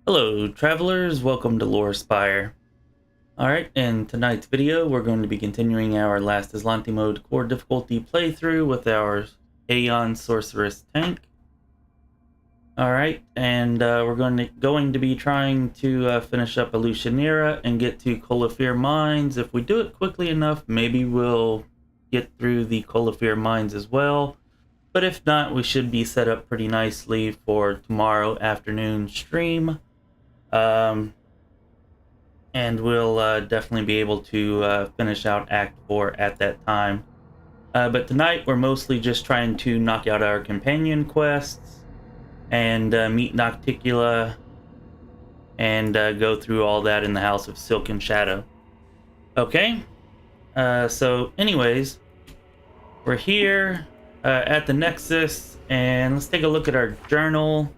Hello travelers, welcome to Lore Spire. Alright, in tonight's video we're going to be continuing our last Azlanti mode core difficulty playthrough with our Aeon Sorceress tank. Alright, and we're going to be trying to finish up Alushinyrra and get to Colyphyr mines. If we do it quickly enough, maybe we'll get through the Colyphyr mines as well. But if not, we should be set up pretty nicely for tomorrow afternoon stream. And we'll definitely be able to finish out Act 4 at that time. But tonight we're mostly just trying to knock out our companion quests and meet Nocticula and go through all that in the House of Silk and Shadow. Okay, so anyways, we're here at the Nexus, and let's take a look at our journal.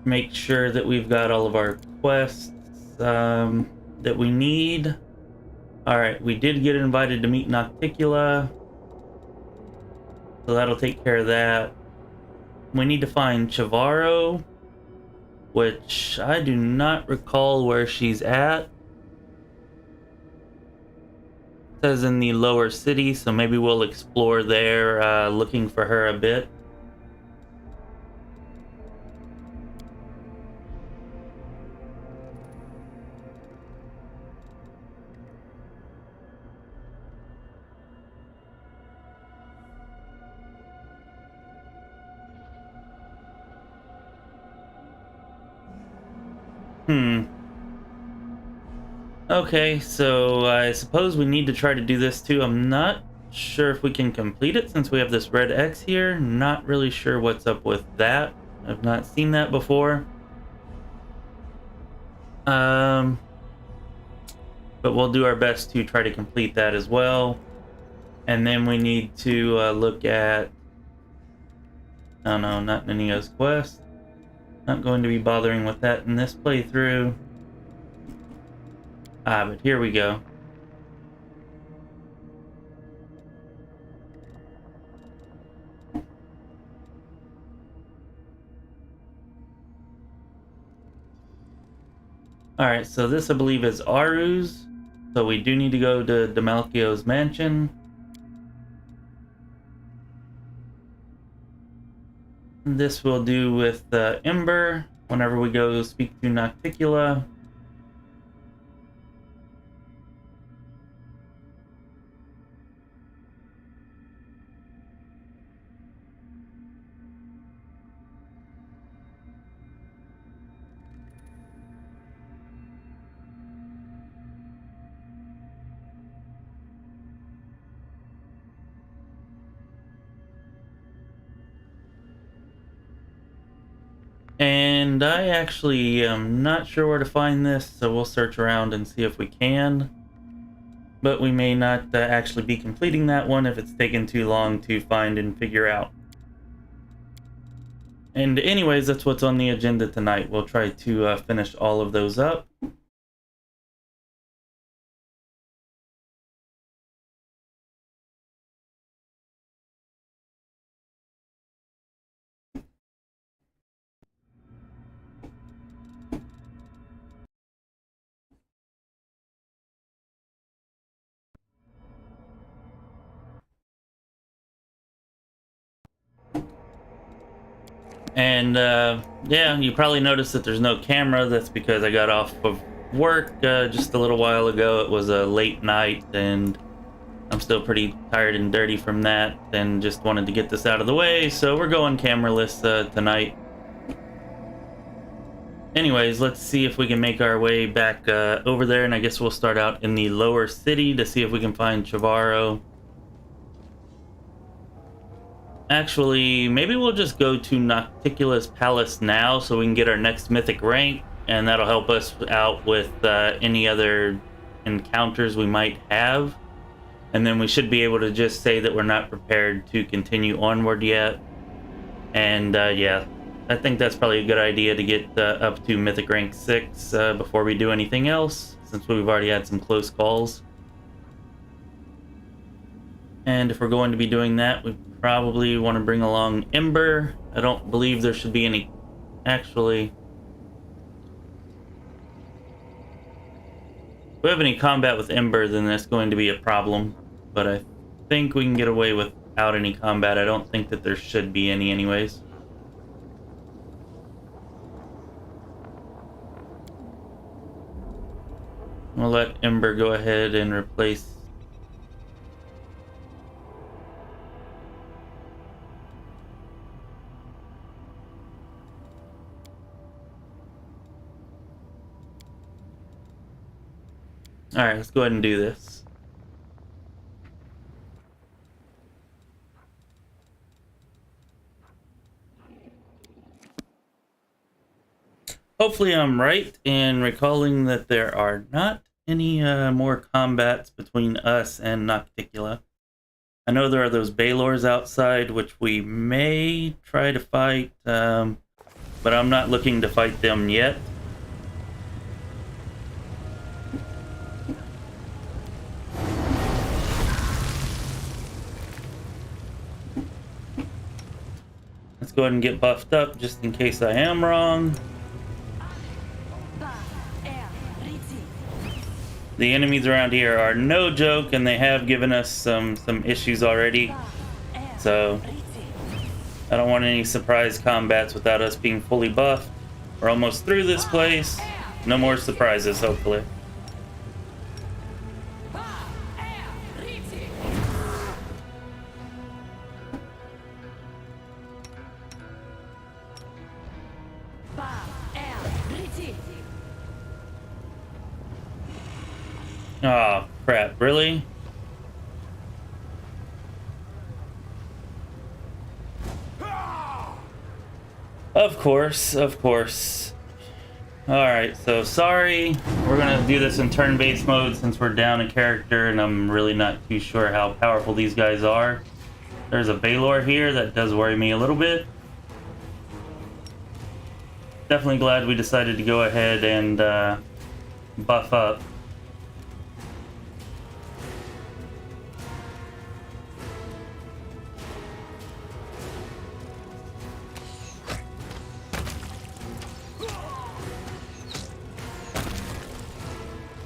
Make sure that we've got all of our quests that we need. Alright, we did get invited to meet Nocticula, so that'll take care of that. We need to find Chavaro, which I do not recall where she's at. It says in the lower city, so maybe we'll explore there, looking for her a bit. Okay, so I suppose we need to try to do this too. I'm not sure if we can complete it since we have this red X here. Not really sure what's up with that. I've not seen that before. But we'll do our best to try to complete that as well. And then we need to look at... Oh no, not Ninia's quest. Not going to be bothering with that in this playthrough. But here we go. Alright, so this I believe is Aru's. So we do need to go to Demalchio's mansion. This we'll do with Ember whenever we go speak to Nocticula. And I actually am not sure where to find this, so we'll search around and see if we can. But we may not actually be completing that one if it's taken too long to find and figure out. And anyways, that's what's on the agenda tonight. We'll try to finish all of those up. And yeah, you probably noticed that there's no camera. That's because I got off of work just a little while ago. It was a late night and I'm still pretty tired and dirty from that, and just wanted to get this out of the way, so we're going cameraless tonight. Anyways, let's see if we can make our way back over there, and I guess we'll start out in the lower city to see if we can find Chavaro. Actually, maybe we'll just go to Nocticula's palace now so we can get our next mythic rank, and that'll help us out with any other encounters we might have. And then we should be able to just say that we're not prepared to continue onward yet. And yeah, I think that's probably a good idea to get up to mythic rank 6 before we do anything else, since we've already had some close calls. And if we're going to be doing that, we probably want to bring along Ember. I don't believe there should be any Actually, if we have any combat with Ember, then that's going to be a problem. But I think we can get away without any combat. I don't think that there should be any anyways. We'll let Ember go ahead and replace. Alright, let's go ahead and do this. Hopefully I'm right in recalling that there are not any more combats between us and Nocticula. I know there are those Baylors outside, which we may try to fight, but I'm not looking to fight them yet. Let's go ahead and get buffed up just in case I am wrong. The enemies around here are no joke, and they have given us some issues already. So I don't want any surprise combats without us being fully buffed. We're almost through this place. No more surprises, hopefully. Oh, crap, really? Of course, of course. Alright, so sorry. We're gonna do this in turn-based mode since we're down a character and I'm really not too sure how powerful these guys are. There's a Baylor here that does worry me a little bit. Definitely glad we decided to go ahead and buff up.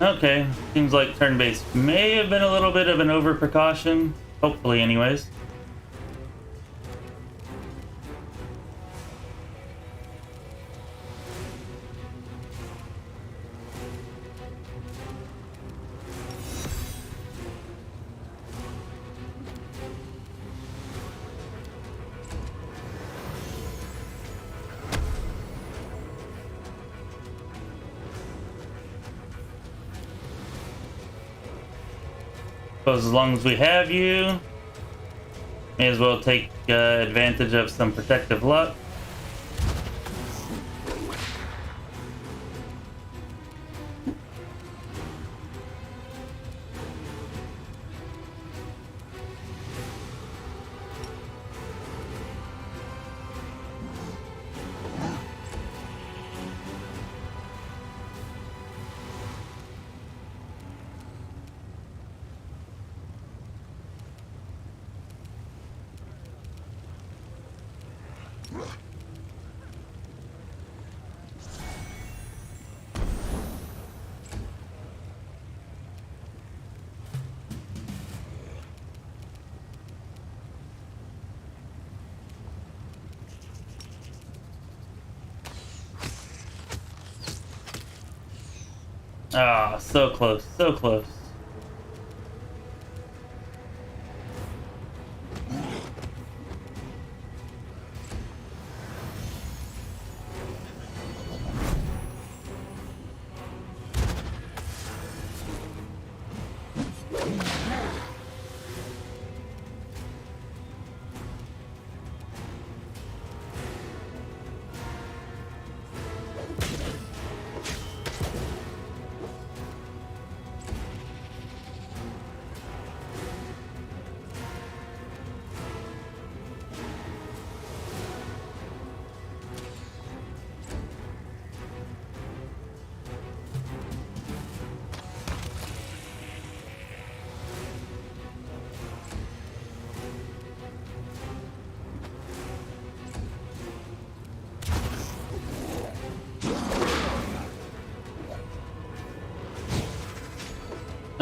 Okay, seems like turn-based may have been a little bit of an over-precaution. Hopefully, anyways. As long as we have you, may as well take advantage of some protective luck. Ah, so close, so close.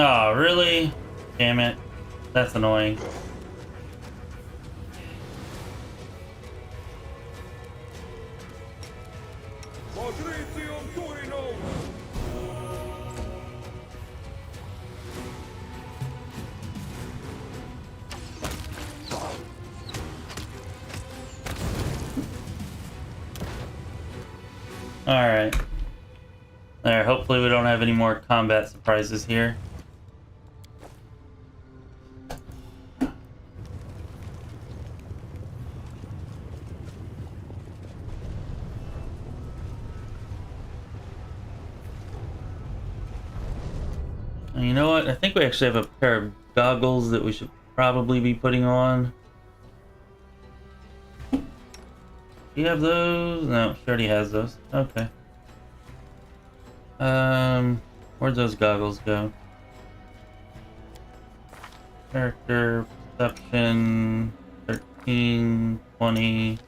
Oh, really? Damn it. That's annoying. Alright. There, hopefully we don't have any more combat surprises here. And you know what? I think we actually have a pair of goggles that we should probably be putting on. Do you have those? No, she already has those. Okay. Where'd those goggles go? Character, perception, 13, 20.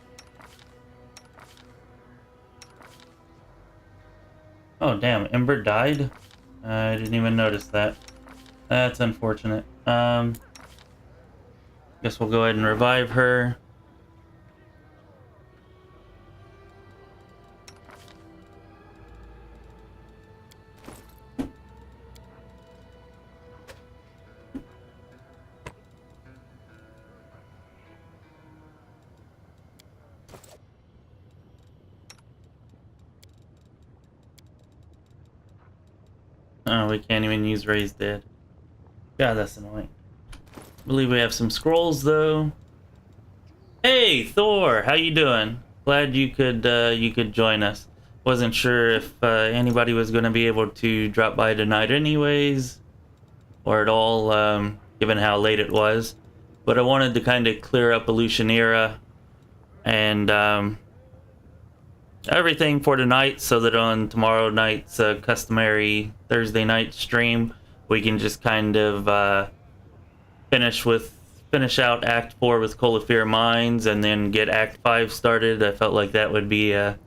Oh, damn, Ember died? I didn't even notice that. That's unfortunate. Guess we'll go ahead and revive her. Oh, we can't even use Raise Dead. God, that's annoying. I believe we have some scrolls, though. Hey, Thor! How you doing? Glad you could join us. Wasn't sure if anybody was going to be able to drop by tonight anyways, or at all, given how late it was. But I wanted to kind of clear up Alushinyrra and everything for tonight, so that on tomorrow night's customary Thursday night stream, we can just kind of finish out Act 4 with Colyphyr Mines, and then get Act 5 started. I felt like that would be a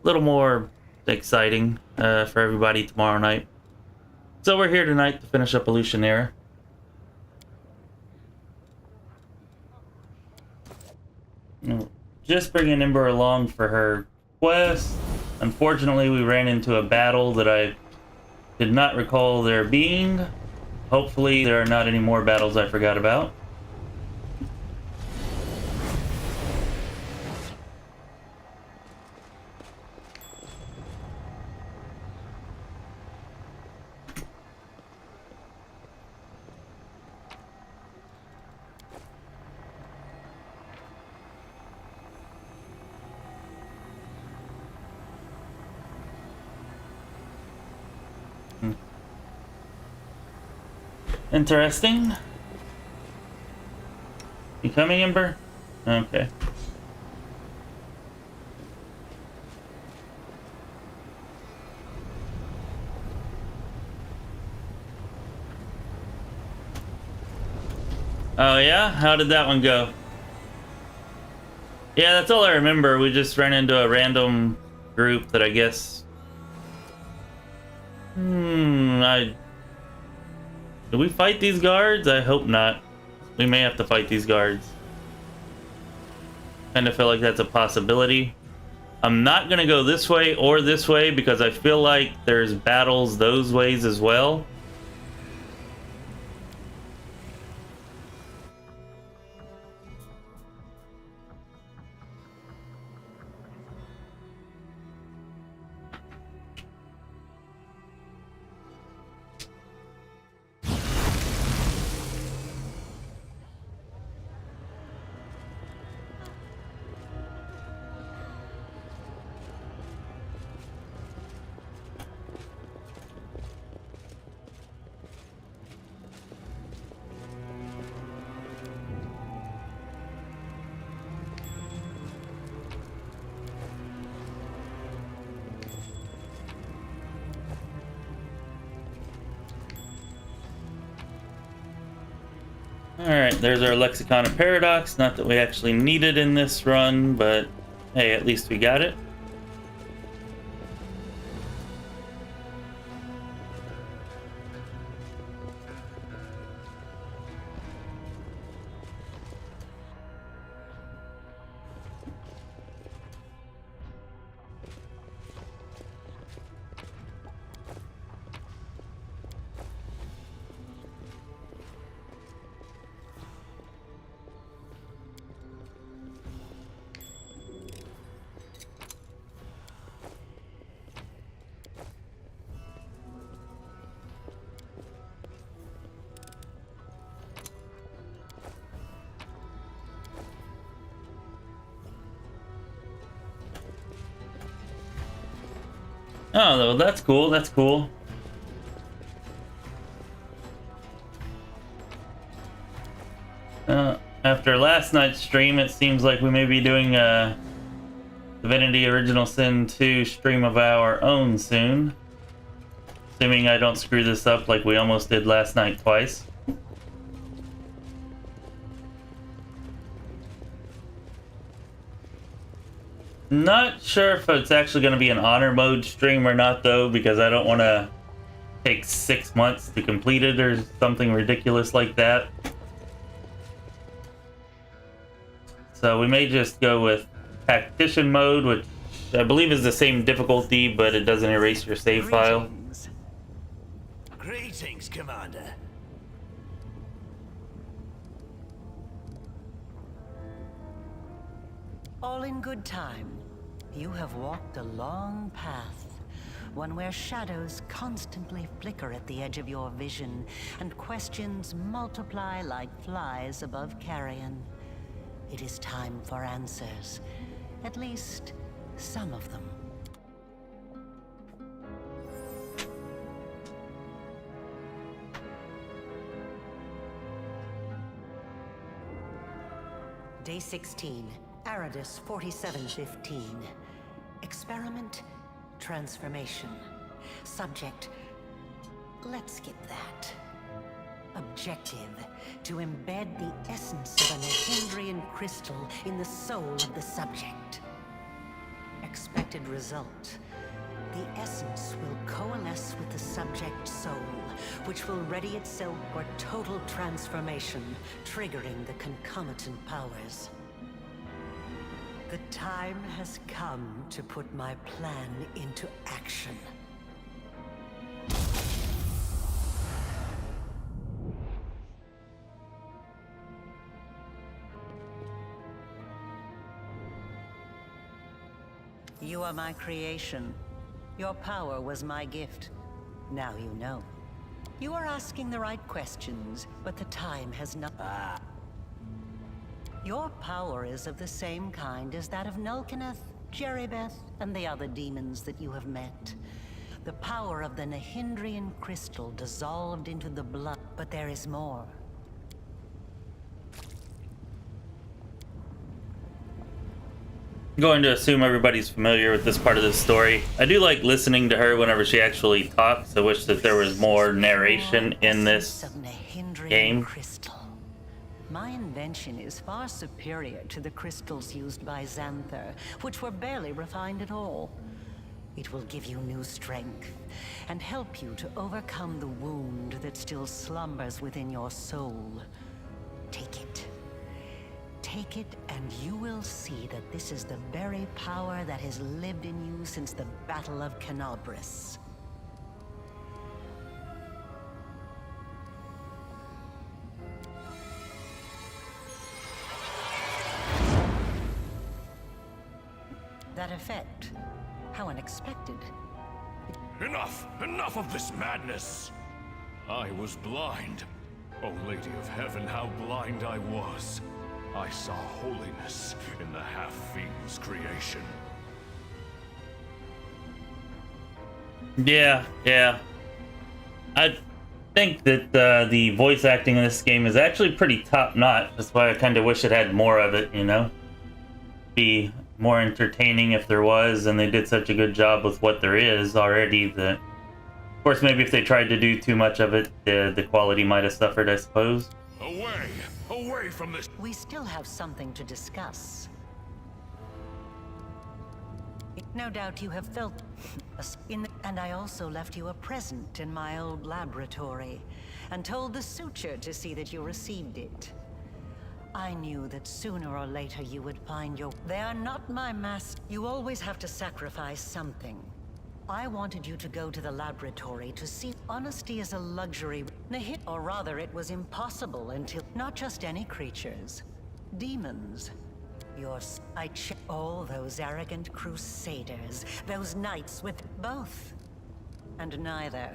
little more exciting for everybody tomorrow night. So we're here tonight to finish up Alushinyrra. Just bringing Ember along for her quest. Unfortunately, we ran into a battle that I did not recall there being. Hopefully there are not any more battles I forgot about. Interesting. You coming, Ember? Okay. Oh yeah? How did that one go? Yeah, that's all I remember. We just ran into a random group that I guess... Do we fight these guards? I hope not. We may have to fight these guards. Kind of feel like that's a possibility. I'm not gonna go this way or this way because I feel like there's battles those ways as well. Alright, there's our Lexicon of Paradox. Not that we actually need it in this run, but hey, at least we got it. Oh, well, that's cool. That's cool. After last night's stream, it seems like we may be doing a Divinity Original Sin 2 stream of our own soon. Assuming I don't screw this up like we almost did last night twice. Not sure if it's actually going to be an honor mode stream or not, though, because I don't want to take 6 months to complete it or something ridiculous like that. So we may just go with Tactician mode, which I believe is the same difficulty, but it doesn't erase your save file. Greetings, Commander. All in good time. You have walked a long path, one where shadows constantly flicker at the edge of your vision, and questions multiply like flies above carrion. It is time for answers. At least, some of them. Day 16, Aridus 4715. Experiment, transformation. Subject, let's skip that. Objective, to embed the essence of an Nihindrian crystal in the soul of the subject. Expected result, the essence will coalesce with the subject's soul, which will ready itself for total transformation, triggering the concomitant powers. The time has come to put my plan into action. You are my creation. Your power was my gift. Now you know. You are asking the right questions, but the time has not... Your power is of the same kind as that of Nulkineth, Jeribeth, and the other demons that you have met. The power of the Nihindrian crystal dissolved into the blood, but there is more. I'm going to assume everybody's familiar with this part of the story. I do like listening to her whenever she actually talks. I wish that there was more narration in this game. Crystal. My invention is far superior to the crystals used by Xanther, which were barely refined at all. It will give you new strength and help you to overcome the wound that still slumbers within your soul. Take it. Take it, and you will see that this is the very power that has lived in you since the Battle of Canobris. That effect, how unexpected. Enough! Enough of this madness! I was blind. O Lady of Heaven, how blind I was. I saw holiness in the half-fiend's creation. Yeah. I think that the voice acting in this game is actually pretty top-notch. That's why I kind of wish it had more of it, you know? Be more entertaining if there was, and they did such a good job with what there is already that... Of course, maybe if they tried to do too much of it, the quality might have suffered, I suppose. Away! Away from this! We still have something to discuss. No doubt you have felt and I also left you a present in my old laboratory and told the suture to see that you received it. I knew that sooner or later you would find your... They are not my master. You always have to sacrifice something. I wanted you to go to the laboratory to see honesty is a luxury. Or rather, it was impossible until... Not just any creatures. Demons. I checked all those arrogant crusaders. Those knights with both. And neither.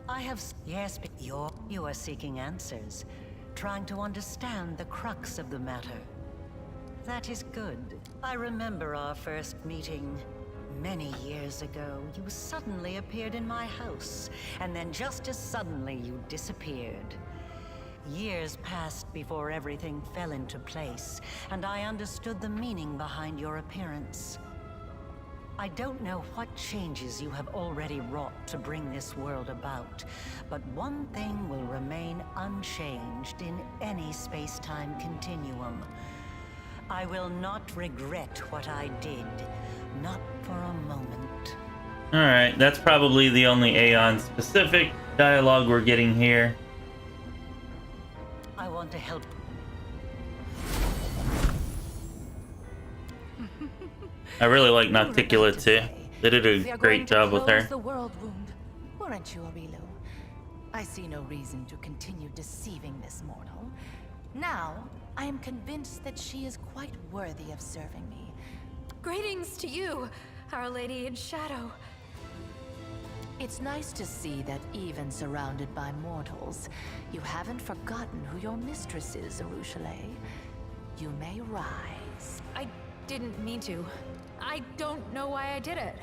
I have... Yes, but you are seeking answers. Trying to understand the crux of the matter. That is good. I remember our first meeting. Many years ago, you suddenly appeared in my house, and then just as suddenly you disappeared. Years passed before everything fell into place, and I understood the meaning behind your appearance. I don't know what changes you have already wrought to bring this world about, but one thing will remain unchanged in any space-time continuum. I will not regret what I did, not for a moment. Alright, that's probably the only Aeon-specific dialogue we're getting here. I want to help. I really like Nocticula too. They did a great job with her. The world wound, weren't you, Aurilu? I see no reason to continue deceiving this mortal. Now, I am convinced that she is quite worthy of serving me. Greetings to you, Our Lady in Shadow. It's nice to see that even surrounded by mortals, you haven't forgotten who your mistress is, Arushale. You may rise. I didn't mean to. I don't know why I did it.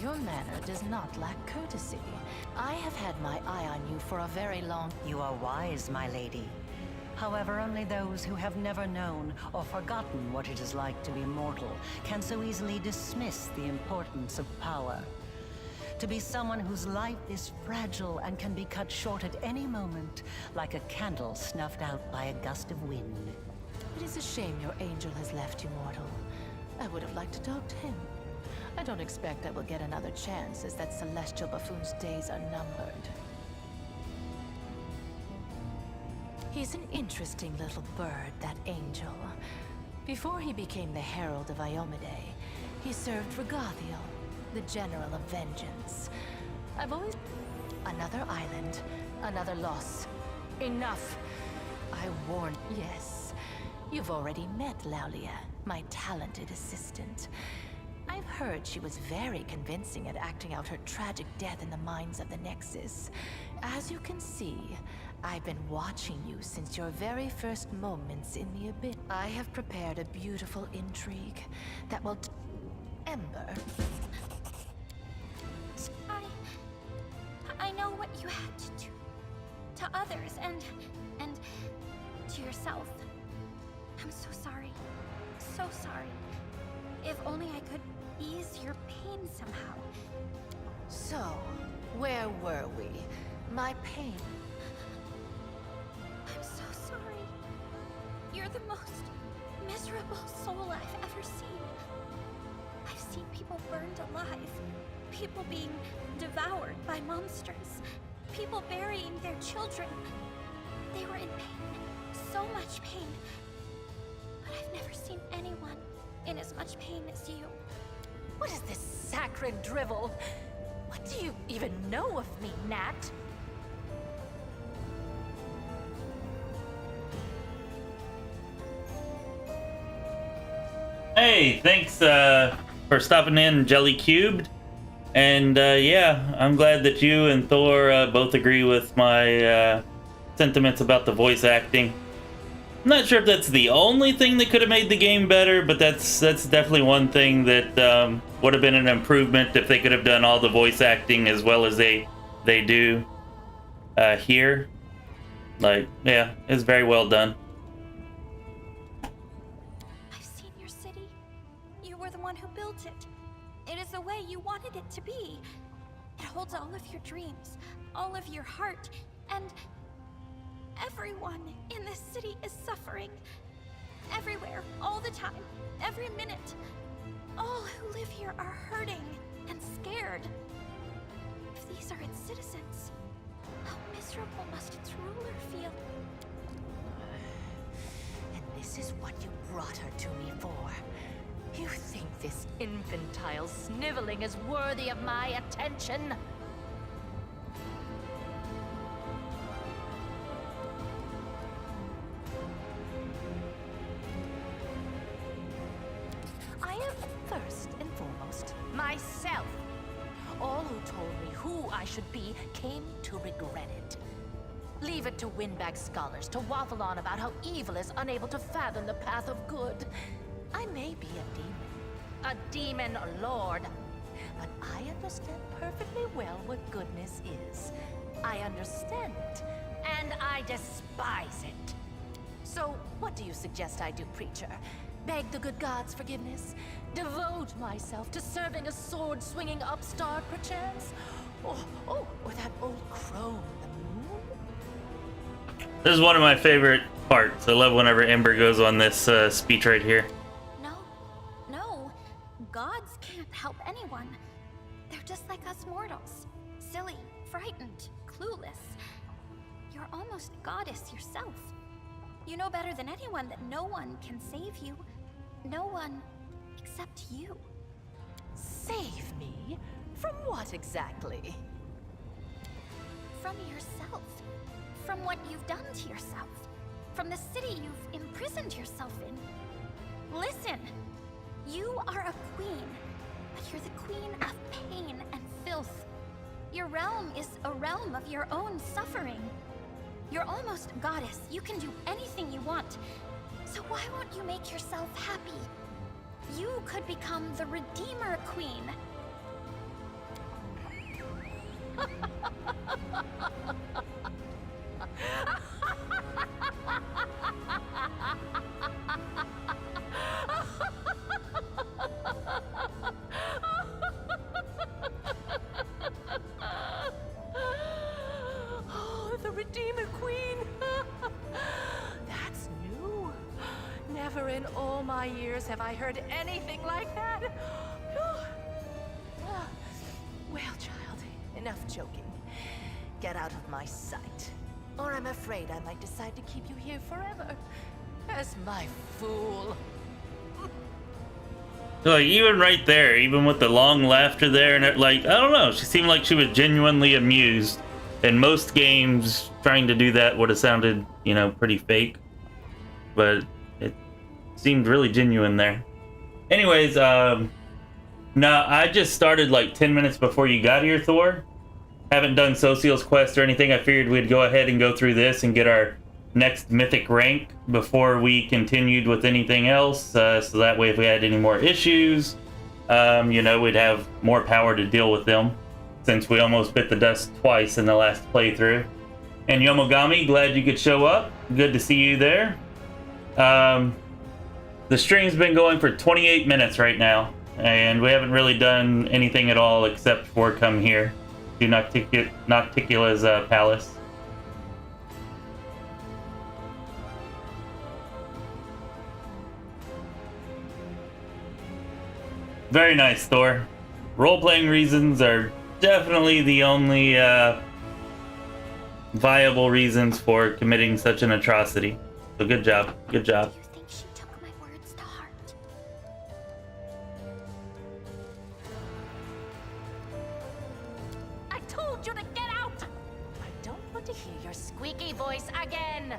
Your manner does not lack courtesy. I have had my eye on you for a very long... You are wise, my lady. However, only those who have never known or forgotten what it is like to be mortal can so easily dismiss the importance of power. To be someone whose life is fragile and can be cut short at any moment, like a candle snuffed out by a gust of wind. It is a shame your angel has left you, mortal. I would have liked to talk to him. I don't expect I will get another chance, as that celestial buffoon's days are numbered. He's an interesting little bird, that angel. Before he became the Herald of Iomade, he served Regathiel, the General of Vengeance. I've always... Another island, another loss. Enough! I warned... Yes, you've already met Laulia, my talented assistant. I've heard she was very convincing at acting out her tragic death in the mines of the Nexus. As you can see, I've been watching you since your very first moments in the Abyss. I have prepared a beautiful intrigue that will... Ember. I know what you had to do to others and to yourself. I'm so sorry. So sorry. If only I could ease your pain somehow. So, where were we? My pain. I'm so sorry. You're the most miserable soul I've ever seen. I've seen people burned alive. People being devoured by monsters. People burying their children. They were in pain. So much pain. But I've never seen anyone in as much pain as you. What is this sacred drivel? What do you even know of me, Nat? Hey, thanks for stopping in, Jelly Cubed. And yeah, I'm glad that you and Thor both agree with my sentiments about the voice acting. I'm not sure if that's the only thing that could have made the game better, but that's definitely one thing that would have been an improvement if they could have done all the voice acting as well as they do here. Like, yeah, it's very well done. I've seen your city. You were the one who built it. It is the way you wanted it to be. It holds all of your dreams, all of your heart, and everyone in this city is suffering. Everywhere, all the time, every minute. All who live here are hurting and scared. If these are its citizens, how miserable must its ruler feel? And this is what you brought her to me for. You think this infantile sniveling is worthy of my attention? I am first and foremost myself. All who told me who I should be came to regret it. Leave it to windbag scholars to waffle on about how evil is unable to fathom the path of good. I may be a demon lord, but I understand perfectly well what goodness is. I understand it, and I despise it. So, what do you suggest I do, preacher? Beg the good gods' forgiveness? Devote myself to serving a sword-swinging upstart, perchance? Or that old crone, the moon? This is one of my favorite parts. I love whenever Ember goes on this speech right here. No. Gods can't help anyone. They're just like us mortals. Silly, frightened, clueless. You're almost goddess yourself. You know better than anyone that no one can save you. No one except you. Save me? From what exactly? From yourself. From what you've done to yourself. From the city you've imprisoned yourself in. Listen! You are a queen, but you're the queen of pain and filth. Your realm is a realm of your own suffering. You're almost goddess. You can do anything you want. So why won't you make yourself happy? You could become the Redeemer Queen. Oh, the Redeemer Queen. That's new. Never in all my years have I heard anything like that. Well, child, enough joking. Get out of my sight, or I'm afraid I might decide to keep you here forever as my fool. Like, even right there, even with the long laughter there, and it, like, I don't know, she seemed like she was genuinely amused. In most games, trying to do that would have sounded, you know, pretty fake. But it seemed really genuine there. Anyways, no, I just started like 10 minutes before you got here, Thor. Haven't done Social's quest or anything. I figured we'd go ahead and go through this and get our next mythic rank before we continued with anything else. So that way, if we had any more issues, you know, we'd have more power to deal with them, since we almost bit the dust twice in the last playthrough. And Yomogami, glad you could show up. Good to see you there. The stream's been going for 28 minutes right now, and we haven't really done anything at all except for come here to Nocticula's palace. Very nice, Thor. Role-playing reasons are definitely the only viable reasons for committing such an atrocity. So good job. Good job. You think she took my words to heart? I told you to get out! I don't want to hear your squeaky voice again!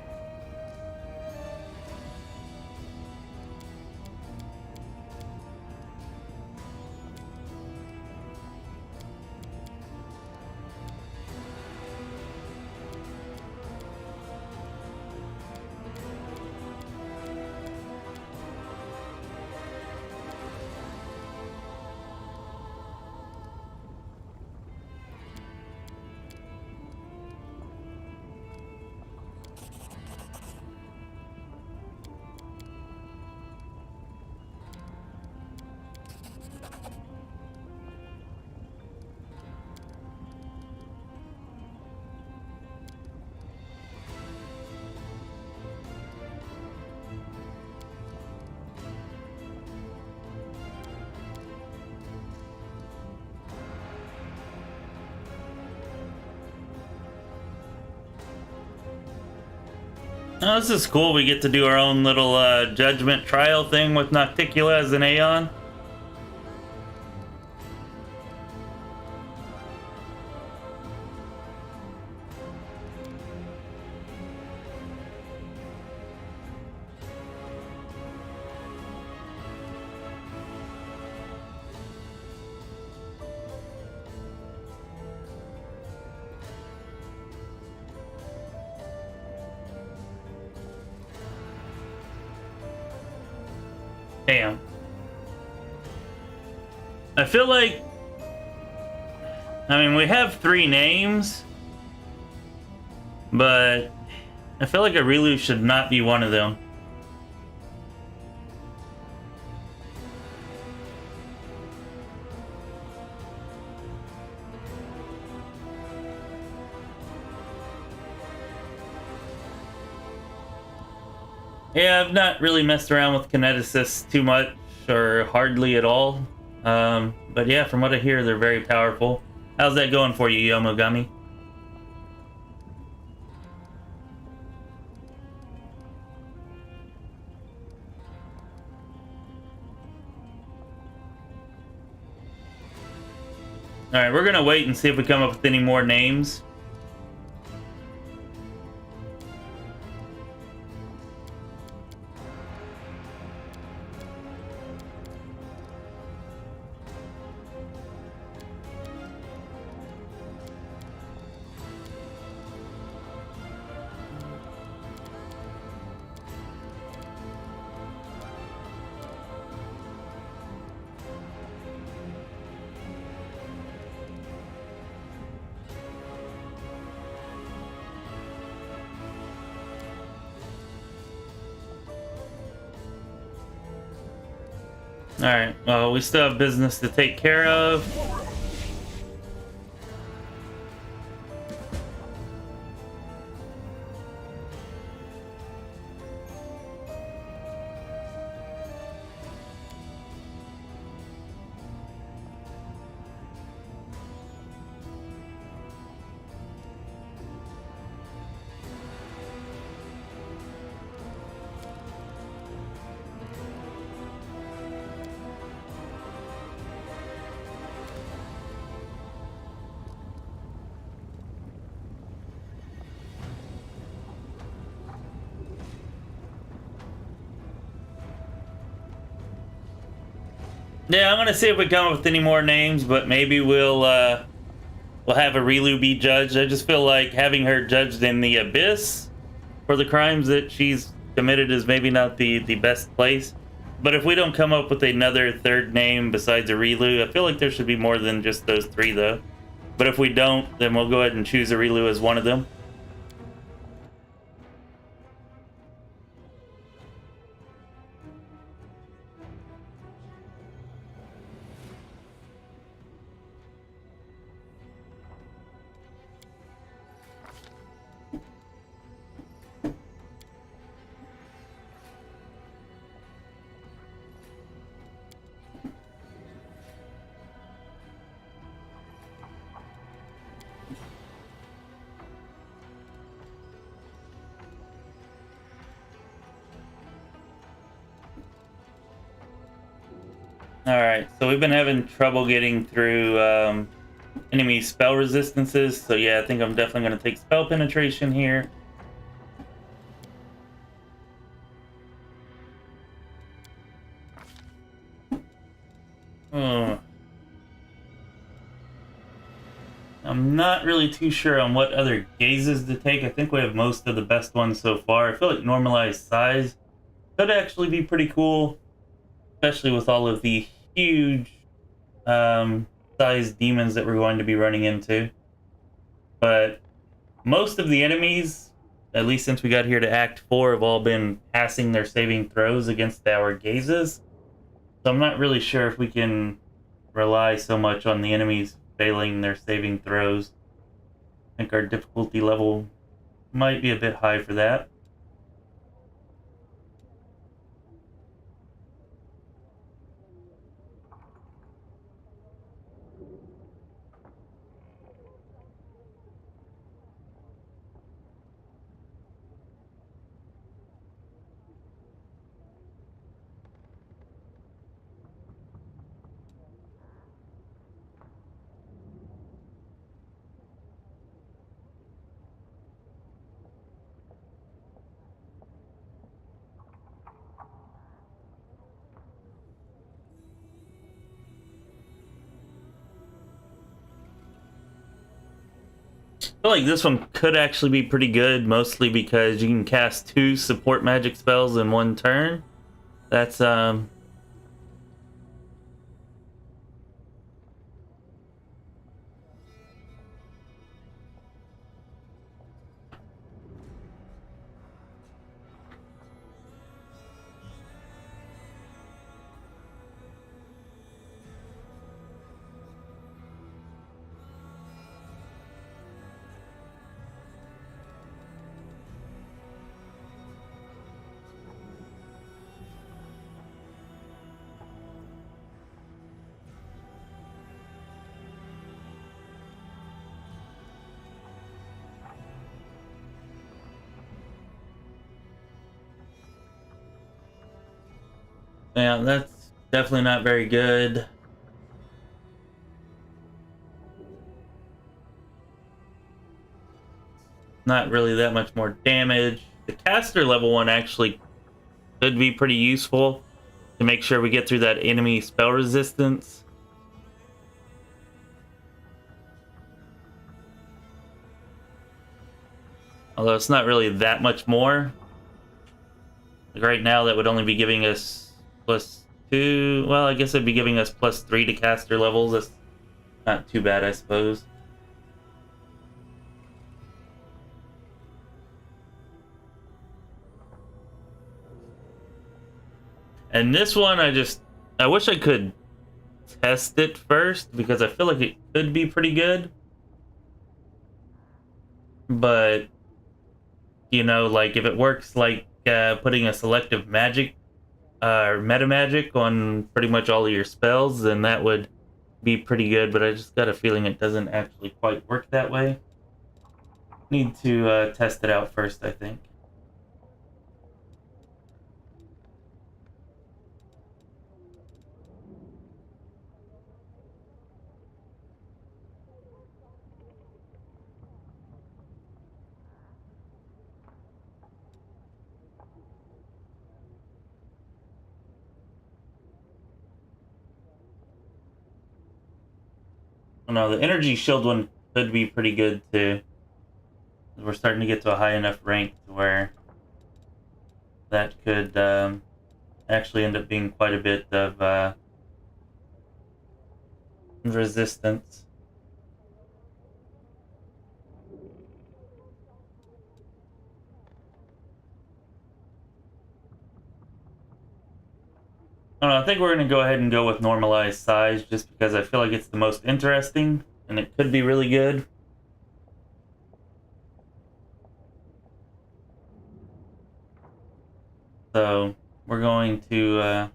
Oh, this is cool. We get to do our own little judgment trial thing with Nocticula as an Aeon. Damn. I feel like... I mean, we have 3 names, but I feel like Arilu should not be one of them. Yeah, I've not really messed around with kineticists too much, or hardly at all. But yeah, from what I hear, they're very powerful. How's that going for you, Yomogami? Alright, we're gonna wait and see if we come up with any more names. Alright, well, we still have business to take care of. Yeah, I'm gonna see if we come up with any more names, but maybe we'll have Arilu be judged. I just feel like having her judged in the Abyss for the crimes that she's committed is maybe not the best place. But if we don't come up with another 3rd name besides Arilu, I feel like there should be more than just those 3 though. But if we don't, then we'll go ahead and choose Arilu as one of them. Alright, so we've been having trouble getting through enemy spell resistances, so yeah, I think I'm definitely going to take spell penetration here. I'm not really too sure on what other gazes to take. I think we have most of the best ones so far. I feel like normalized size could actually be pretty cool, especially with all of the huge sized demons that we're going to be running into. But most of the enemies, at least since we got here to Act 4, have all been passing their saving throws against our gazes. So I'm not really sure if we can rely so much on the enemies failing their saving throws. I think our difficulty level might be a bit high for that. I feel like this one could actually be pretty good, mostly because you can cast 2 support magic spells in one turn. That's Yeah, that's definitely not very good. Not really that much more damage. The caster level one actually could be pretty useful to make sure we get through that enemy spell resistance. Although it's not really that much more. Like right now, that would only be giving us +2. Well, I guess it'd be giving us +3 to caster levels. That's not too bad, I suppose. And this one, I wish I could test it first because I feel like it could be pretty good. But, you know, like if it works like putting a selective magic or meta magic on pretty much all of your spells, then that would be pretty good. But I just got a feeling it doesn't actually quite work that way. Need to test it out first, I think. Oh no, the energy shield one could be pretty good too. We're starting to get to a high enough rank to where that could actually end up being quite a bit of resistance. I don't know, I think we're going to go ahead and go with normalized size just because I feel like it's the most interesting and it could be really good. So we're going to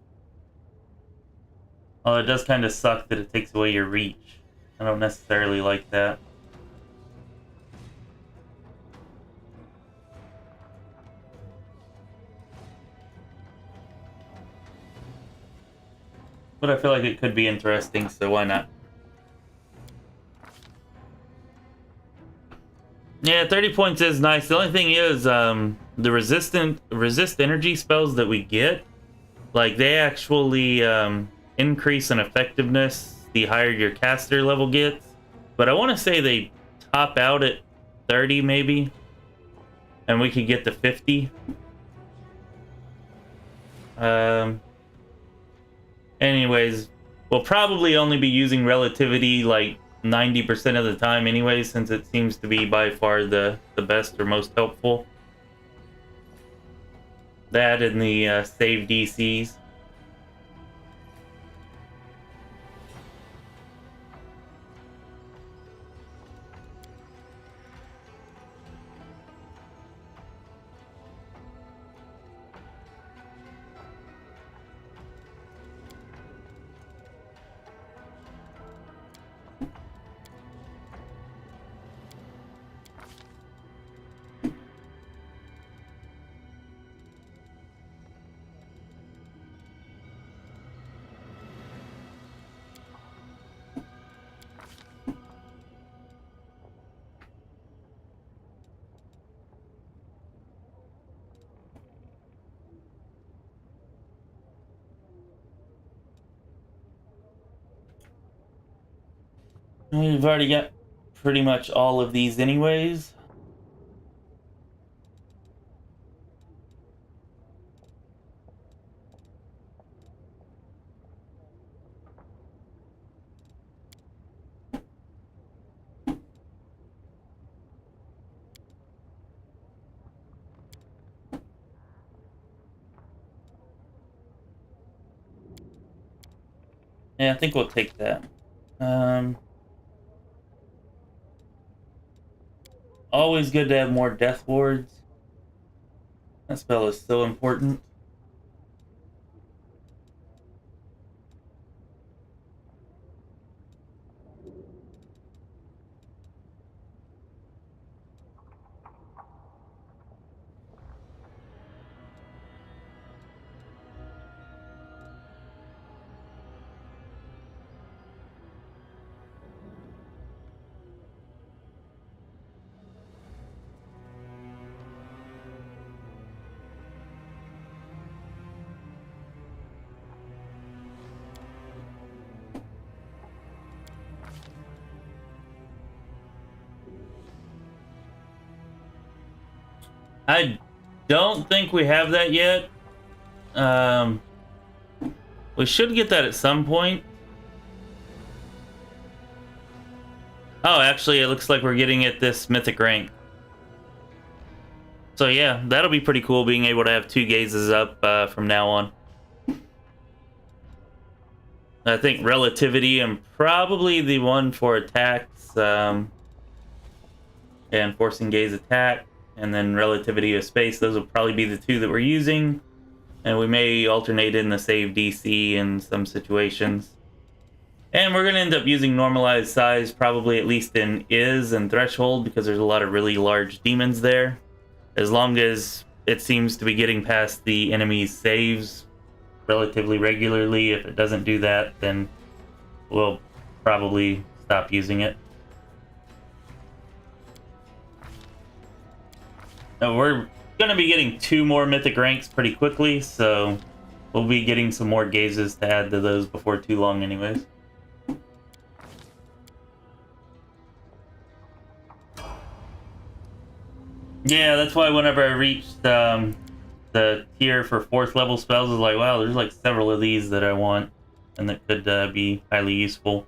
well, it does kind of suck that it takes away your reach. I don't necessarily like that. But I feel like it could be interesting, so why not? Yeah, 30 points is nice. The only thing is, the resist energy spells that we get, like they actually increase in effectiveness the higher your caster level gets. But I want to say they top out at 30 maybe, and we could get to 50. Anyways, we'll probably only be using relativity like 90% of the time anyway, since it seems to be by far the best or most helpful. That and the save DCs. We've already got pretty much all of these anyways. Yeah, I think we'll take that. Always good to have more death wards. That spell is so important. I don't think we have that yet. We should get that at some point. Oh, actually, it looks like we're getting it this mythic rank. So yeah, that'll be pretty cool, being able to have 2 gazes up from now on. I think relativity and probably the one for attacks, and forcing gaze attack, and then relativity of space. Those will probably be the 2 that we're using, and we may alternate in the save DC in some situations. And we're going to end up using normalized size, probably at least in Is and Threshold, because there's a lot of really large demons there. As long as it seems to be getting past the enemy's saves relatively regularly. If it doesn't do that, then we'll probably stop using it. Now, we're going to be getting 2 more mythic ranks pretty quickly, so we'll be getting some more gazes to add to those before too long anyways. Yeah, that's why whenever I reached the tier for 4th level spells, I was like, wow, there's like several of these that I want and that could be highly useful.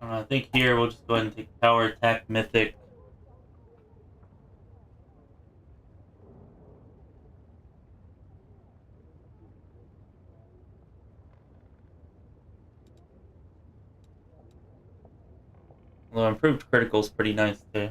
I think here we'll just go ahead and take Power Attack Mythic. Although improved critical is pretty nice too.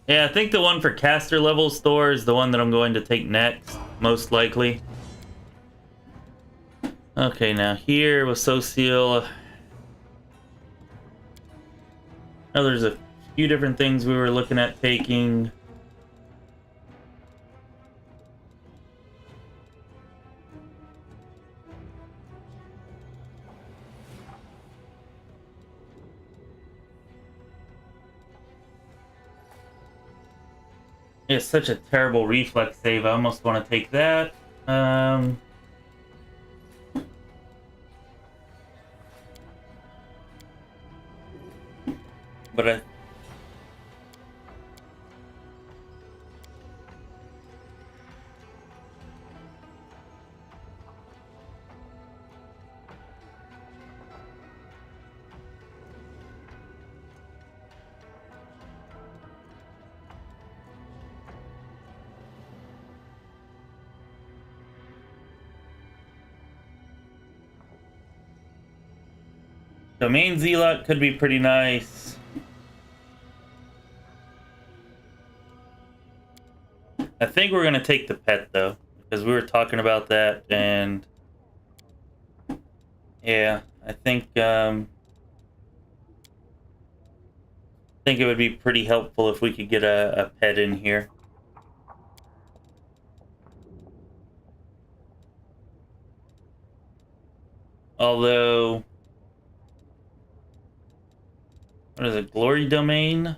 Yeah, I think the one for caster level store is the one that I'm going to take next, most likely. Okay, now here with Social. Now there's a few different things we were looking at taking. It's such a terrible reflex save. I almost want to take that. But Domain Zealot could be pretty nice. I think we're going to take the pet, though, because we were talking about that, and yeah, I think it would be pretty helpful if we could get a pet in here. Although, what is it? Glory domain?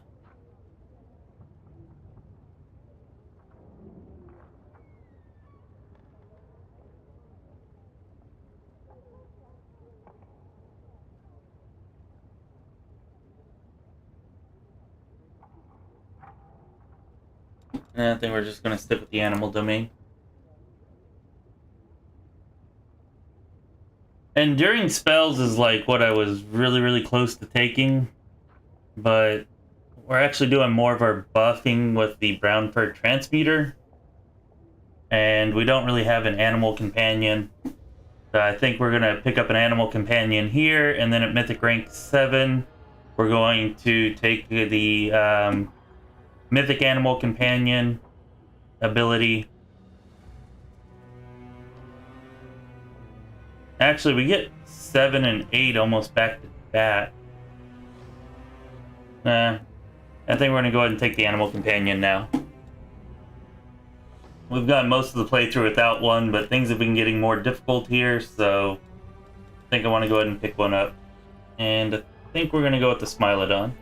I think we're just gonna stick with the animal domain. Enduring spells is like what I was really close to taking, but we're actually doing more of our buffing with the brown fur transmuter, and we don't really have an animal companion. So I think we're gonna pick up an animal companion here, and then at mythic rank 7, we're going to take the mythic animal companion ability. Actually, we get 7 and 8 almost back to back. I think we're going to go ahead and take the animal companion now. We've gotten most of the playthrough without one, but things have been getting more difficult here, so I think I want to go ahead and pick one up. And I think we're going to go with the Smilodon.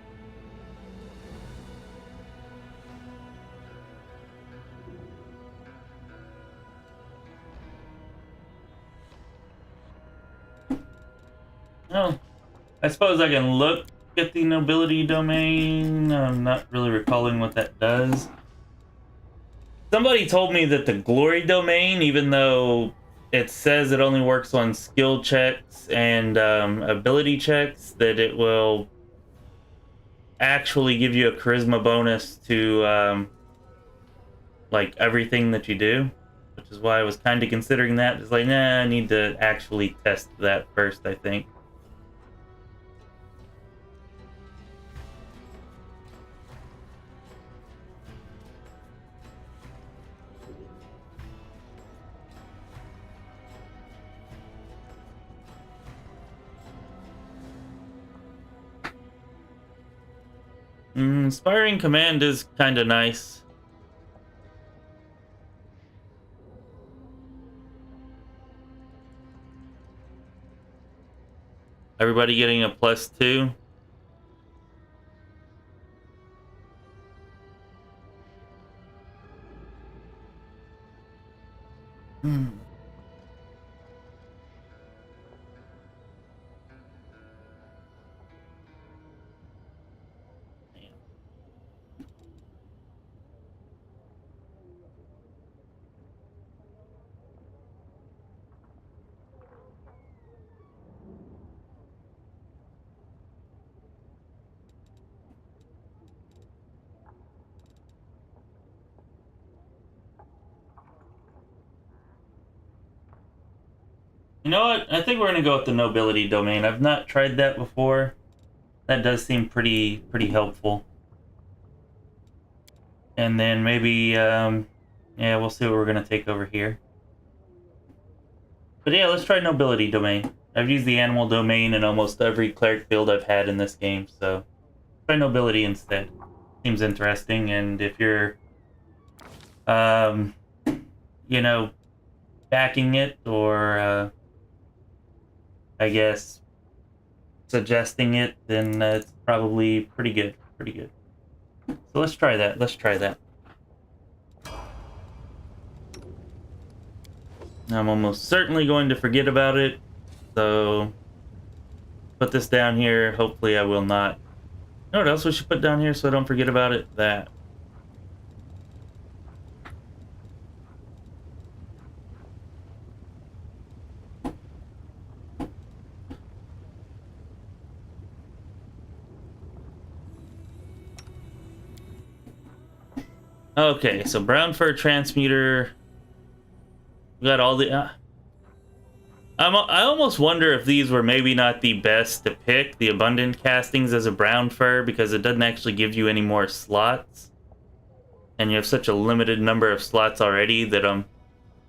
Oh, I suppose I can look at the nobility domain. I'm not really recalling what that does. Somebody told me that the glory domain, even though it says it only works on skill checks and ability checks, that it will actually give you a charisma bonus to like everything that you do, which is why I was kind of considering that. It's like, nah, I need to actually test that first, I think. Inspiring Command is kind of nice. Everybody getting a +2. You know what? I think we're gonna go with the nobility domain. I've not tried that before. That does seem pretty helpful. And then maybe, yeah, we'll see what we're gonna take over here. But yeah, let's try nobility domain. I've used the animal domain in almost every cleric build I've had in this game, so try nobility instead. Seems interesting, and if you're, you know, backing it or, I guess, suggesting it, then it's probably pretty good. So let's try that. I'm almost certainly going to forget about it, so put this down here. Hopefully I will not. You know what else we should put down here so I don't forget about it? That. Okay, so brown fur transmuter. We got all the. I almost wonder if these were maybe not the best to pick, the abundant castings as a brown fur, because it doesn't actually give you any more slots, and you have such a limited number of slots already that I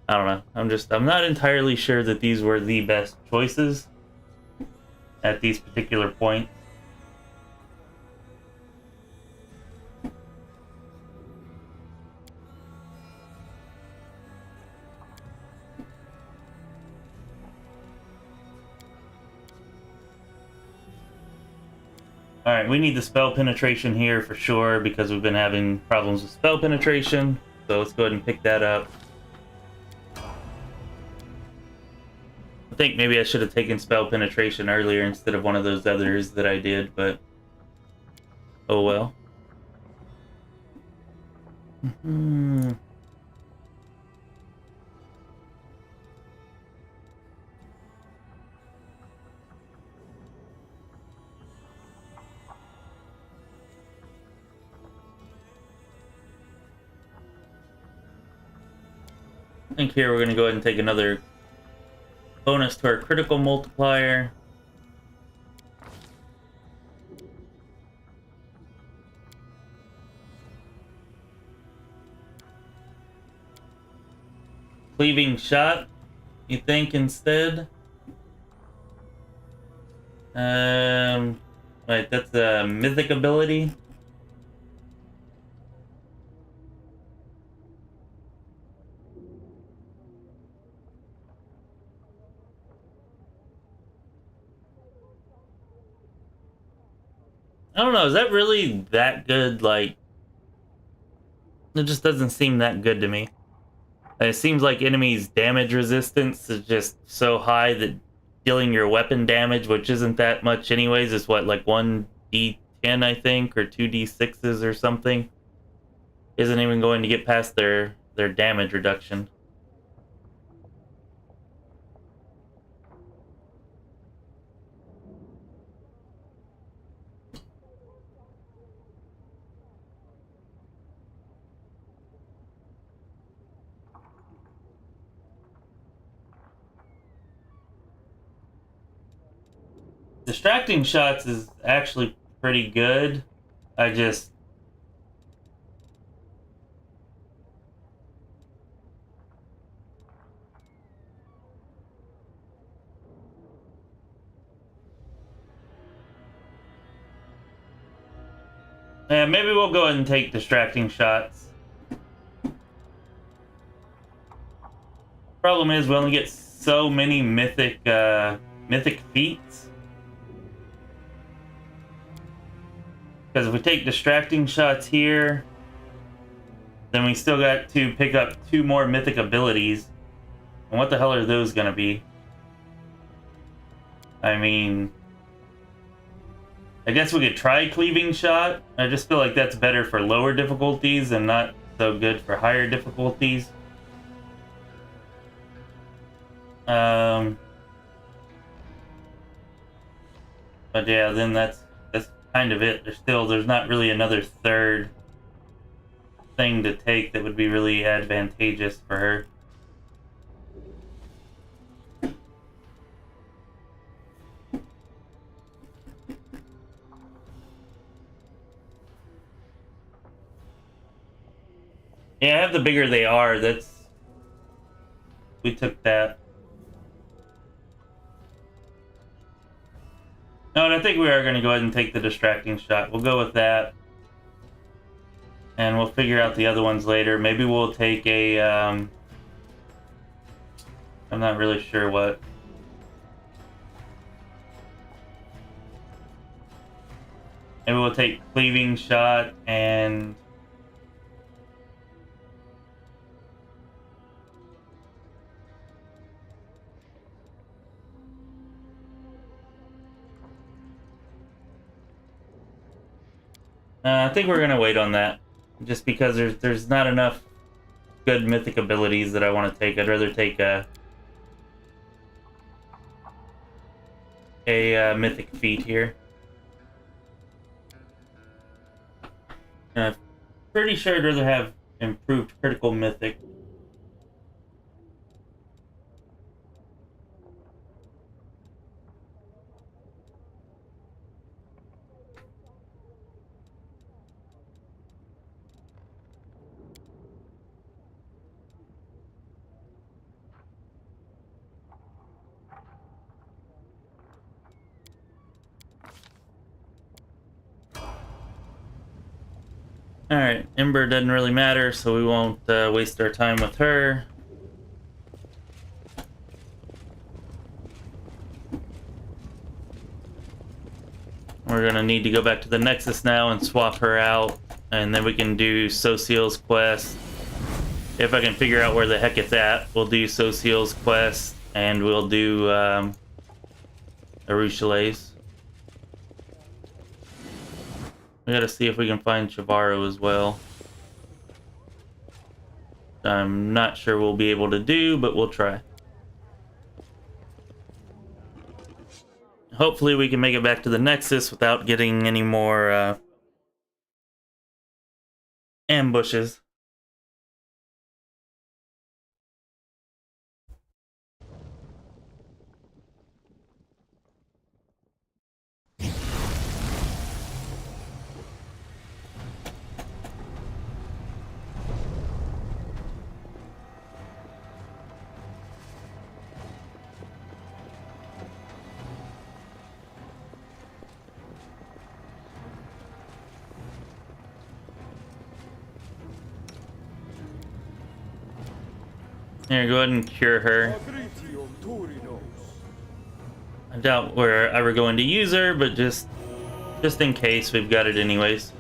don't know. I'm not entirely sure that these were the best choices at these particular points. Alright, we need the spell penetration here for sure because we've been having problems with spell penetration. So let's go ahead and pick that up. I think maybe I should have taken spell penetration earlier instead of one of those others that I did, but oh well. I think here we're going to go ahead and take another bonus to our critical multiplier. Cleaving shot, you think, instead? Right, that's a mythic ability. I don't know, is that really that good? Like, it just doesn't seem that good to me. It seems like enemies' damage resistance is just so high that dealing your weapon damage, which isn't that much anyways, is what, like 1d10 I think, or 2d6s or something, isn't even going to get past their damage reduction. Distracting shots is actually pretty good. I just... yeah, maybe we'll go ahead and take distracting shots. Problem is, we only get so many mythic feats. Because if we take distracting shots here, then we still got to pick up 2 more mythic abilities. And what the hell are those gonna be? I mean, I guess we could try cleaving shot. I just feel like that's better for lower difficulties and not so good for higher difficulties. But yeah, then that's kind of it. There's not really another third thing to take that would be really advantageous for her. Yeah, I have the bigger they are. We took that. No, and I think we are going to go ahead and take the distracting shot. We'll go with that. And we'll figure out the other ones later. Maybe we'll take a... I'm not really sure what. Maybe we'll take cleaving shot and... I think we're gonna wait on that, just because there's not enough good mythic abilities that I want to take. I'd rather take a mythic feat here. I'm pretty sure I'd rather have improved critical mythic. Alright, Ember doesn't really matter, so we won't waste our time with her. We're gonna need to go back to the Nexus now and swap her out, and then we can do Social's quest. If I can figure out where the heck it's at, we'll do Social's quest, and we'll do Arushale's. We gotta see if we can find Chavaro as well. I'm not sure we'll be able to do, but we'll try. Hopefully we can make it back to the Nexus without getting any more ambushes. Here, go ahead and cure her. I doubt we're ever going to use her, but just in case, we've got it anyways.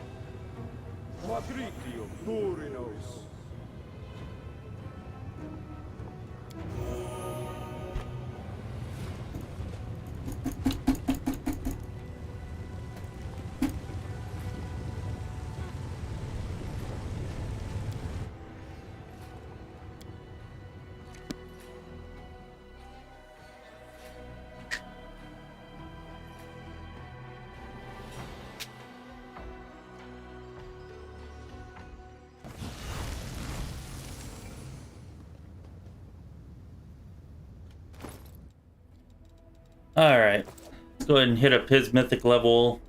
Alright, let's go ahead and hit up his mythic level.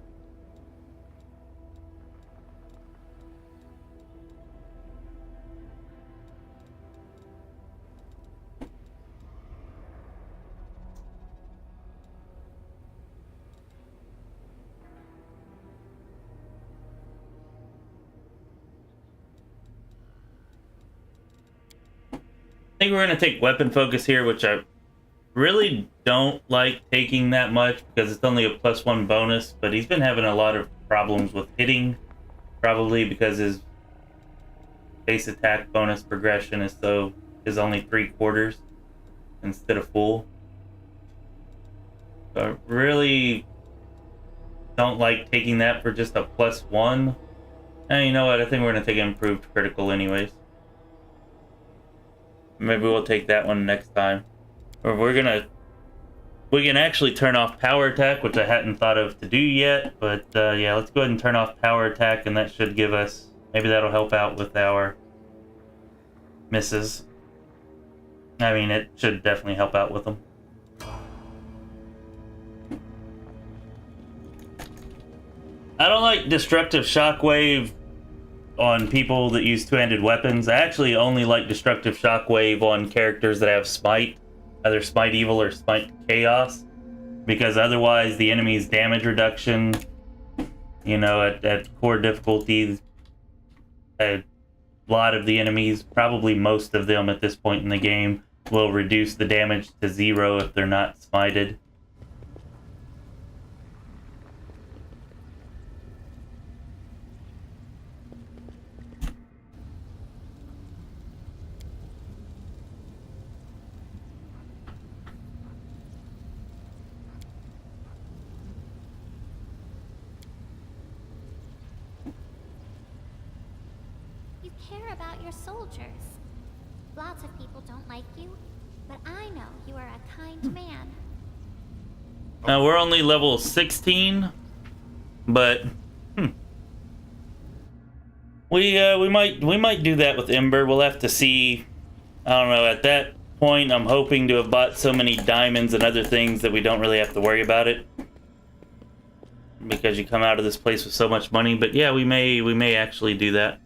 I think we're going to take weapon focus here, which I really don't like taking that much because it's only a +1 bonus, but he's been having a lot of problems with hitting, probably because his base attack bonus progression is only 3/4 instead of full. So I really don't like taking that for just a +1. And you know what? I think we're going to take improved critical anyways. Maybe we'll take that one next time. Or we can actually turn off power attack, which I hadn't thought of to do yet. But yeah, let's go ahead and turn off power attack, and that should give us, maybe that'll help out with our misses. I mean, it should definitely help out with them. I don't like destructive shockwave on people that use two-handed weapons. I actually only like destructive shockwave on characters that have smite, either smite evil or smite chaos, because otherwise the enemy's damage reduction, you know, at core difficulty, a lot of the enemies, probably most of them at this point in the game, will reduce the damage to 0 if they're not smited. Care about your soldiers. Lots of people don't like you, but I know you are a kind man. Now we're only level 16, but we might do that with Ember. We'll have to see. I don't know. At that point, I'm hoping to have bought so many diamonds and other things that we don't really have to worry about it, because you come out of this place with so much money. But yeah, we may actually do that.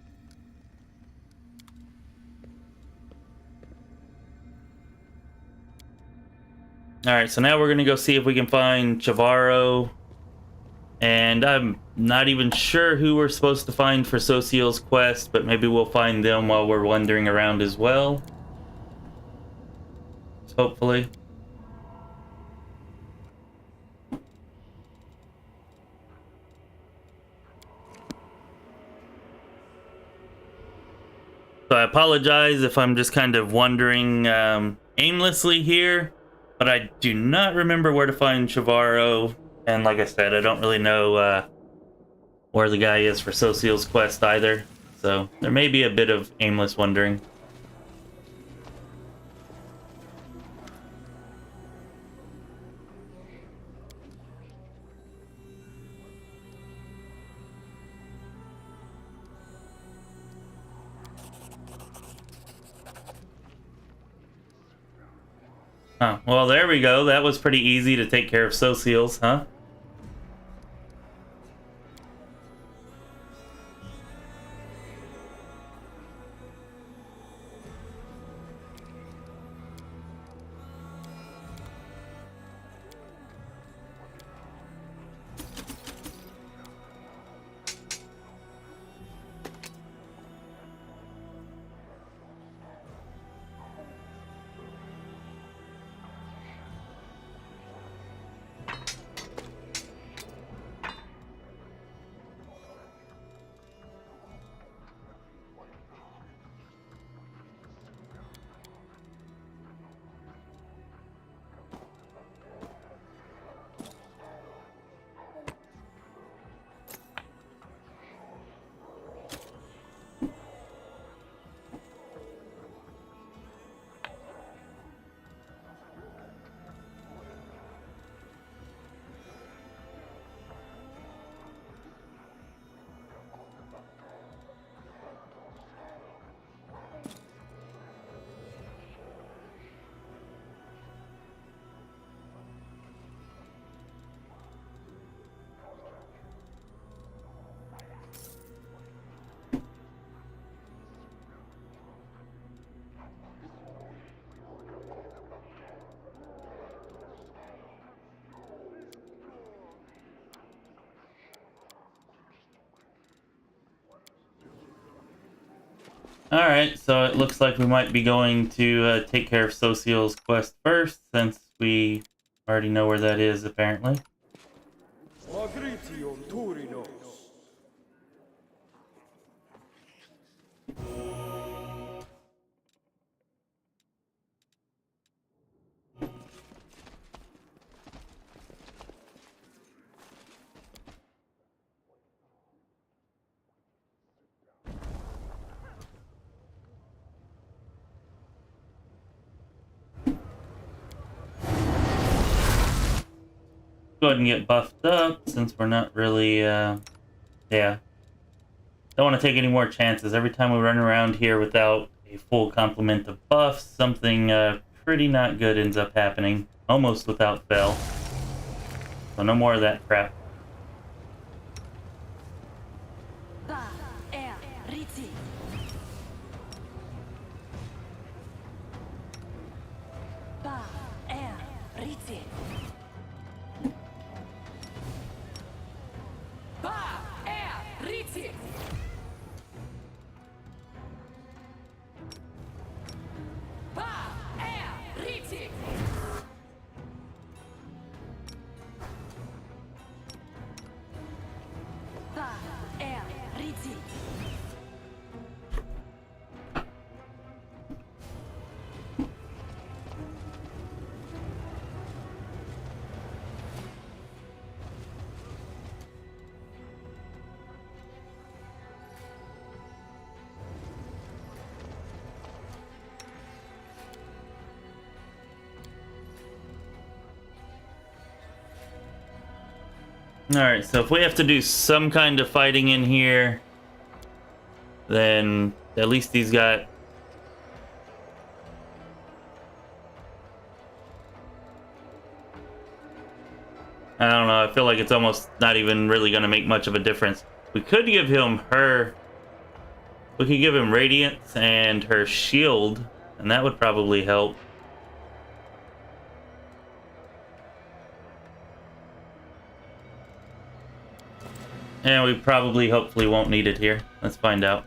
Alright, so now we're going to go see if we can find Chavaro. And I'm not even sure who we're supposed to find for Social's quest, but maybe we'll find them while we're wandering around as well. Hopefully. So I apologize if I'm just kind of wandering aimlessly here, but I do not remember where to find Chavarro, and like I said, I don't really know where the guy is for Social's quest either, so there may be a bit of aimless wandering. Huh. Well, there we go. That was pretty easy to take care of Socials, huh? Alright, so it looks like we might be going to take care of Social's quest first, since we already know where that is, apparently. Go ahead and get buffed up, since we're not really, yeah. Don't want to take any more chances. Every time we run around here without a full complement of buffs, something pretty not good ends up happening. Almost without fail. So no more of that crap. Alright, so if we have to do some kind of fighting in here, then at least he's got... I don't know, I feel like it's almost not even really going to make much of a difference. We could give him her... We could give him Radiance and her shield, and that would probably help. And we probably, hopefully, won't need it here. Let's find out.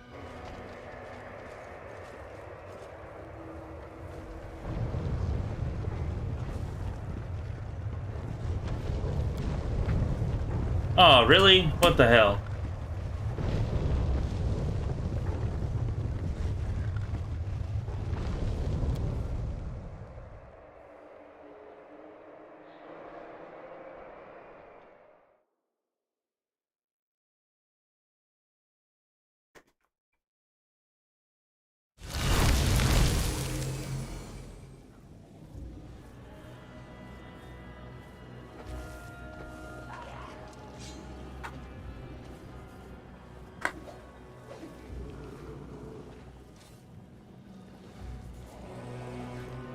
Oh, really? What the hell?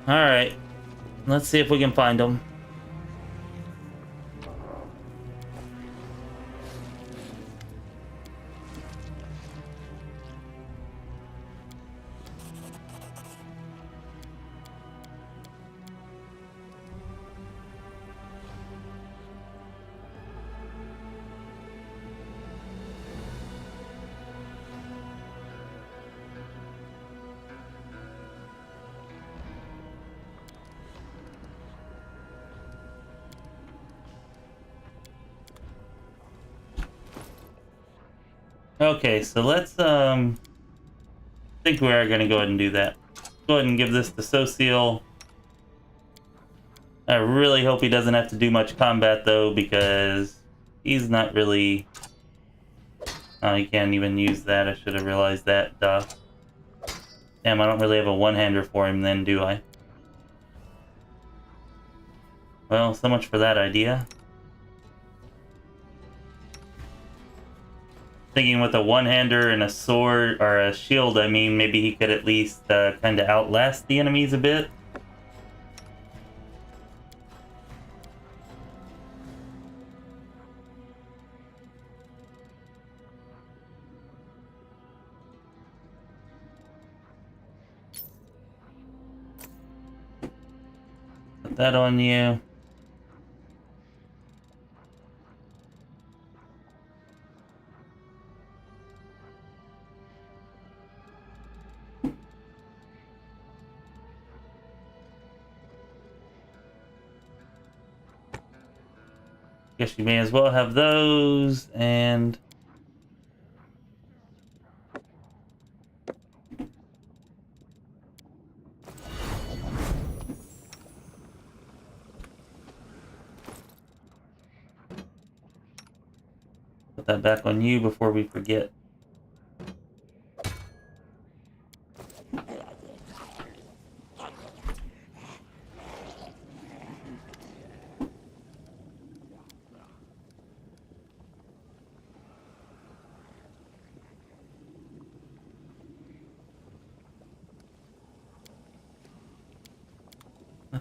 Alright. Let's see if we can find them. Okay, so let's think we are gonna go ahead and do that. Go ahead and give this to Sociel. I really hope he doesn't have to do much combat though, because he's not really... Oh, he can't even use that. I should have realized that. Duh. Damn, I don't really have a one-hander for him then, do I? Well, so much for that idea. Thinking with a one-hander and a sword, or a shield, I mean, maybe he could at least kind of outlast the enemies a bit. Put that on you. Guess you may as well have those, and... Put that back on you before we forget.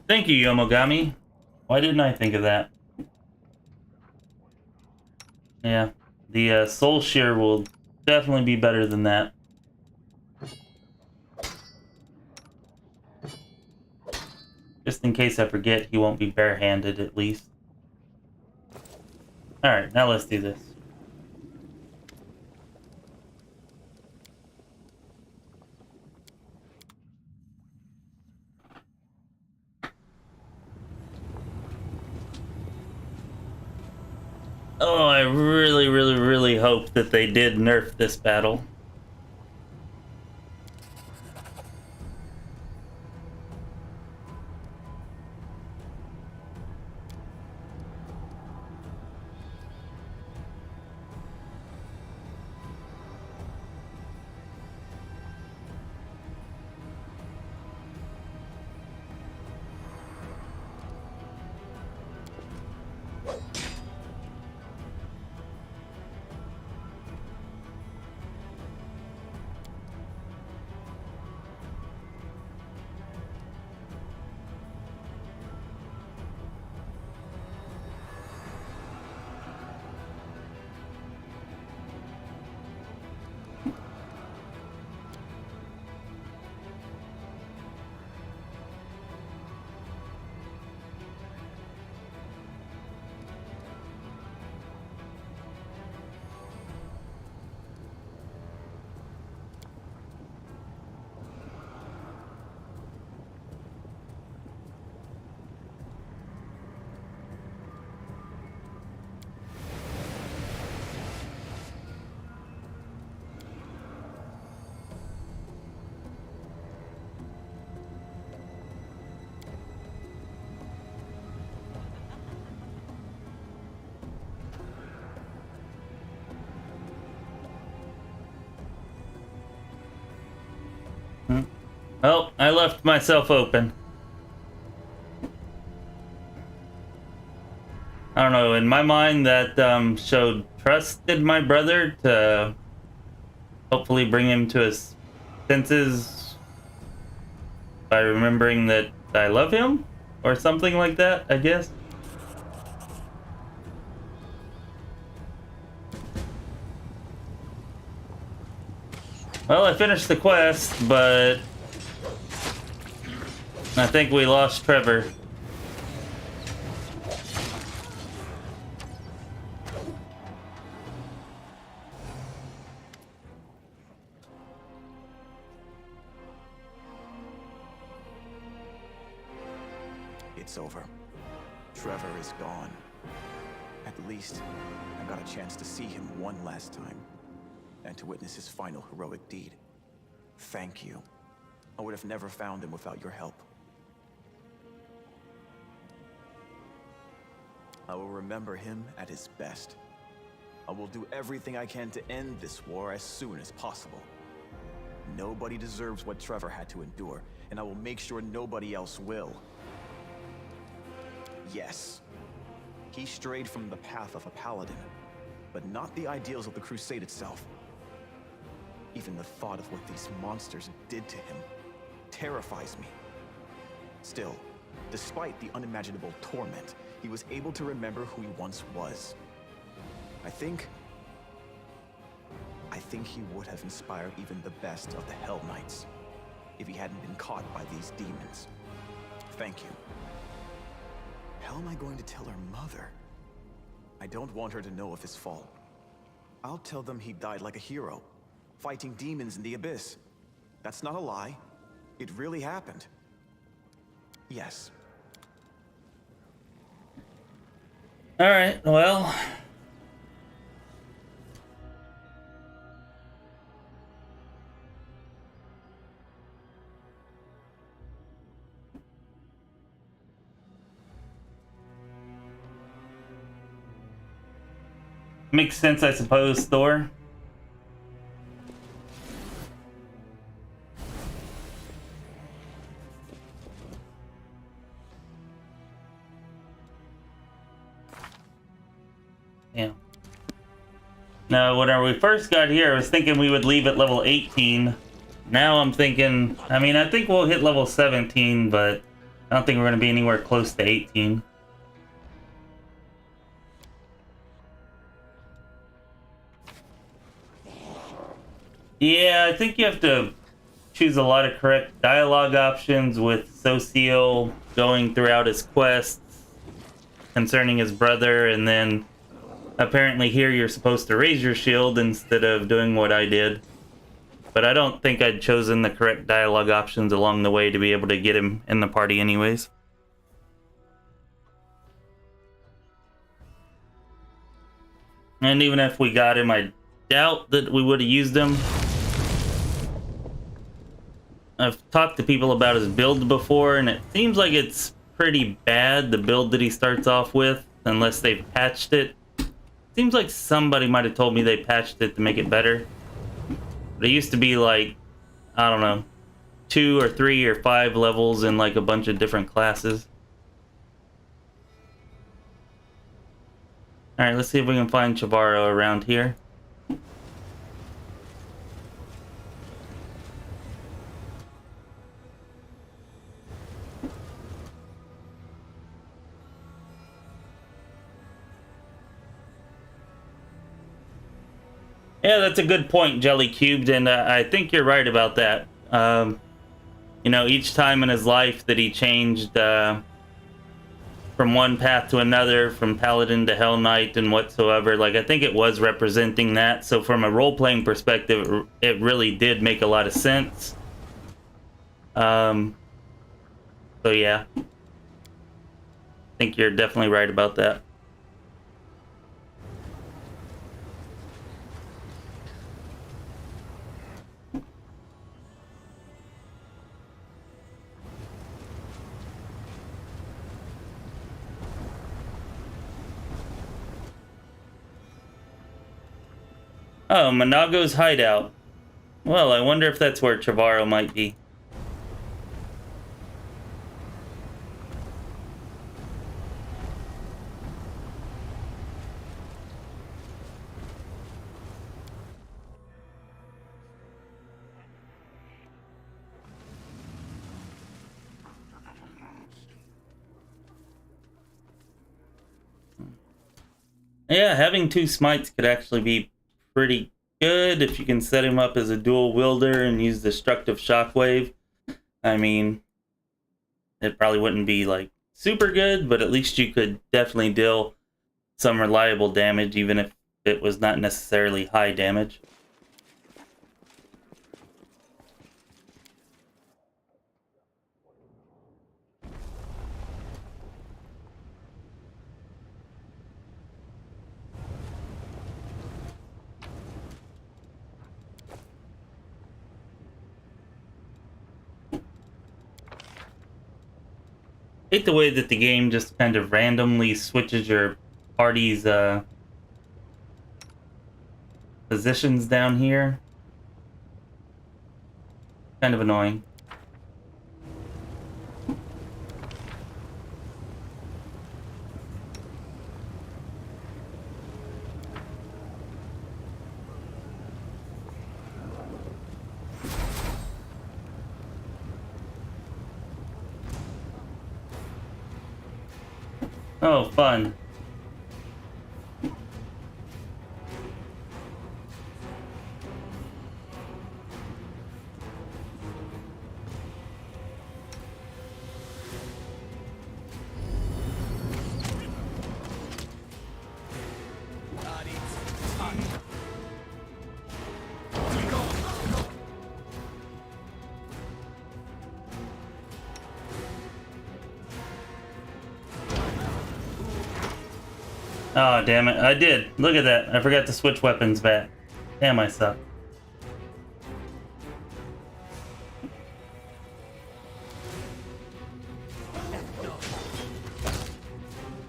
Thank you, Yomogami. Why didn't I think of that? Yeah, the Soul Shear will definitely be better than that. Just in case I forget, he won't be barehanded at least. Alright, now let's do this. Oh, I really hope that they did nerf this battle. Oh, I left myself open. I don't know, in my mind that showed trusted my brother to hopefully bring him to his senses by remembering that I love him? Or something like that, I guess. Well, I finished the quest, but I think we lost Trevor. It's over. Trevor is gone. At least, I got a chance to see him one last time, and to witness his final heroic deed. Thank you. I would have never found him without your help. I will remember him at his best. I will do everything I can to end this war as soon as possible. Nobody deserves what Trevor had to endure, and I will make sure nobody else will. Yes, he strayed from the path of a paladin, but not the ideals of the Crusade itself. Even the thought of what these monsters did to him terrifies me. Still, despite the unimaginable torment, he was able to remember who he once was. I think he would have inspired even the best of the Hell Knights if he hadn't been caught by these demons. Thank you. How am I going to tell her mother? I don't want her to know of his fall. I'll tell them he died like a hero, fighting demons in the abyss. That's not a lie. It really happened. Yes. All right, well. Makes sense, I suppose, Thor. Yeah. Now, when we first got here, I was thinking we would leave at level 18. Now I'm thinking, I mean, I think we'll hit level 17, but I don't think we're going to be anywhere close to 18. Yeah, I think you have to choose a lot of correct dialogue options with Socio going throughout his quests concerning his brother, and then apparently here you're supposed to raise your shield instead of doing what I did. But I don't think I'd chosen the correct dialogue options along the way to be able to get him in the party anyways. And even if we got him, I doubt that we would have used him. I've talked to people about his build before, and it seems like it's pretty bad, the build that he starts off with, unless they've patched it. Seems like somebody might have told me they patched it to make it better. But it used to be like, I don't know, 2 or 3 or 5 levels in like a bunch of different classes. Alright, let's see if we can find Chavarro around here. Yeah, that's a good point, Jelly Cubed, and I think you're right about that. You know, each time in his life that he changed from one path to another, from Paladin to Hell Knight and whatsoever, like, I think it was representing that. So from a role-playing perspective, it really did make a lot of sense. So yeah. I think you're definitely right about that. Oh, Monago's hideout. Well, I wonder if that's where Chavarro might be. Yeah, having 2 smites could actually be pretty good if you can set him up as a dual wielder and use destructive shockwave. I mean, it probably wouldn't be like super good, but at least you could definitely deal some reliable damage, even if it was not necessarily high damage. I hate the way that the game just kind of randomly switches your party's positions down here. Kind of annoying. Oh, fun. Oh, damn it. I did. Look at that. I forgot to switch weapons back. Damn, I suck.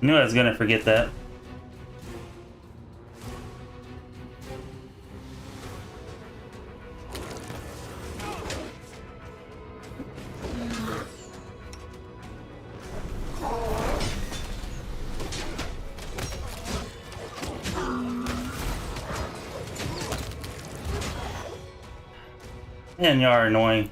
Knew I was gonna forget that. Man, you are annoying.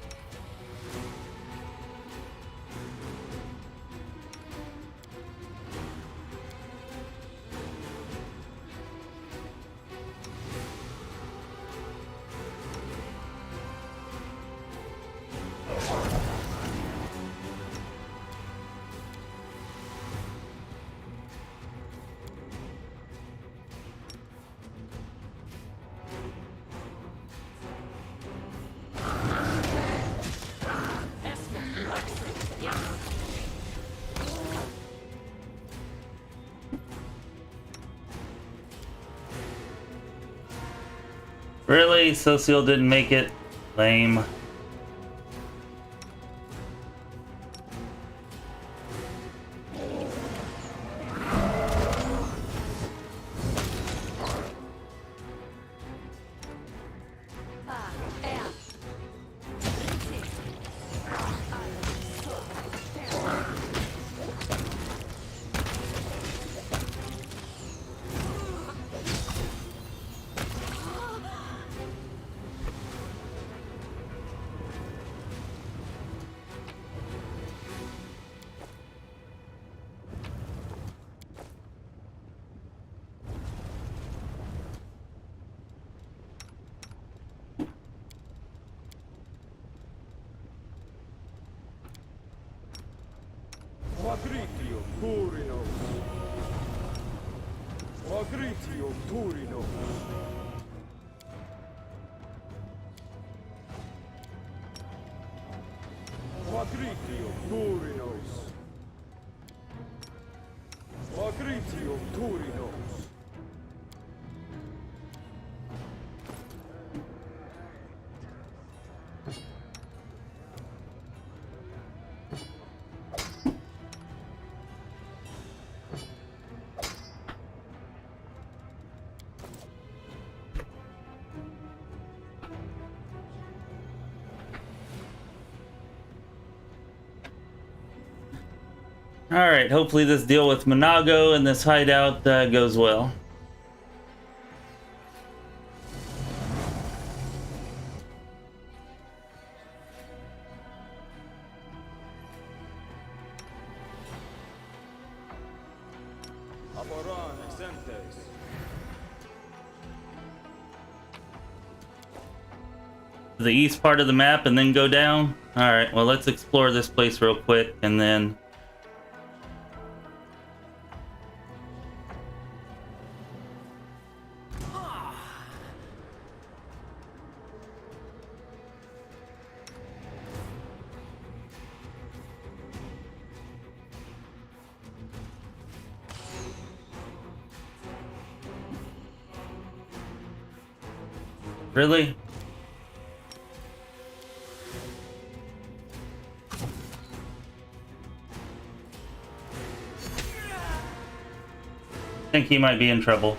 Really? Social didn't make it? Lame. Agritio Turinos. Agritio Turinos. Agritio Turinos. Agritio Turinos. Alright, hopefully this deal with Monago and this hideout goes well. Aboran exentes. the east part of the map and then go down? Alright, well, let's explore this place real quick and then... Really? I think he might be in trouble.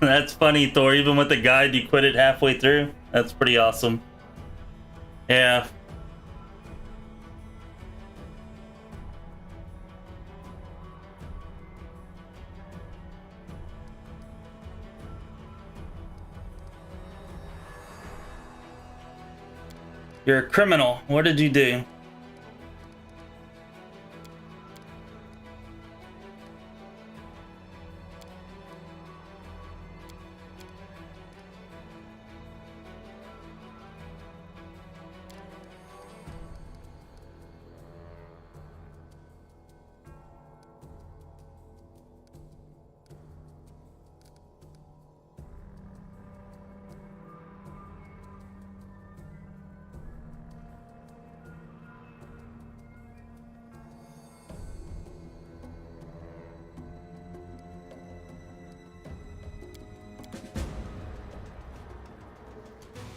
That's funny, Thor. Even with the guide, you quit it halfway through. That's pretty awesome. Yeah. You're a criminal. What did you do?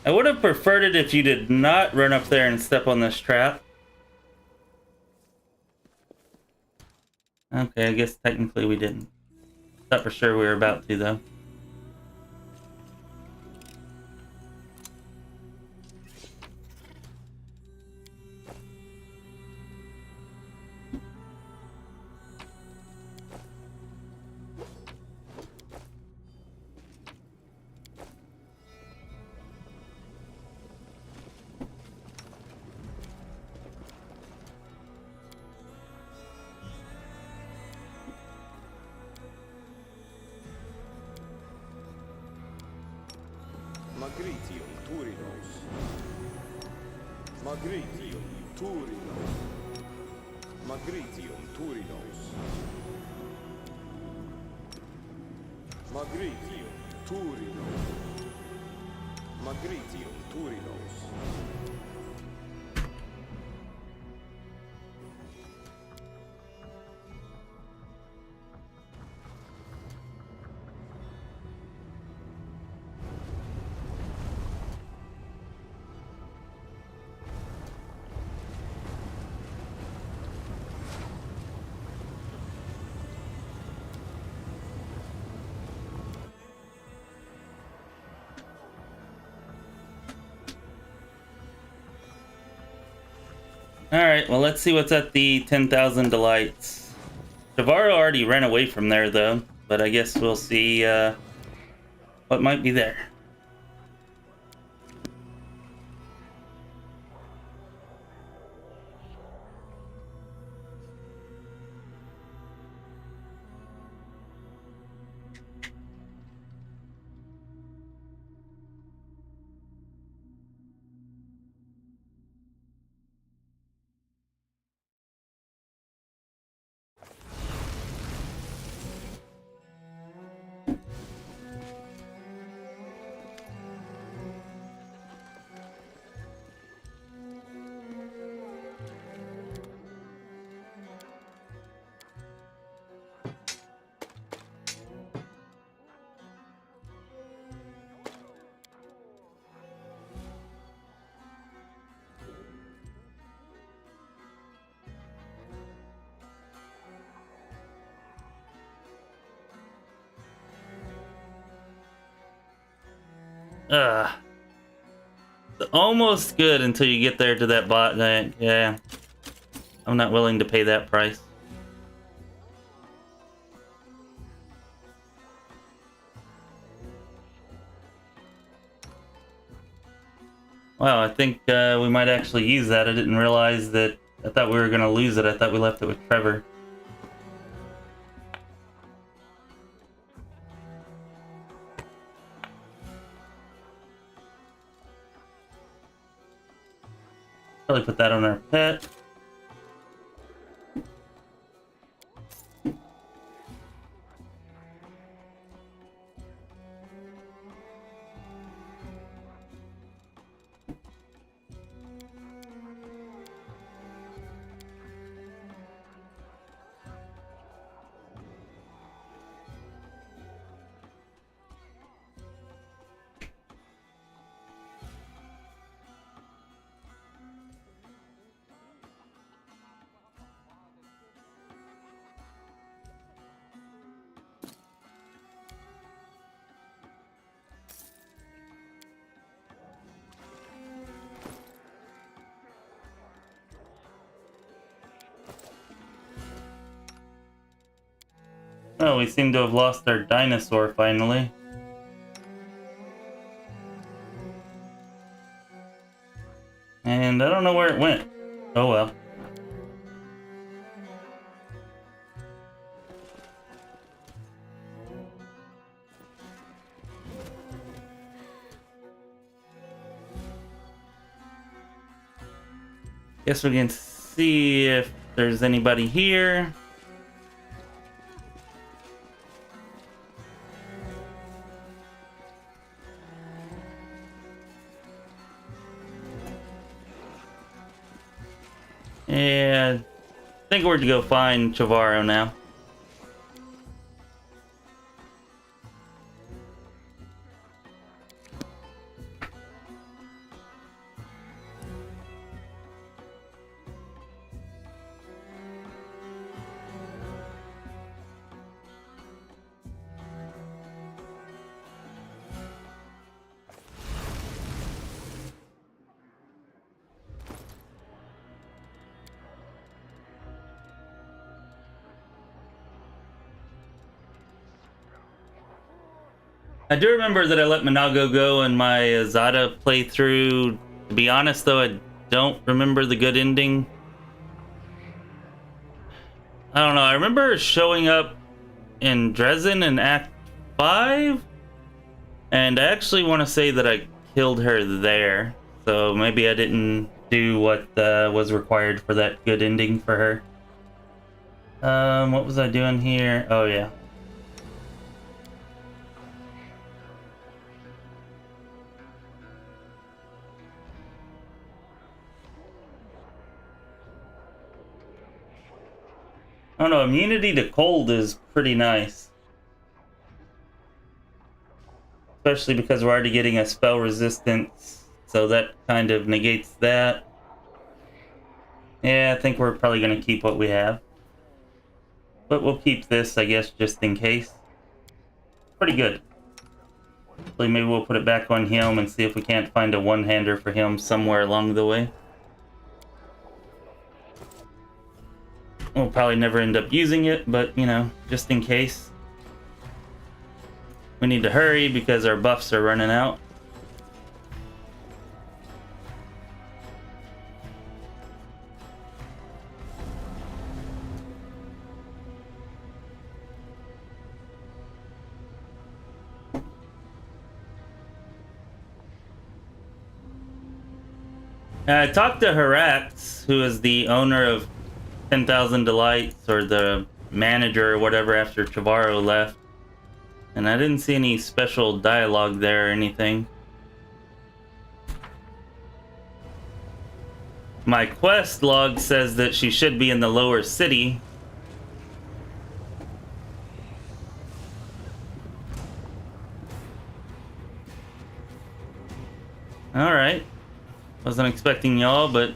I would have preferred it if you did not run up there and step on this trap. Okay, I guess technically we didn't. Thought for sure we were about to, though. Magritium Turinos. Magritium Turinos. Magritium Turinos. Magritium Turinos. Magritium Turinos. Alright, well, let's see what's at the 10,000 Delights. Javaro already ran away from there, though, but I guess we'll see what might be there. Ugh. It's almost good until you get there to that bot. Yeah. I'm not willing to pay that price. Wow, I think we might actually use that. I didn't realize that. I thought we were going to lose it. I thought we left it with Trevor. Probably put that on our pet. Oh, we seem to have lost our dinosaur finally. And I don't know where it went. Oh well. Guess we can see if there's anybody here. Yeah, I think we're to go find Chavarro now. I do remember that I let Monago go in my Zada playthrough. To be honest, though, I don't remember the good ending. I don't know. I remember showing up in Dresden in Act 5. And I actually want to say that I killed her there. So maybe I didn't do what was required for that good ending for her. What was I doing here? Oh, yeah. I don't know, immunity to cold is pretty nice. Especially because we're already getting a spell resistance, so that kind of negates that. Yeah, I think we're probably going to keep what we have. But we'll keep this, I guess, just in case. Pretty good. Hopefully maybe we'll put it back on him and see if we can't find a one-hander for him somewhere along the way. We'll probably never end up using it, but, you know, just in case. We need to hurry because our buffs are running out. I talked to Harax, who is the owner of 10,000 Delights, or the manager or whatever, after Chavarro left. And I didn't see any special dialogue there or anything. My quest log says that she should be in the lower city. Alright. Wasn't expecting y'all, but...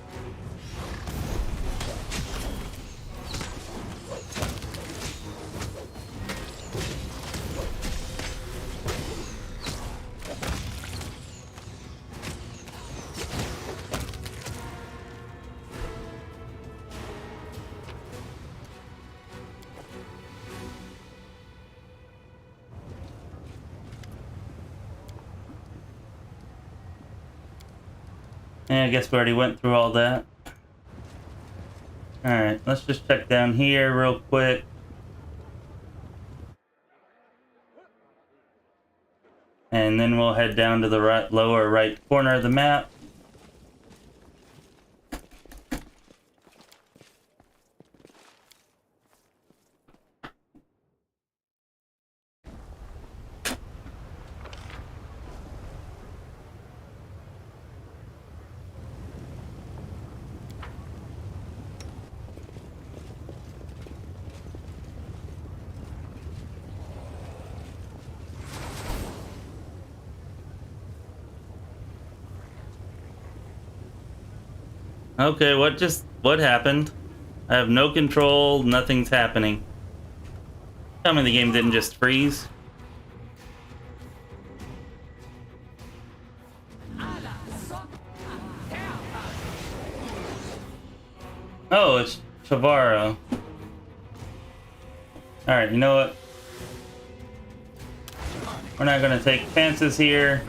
And I guess we already went through all that. Alright, let's just check down here real quick. And then we'll head down to the lower right corner of the map. Okay, what happened? I have no control, nothing's happening. Tell me the game didn't just freeze. Oh, it's Chavaro. Alright, you know what? We're not gonna take chances here.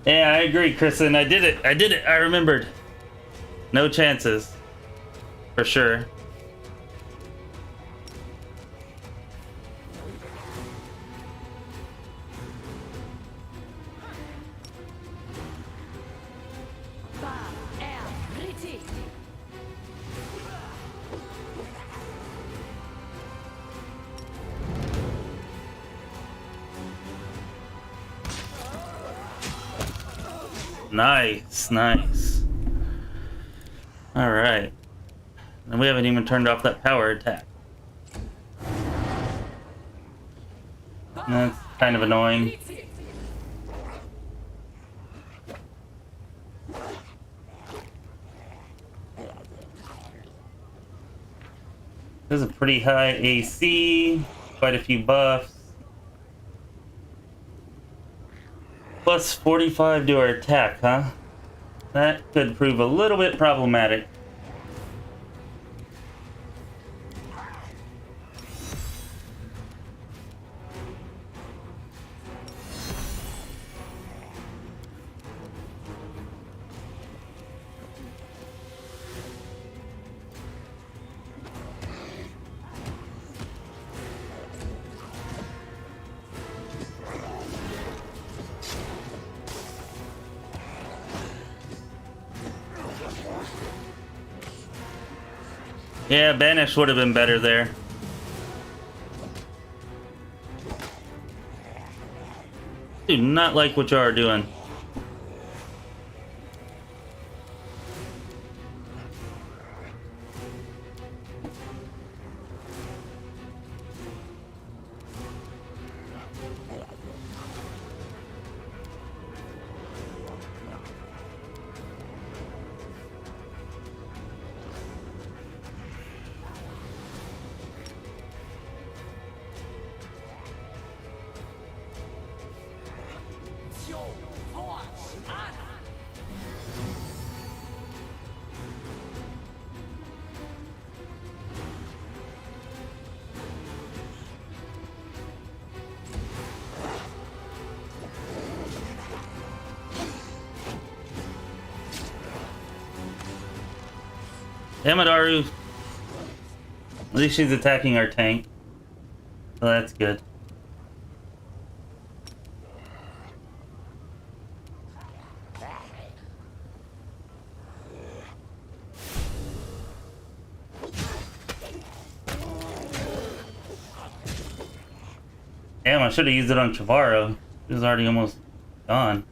Yeah, I agree, Kristen. I did it. I remembered. No chances. For sure. Nice, nice. Alright. And we haven't even turned off that power attack. That's kind of annoying. This is a pretty high AC, quite a few buffs. Plus 45 to our attack, huh? That could prove a little bit problematic. Yeah, Banish would have been better there. Do not like what you are doing. Yamadaru, at least she's attacking our tank, so that's good. Damn, I should have used it on Chavaro. It was already almost gone.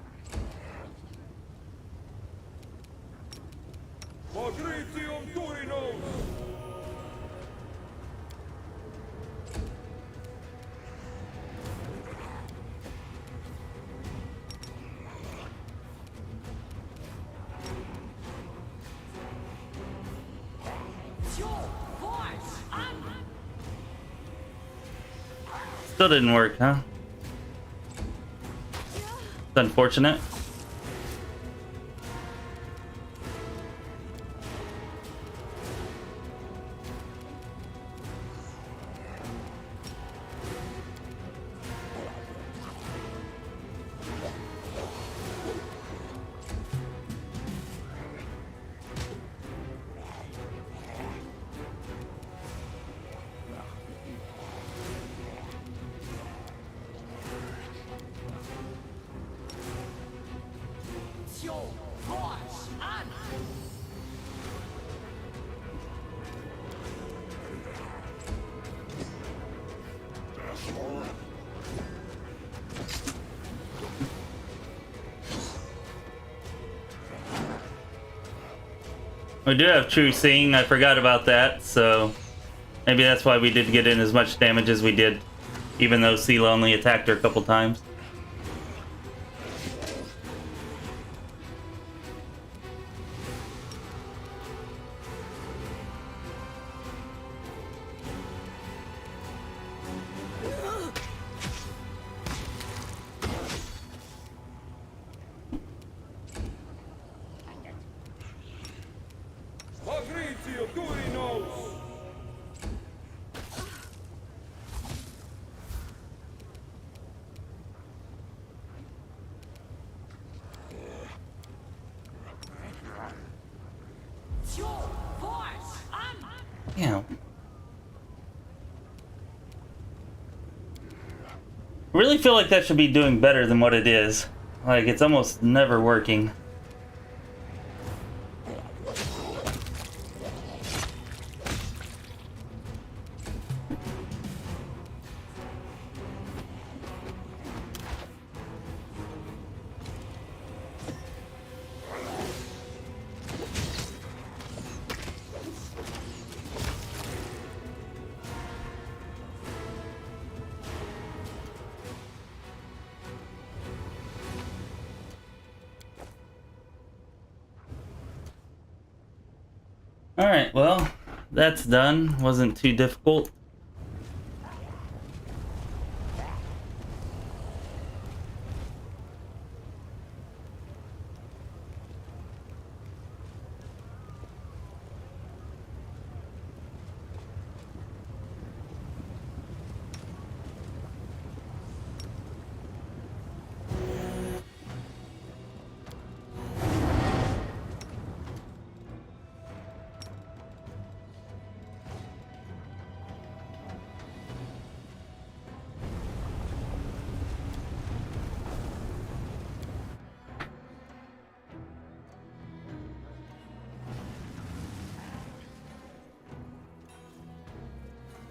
Pogrizium Turinos! Still didn't work, huh? It's unfortunate. We do have true seeing. I forgot about that, so maybe that's why we did get in as much damage as we did, even though Sela only attacked her a couple times. Yeah. I really feel like that should be doing better than what it is. Like, it's almost never working. Alright, well, that's done. Wasn't too difficult.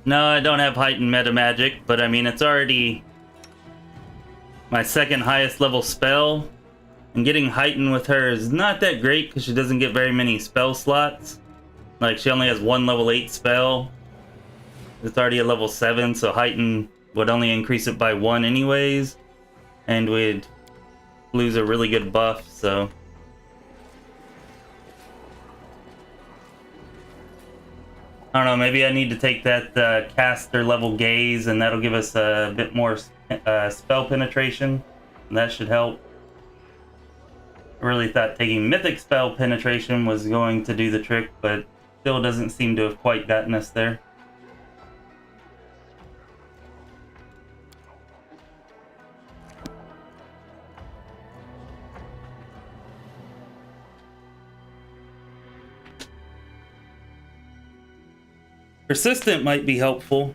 No, I don't have heightened meta magic, but I mean, it's already my second highest level spell. And getting heightened with her is not that great because she doesn't get very many spell slots. Like, she only has one level 8 spell. It's already a level 7, so heighten would only increase it by 1 anyways. And we'd lose a really good buff, so... I don't know, maybe I need to take that caster level gaze, and that'll give us a bit more spell penetration. And that should help. I really thought taking mythic spell penetration was going to do the trick, but still doesn't seem to have quite gotten us there. Persistent might be helpful.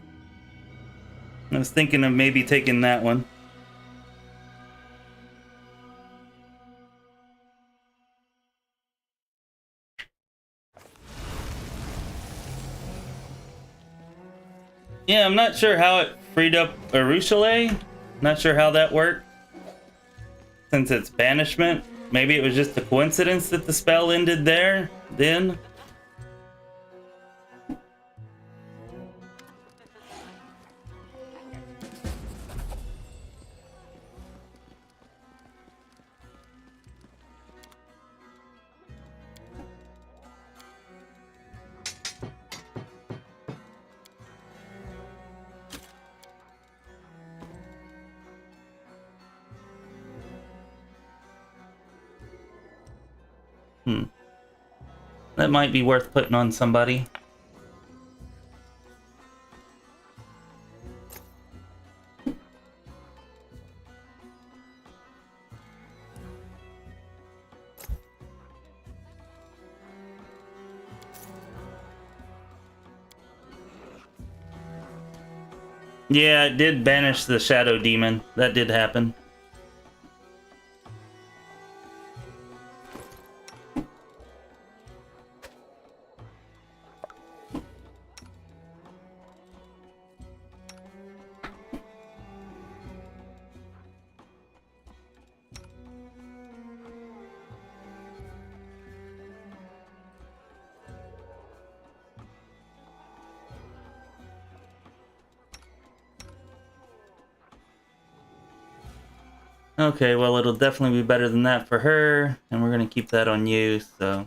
I was thinking of maybe taking that one. Yeah, I'm not sure how it freed up Alushinyrra. Not sure how that worked. Since it's banishment. Maybe it was just a coincidence that the spell ended there, then. That might be worth putting on somebody. Yeah, it did banish the shadow demon. That did happen. Okay, well, it'll definitely be better than that for her, and we're gonna keep that on you, so...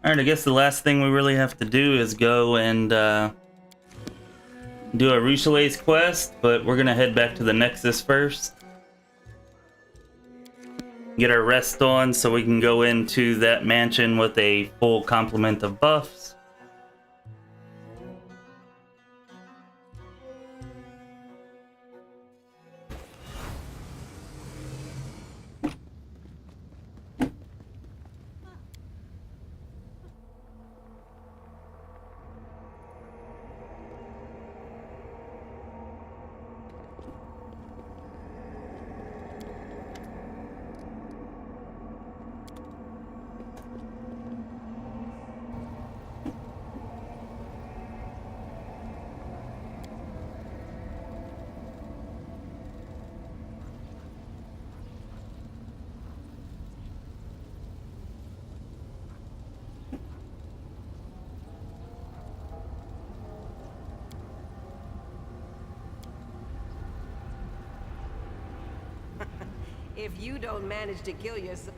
Alright, I guess the last thing we really have to do is go and, do a Ruchelet's quest, but we're gonna head back to the Nexus first. Get our rest on so we can go into that mansion with a full complement of buffs. If you don't manage to kill yourself...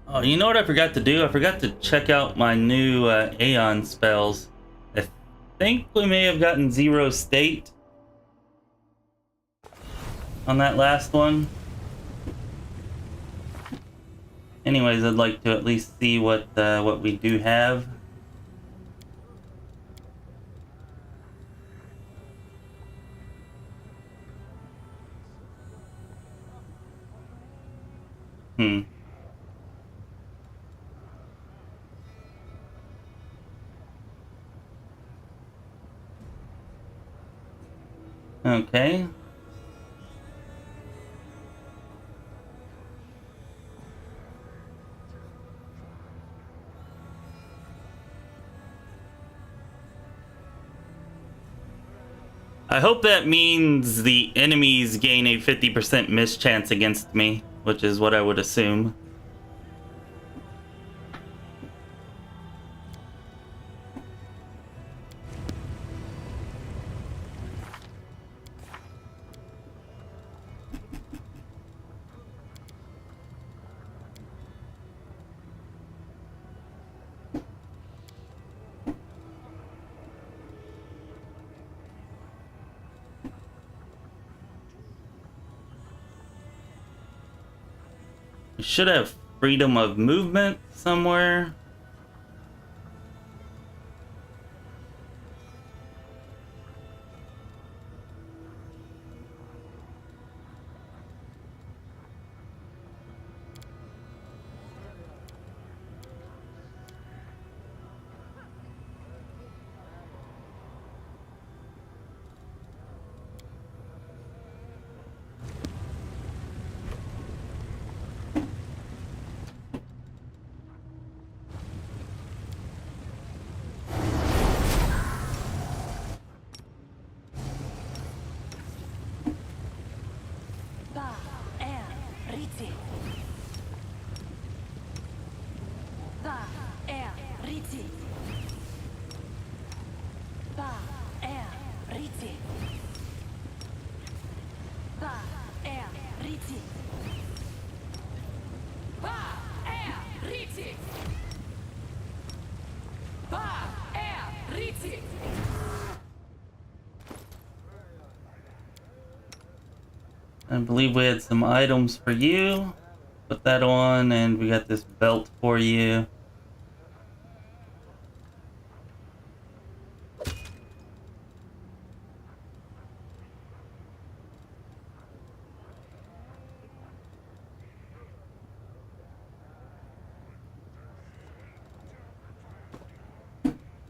Oh, you know what I forgot to do? I forgot to check out my new Aeon spells. I think we may have gotten 0 state on that last one. Anyways, I'd like to at least see what we do have. Okay. I hope that means the enemies gain a 50% mischance against me, which is what I would assume. We should have freedom of movement somewhere. Riti. Ba Riti. Ba Riti. Ba Riti. Ba Riti. I believe we had some items for you. Put that on, and we got this belt for you.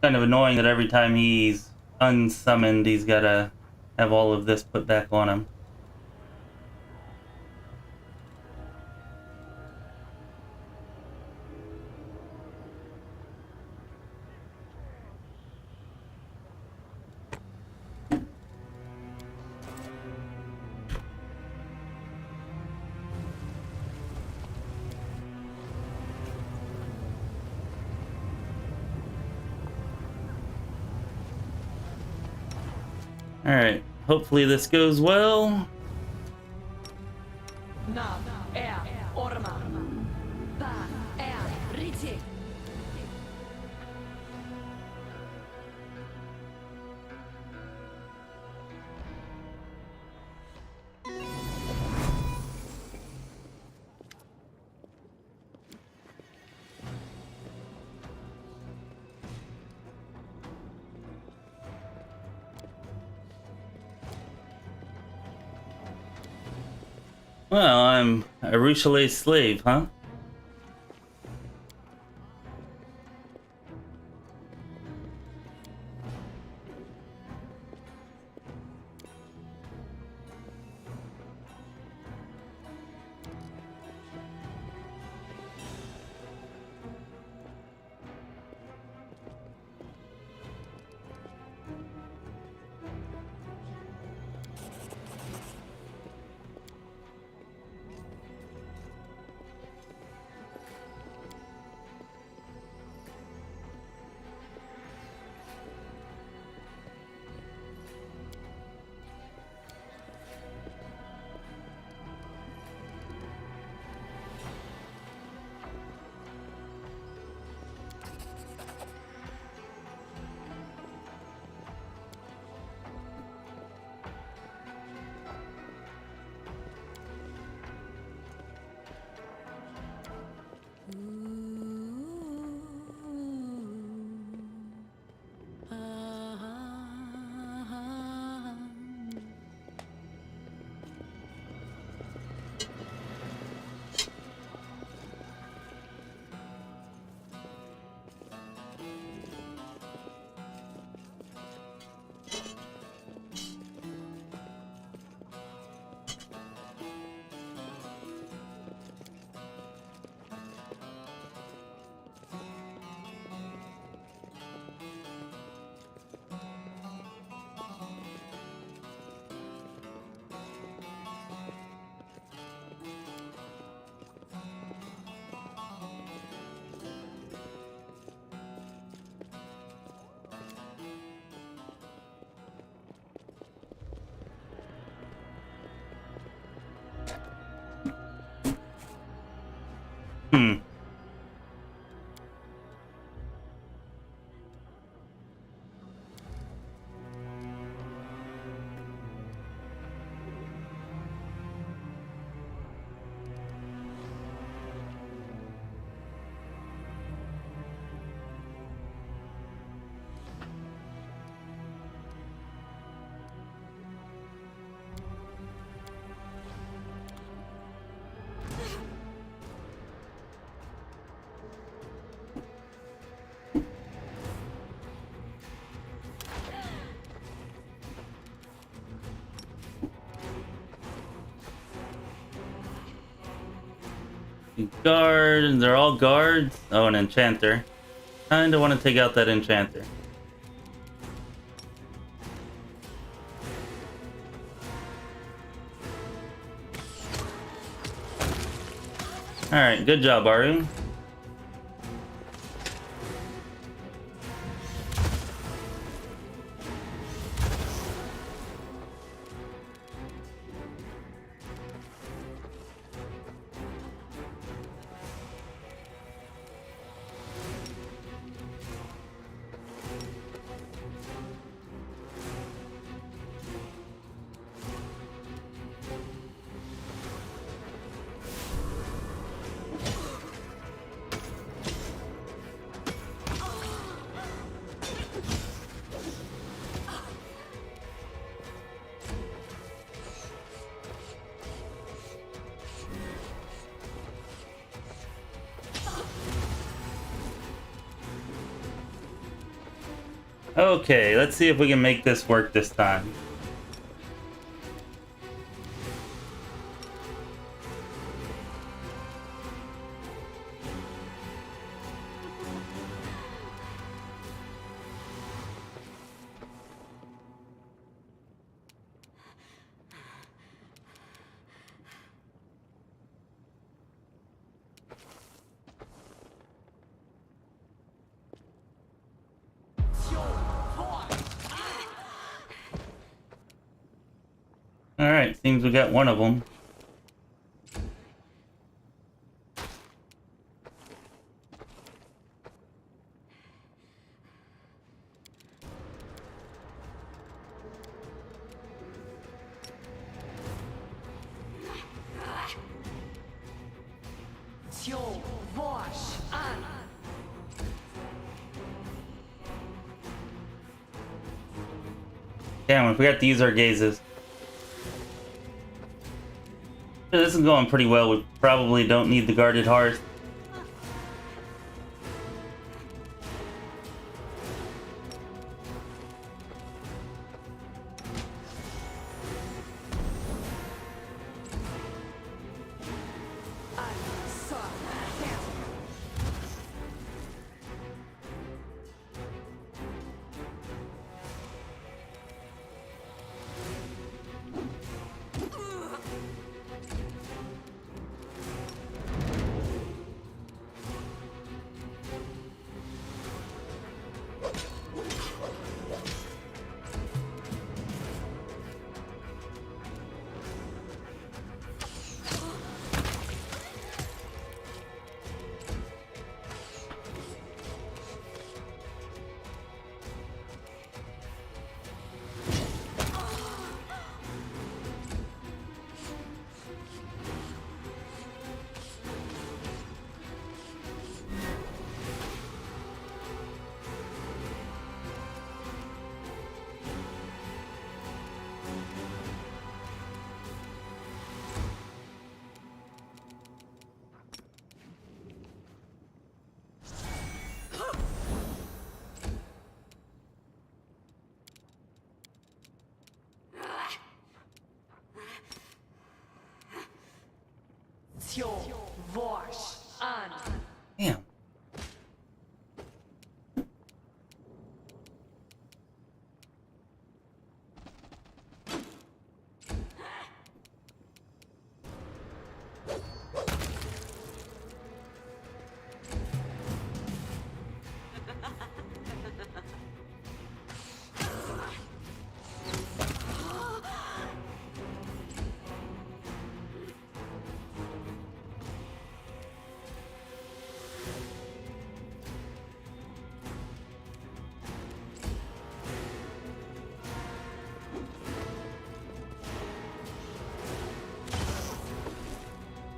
Kind of annoying that every time he's unsummoned, he's gotta have all of this put back on him. Alright, hopefully this goes well. Well, I'm a Richelieu slave, huh? Hmm. Guard, they're all guards. Oh, an enchanter. Kinda want to take out that enchanter. Alright, good job, Aru. Okay, let's see if we can make this work this time. Alright, seems we got one of them. Damn, we forgot to use our gazes. This is going pretty well. We probably don't need the guarded hearth. Damn.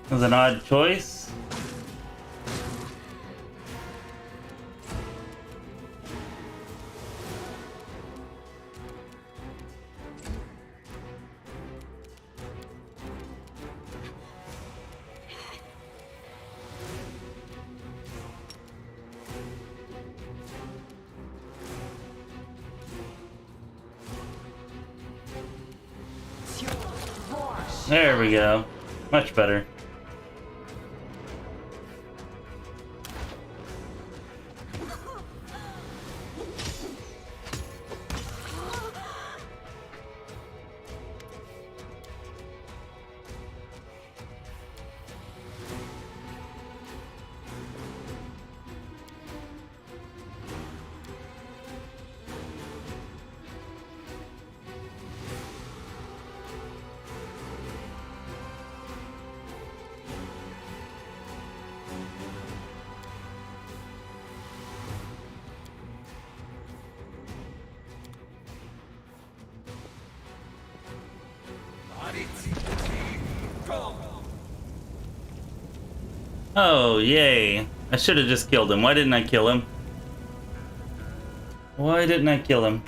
That was an odd choice. There we go. Much better. Oh, yay. I should have just killed him. Why didn't I kill him? Why didn't I kill him?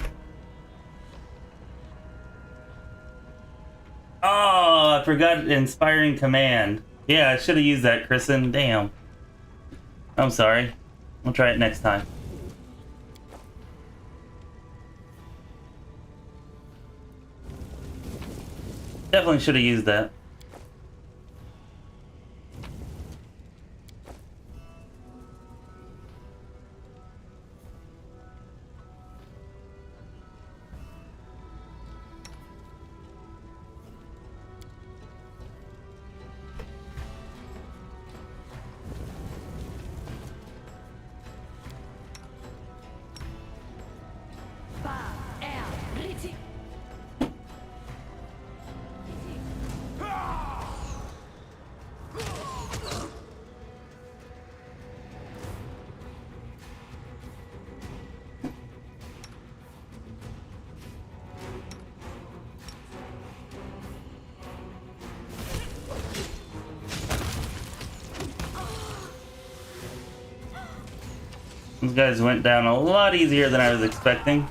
Oh, I forgot Inspiring Command. Yeah, I should have used that, Kristen. Damn. I'm sorry. We'll try it next time. Definitely should have used that. These guys went down a lot easier than I was expecting.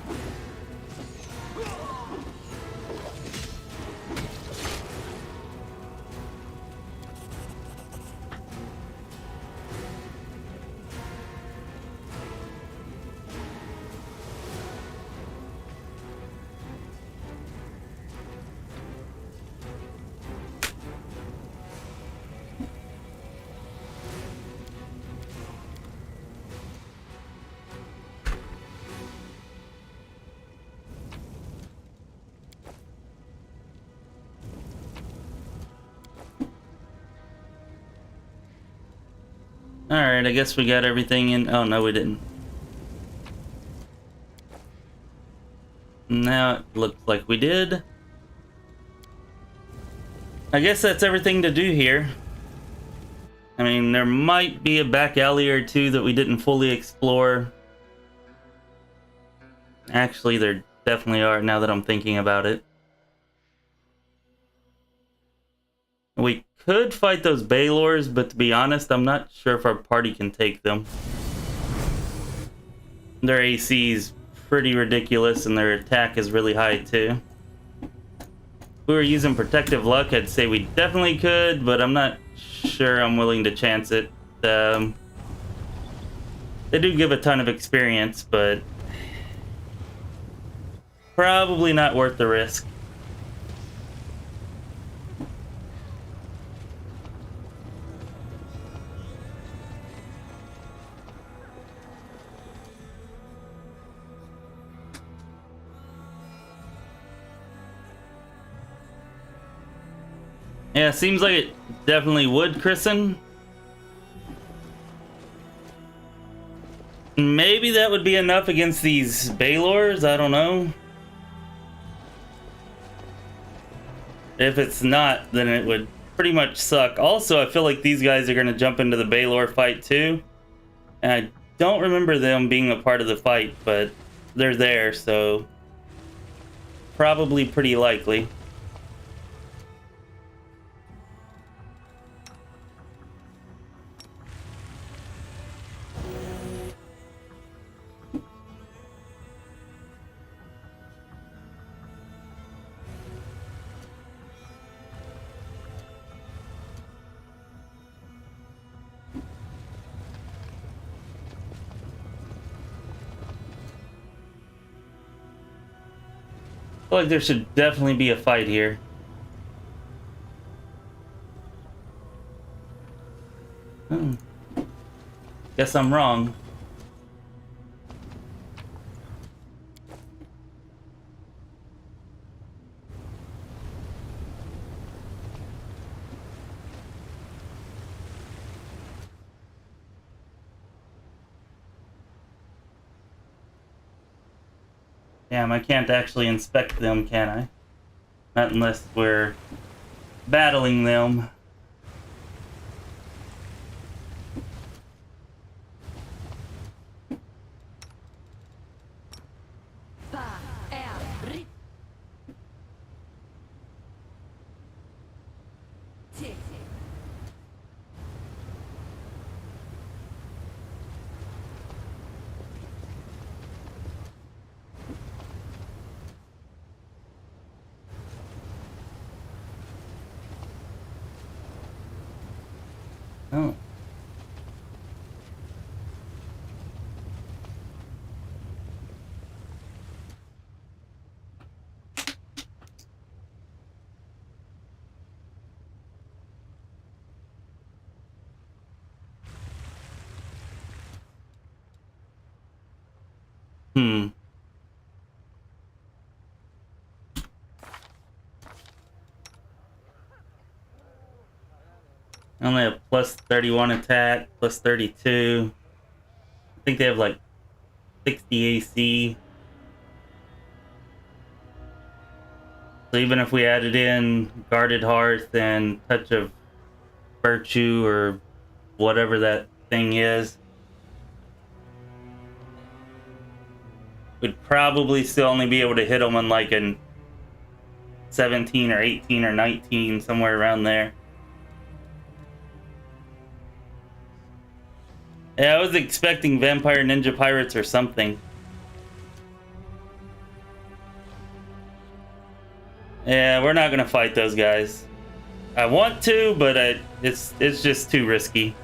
Alright, I guess we got everything in. Oh, no, we didn't. Now it looks like we did. I guess that's everything to do here. I mean, there might be a back alley or two that we didn't fully explore. Actually, there definitely are now that I'm thinking about it. We could fight those Baylors, but to be honest, I'm not sure if our party can take them. Their AC is pretty ridiculous, and their attack is really high too. If we were using Protective Luck, I'd say we definitely could, but I'm not sure I'm willing to chance it. They do give a ton of experience, but probably not worth the risk. Yeah, seems like it definitely would christen. Maybe that would be enough against these Baylors, I don't know. If it's not, then it would pretty much suck. Also, I feel like these guys are going to jump into the Baylor fight too. And I don't remember them being a part of the fight, but they're there, so probably pretty likely. I feel like there should definitely be a fight here. Oh. Guess I'm wrong. Damn, I can't actually inspect them, can I? Not unless we're battling them. Hmm. I only have plus 31 attack, plus 32. I think they have like 60 AC. So even if we added in Guarded Hearth and Touch of Virtue or whatever that thing is, we'd probably still only be able to hit them on like an 17 or 18 or 19, somewhere around there. Yeah, I was expecting Vampire Ninja Pirates or something. Yeah, we're not gonna fight those guys. I want to, but it's just too risky.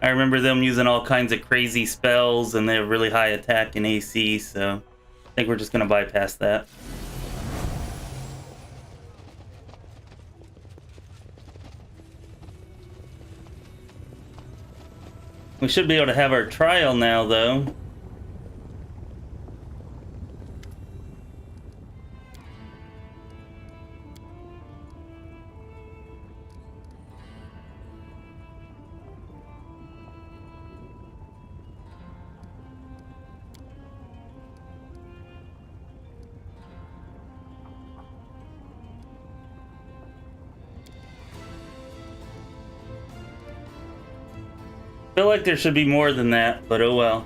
I remember them using all kinds of crazy spells, and they have really high attack and AC, so I think we're just gonna bypass that. We should be able to have our trial now, though. I feel like there should be more than that, but oh well.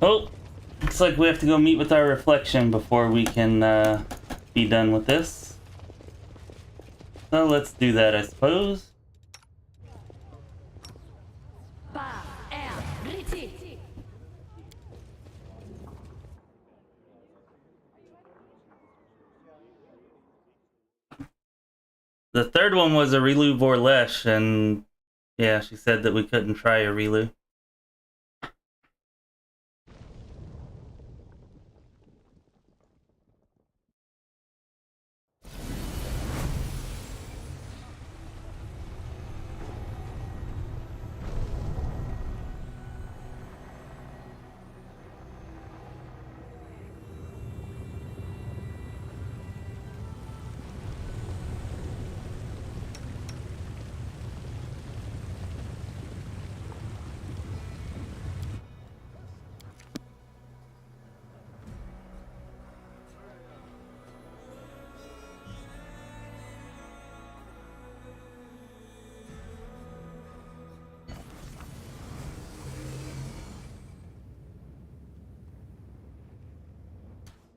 Oh, looks like we have to go meet with our reflection before we can be done with this. So let's do that, I suppose. The third one was a Relu Vorlesh, and yeah, she said that we couldn't try a Relu.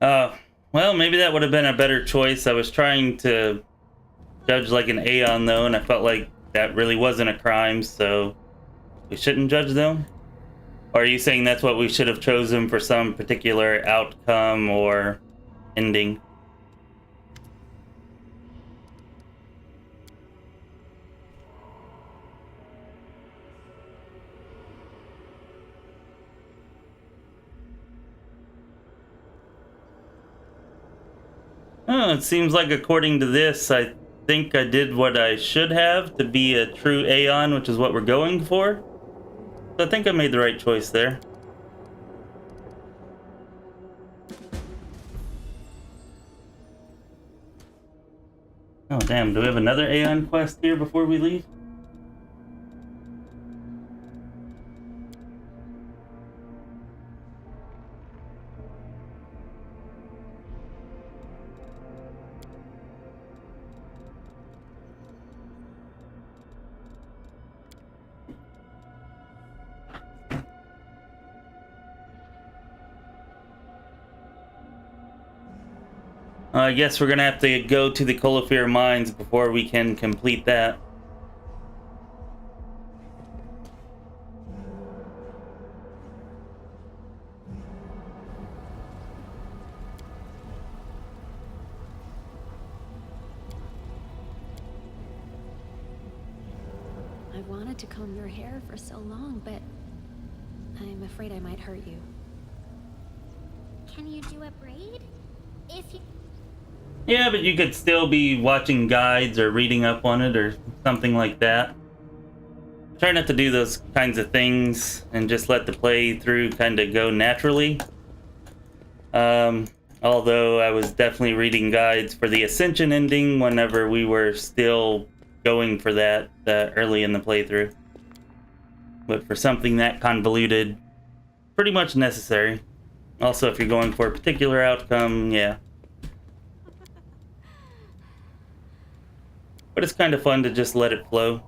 Well, maybe that would have been a better choice. I was trying to judge like an Aeon though, and I felt like that really wasn't a crime, so we shouldn't judge them? Or are you saying that's what we should have chosen for some particular outcome or ending? Oh, it seems like according to this, I think I did what I should have to be a true Aeon, which is what we're going for. So I think I made the right choice there. Oh damn, do we have another Aeon quest here before we leave? I guess we're gonna have to go to the Colyphyr mines before we can complete that. I've wanted to comb your hair for so long, but I'm afraid I might hurt you. Can you do a braid? If you... Yeah, but you could still be watching guides or reading up on it or something like that. Try not to do those kinds of things and just let the playthrough kind of go naturally. Although I was definitely reading guides for the Ascension ending whenever we were still going for that early in the playthrough. But for something that convoluted, pretty much necessary. Also, if you're going for a particular outcome, yeah. But it's kind of fun to just let it flow.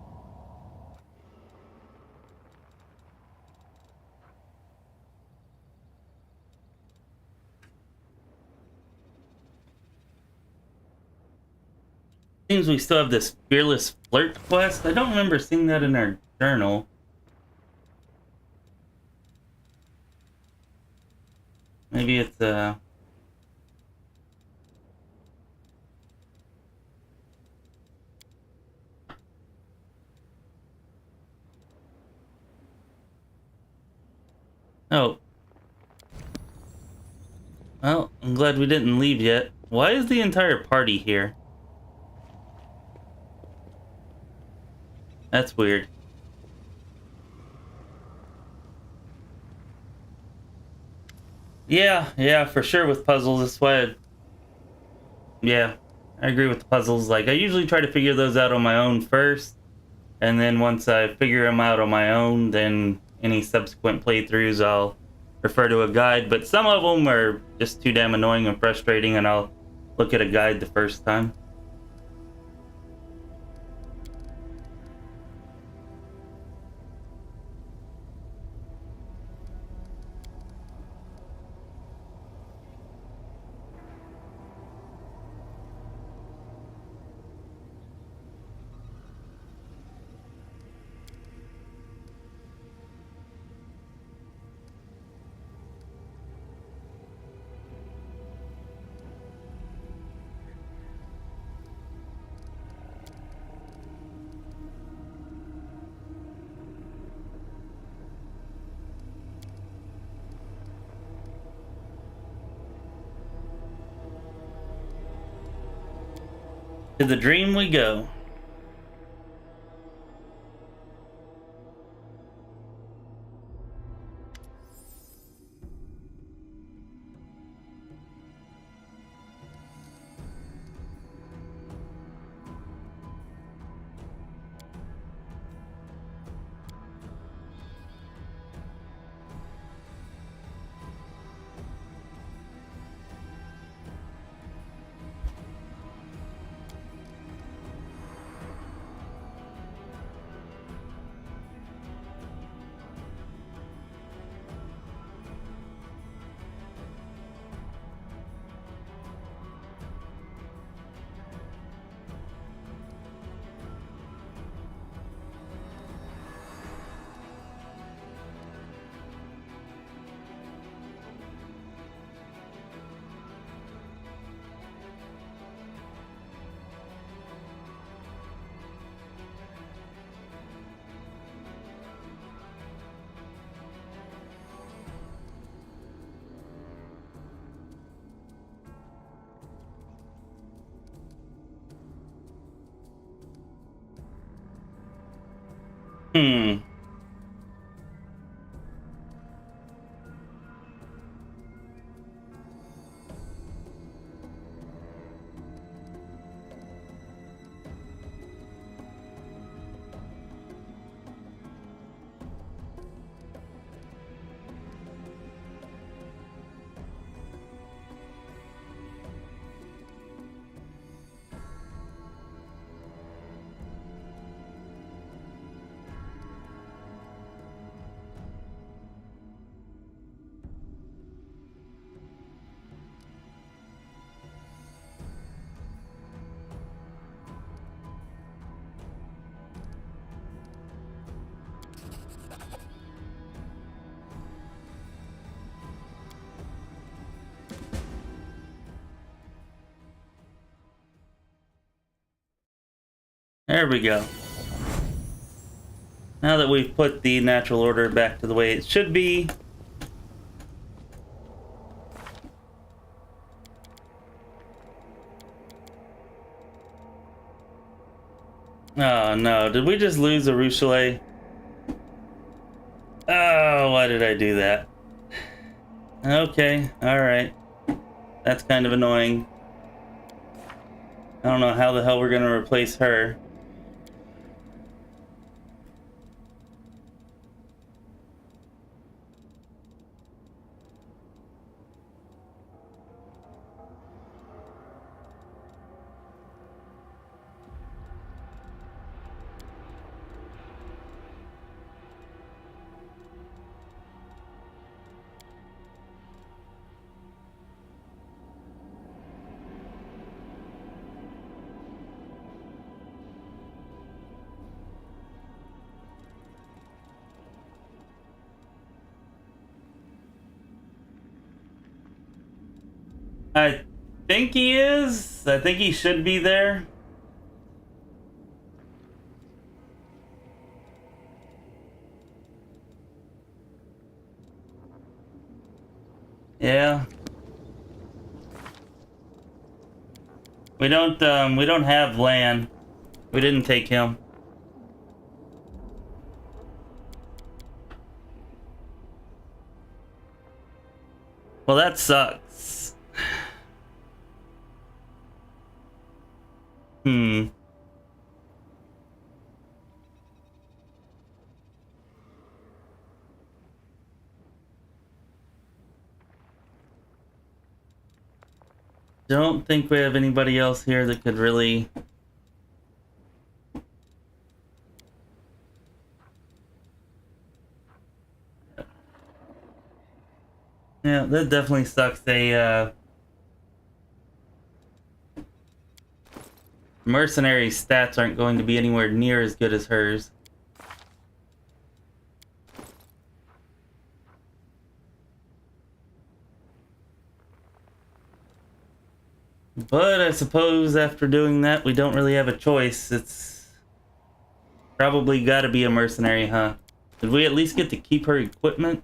Seems we still have this Fearless Flirt quest. I don't remember seeing that in our journal. Maybe it's Oh. Well, I'm glad we didn't leave yet. Why is the entire party here? That's weird. Yeah, for sure with puzzles. That's why yeah, I agree with the puzzles. Like, I usually try to figure those out on my own first. And then once I figure them out on my own, then any subsequent playthroughs I'll refer to a guide. But some of them are just too damn annoying and frustrating, and I'll look at a guide the first time. To the dream we go. Hmm. There we go. Now that we've put the natural order back to the way it should be. Oh no, did we just lose Arushale? Oh, why did I do that? Okay, alright. That's kind of annoying. I don't know how the hell we're gonna replace her. I think he is. I think he should be there. Yeah. We don't have Lan. We didn't take him. Well, that sucks. Hmm. Don't think we have anybody else here that could really... Yeah, that definitely sucks. Mercenary stats aren't going to be anywhere near as good as hers. But I suppose after doing that, we don't really have a choice. It's probably got to be a mercenary, huh? Did we at least get to keep her equipment?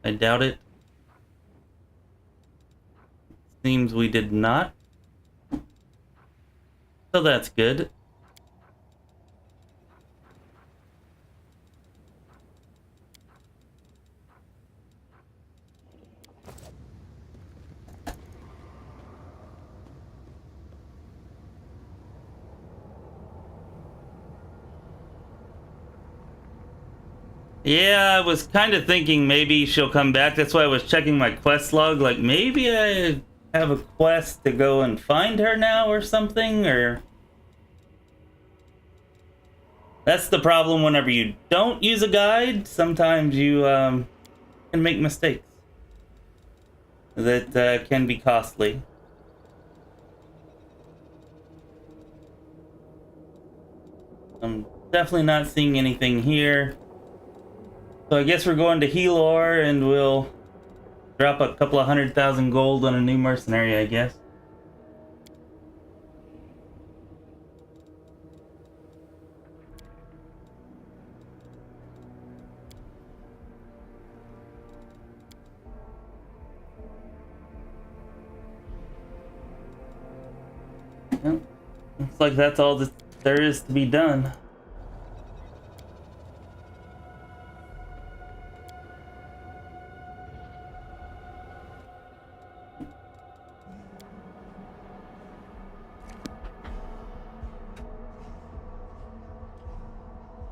I doubt it. Seems we did not. So that's good. Yeah, I was kind of thinking maybe she'll come back. That's why I was checking my quest log. Like, maybe I have a quest to go and find her now or something, or... That's the problem whenever you don't use a guide. Sometimes you can make mistakes that can be costly. I'm definitely not seeing anything here. So I guess we're going to Helor and we'll drop a couple of 100,000 gold on a new mercenary, I guess. Yep. Looks like that's all that there is to be done.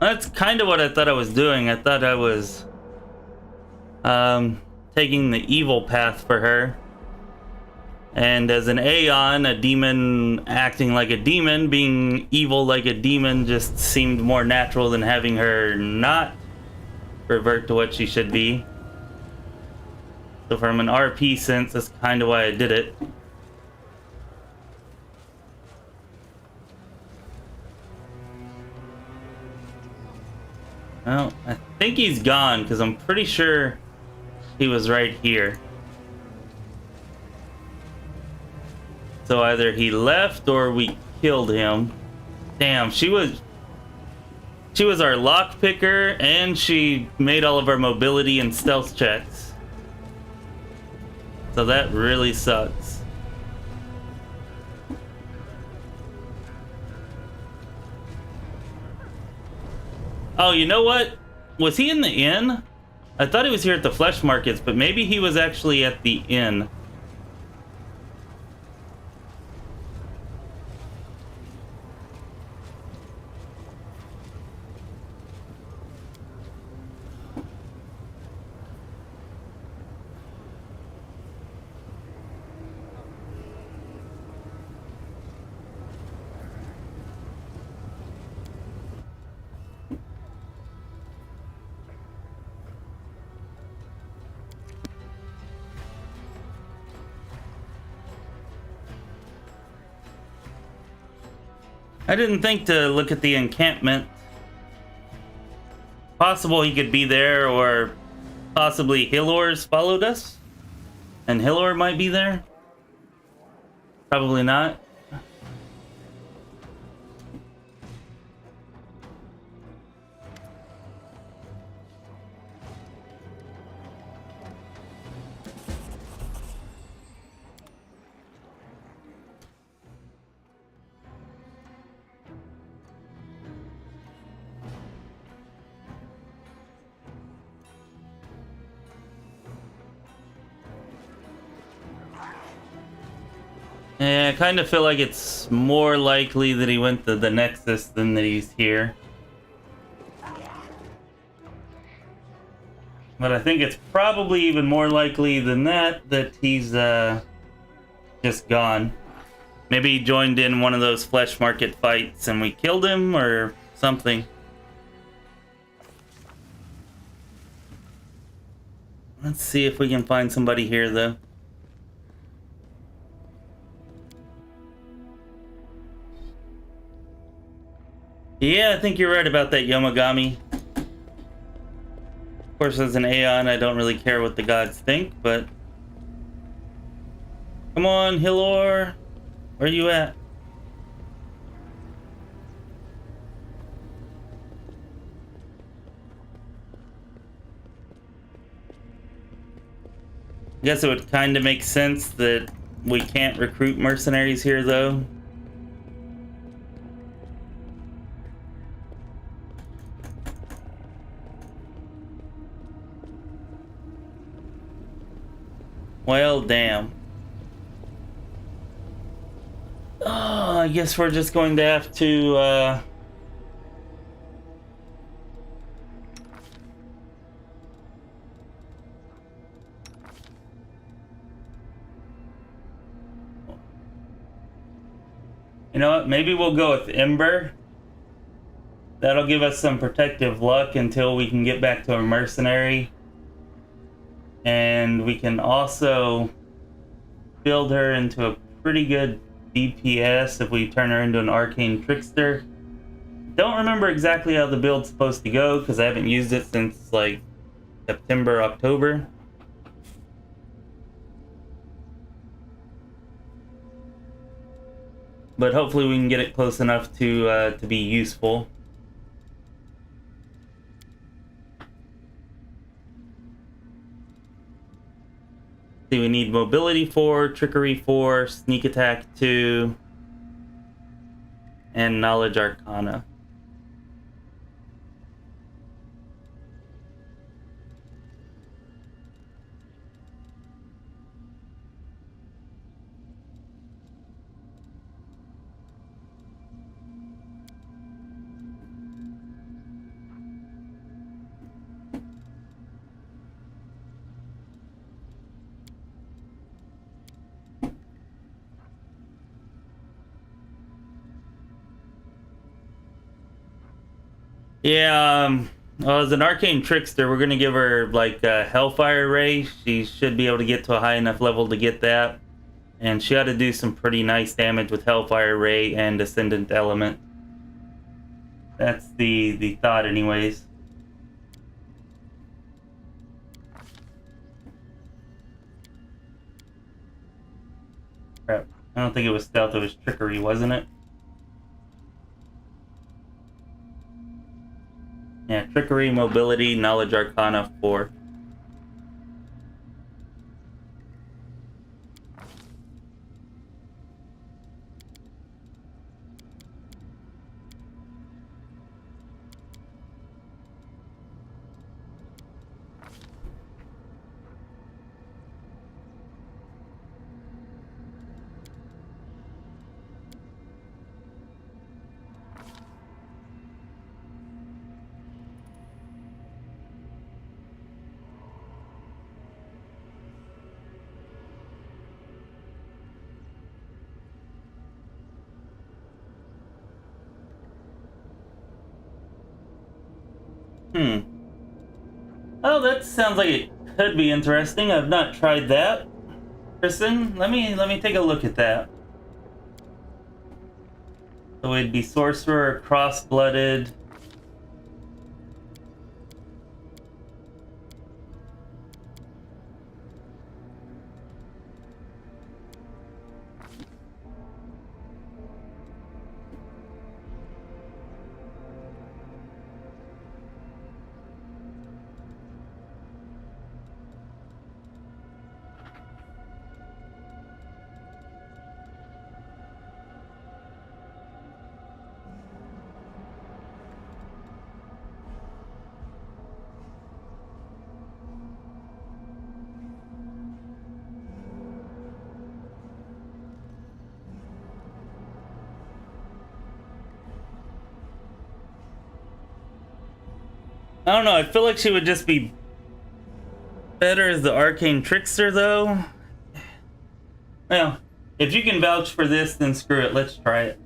That's kind of what I thought I was doing. I thought I was taking the evil path for her. And as an Aeon, a demon acting like a demon, being evil like a demon just seemed more natural than having her not revert to what she should be. So from an RP sense, that's kind of why I did it. Well, I think he's gone because I'm pretty sure he was right here. So either he left or we killed him. Damn, she was our lockpicker and she made all of our mobility and stealth checks. So that really sucks. Oh, you know what? Was he in the inn? I thought he was here at the flesh markets, but maybe he was actually at the inn. I didn't think to look at the encampment. Possible he could be there, or possibly Hilor's followed us? And Hilor might be there? Probably not. Yeah, I kind of feel like it's more likely that he went to the Nexus than that he's here. But I think it's probably even more likely than that he's just gone. Maybe he joined in one of those flesh market fights and we killed him or something. Let's see if we can find somebody here though. Yeah, I think you're right about that, Yomagami. Of course, as an Aeon, I don't really care what the gods think, but... Come on, Hilor! Where you at? I guess it would kind of make sense that we can't recruit mercenaries here, though. Well, damn. Oh, I guess we're just going to have to, You know what? Maybe we'll go with Ember. That'll give us some protective luck until we can get back to a mercenary. And we can also build her into a pretty good DPS if we turn her into an arcane trickster. Don't remember exactly how the build's supposed to go because I haven't used it since like September, October. But hopefully we can get it close enough to be useful. See, we need mobility 4, trickery 4, sneak attack 2, and knowledge arcana. Yeah, well, as an arcane trickster, we're gonna give her like a Hellfire Ray. She should be able to get to a high enough level to get that. And she ought to do some pretty nice damage with Hellfire Ray and Ascendant Element. That's the thought anyways. Crap. I don't think it was stealth, it was trickery, wasn't it? Yeah, trickery, mobility, knowledge arcana 4. Oh, that sounds like it could be interesting. I've not tried that. Kristen, let me take a look at that. So it'd be Sorcerer, cross-blooded. I don't know, I feel like she would just be better as the arcane trickster though. Well, if you can vouch for this, then screw it, let's try it.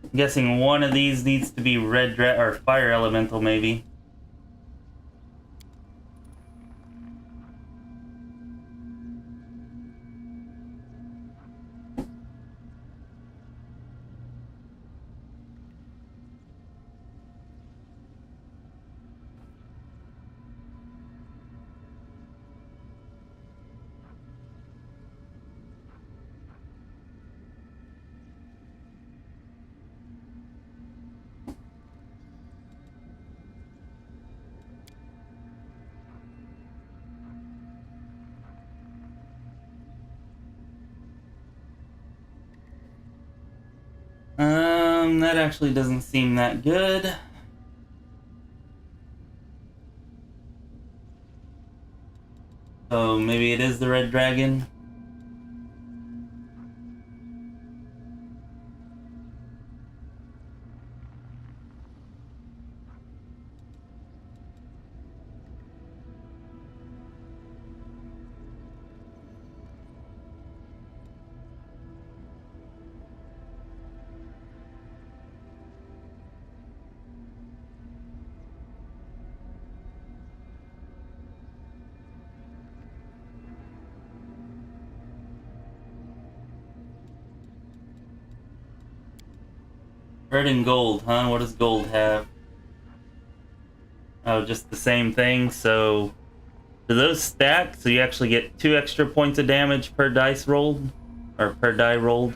I'm guessing one of these needs to be red or fire elemental, maybe. That actually doesn't seem that good. So maybe it is the red dragon. Red and gold, huh? What does gold have? Oh, just the same thing. So do those stack? So you actually get 2 extra points of damage per dice rolled? Or per die rolled?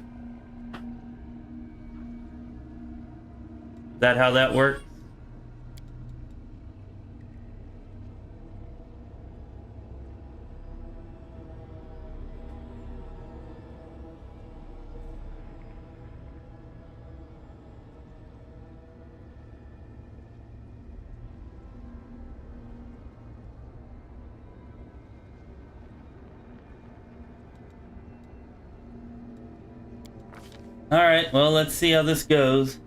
Is that how that works? Alright, well, let's see how this goes.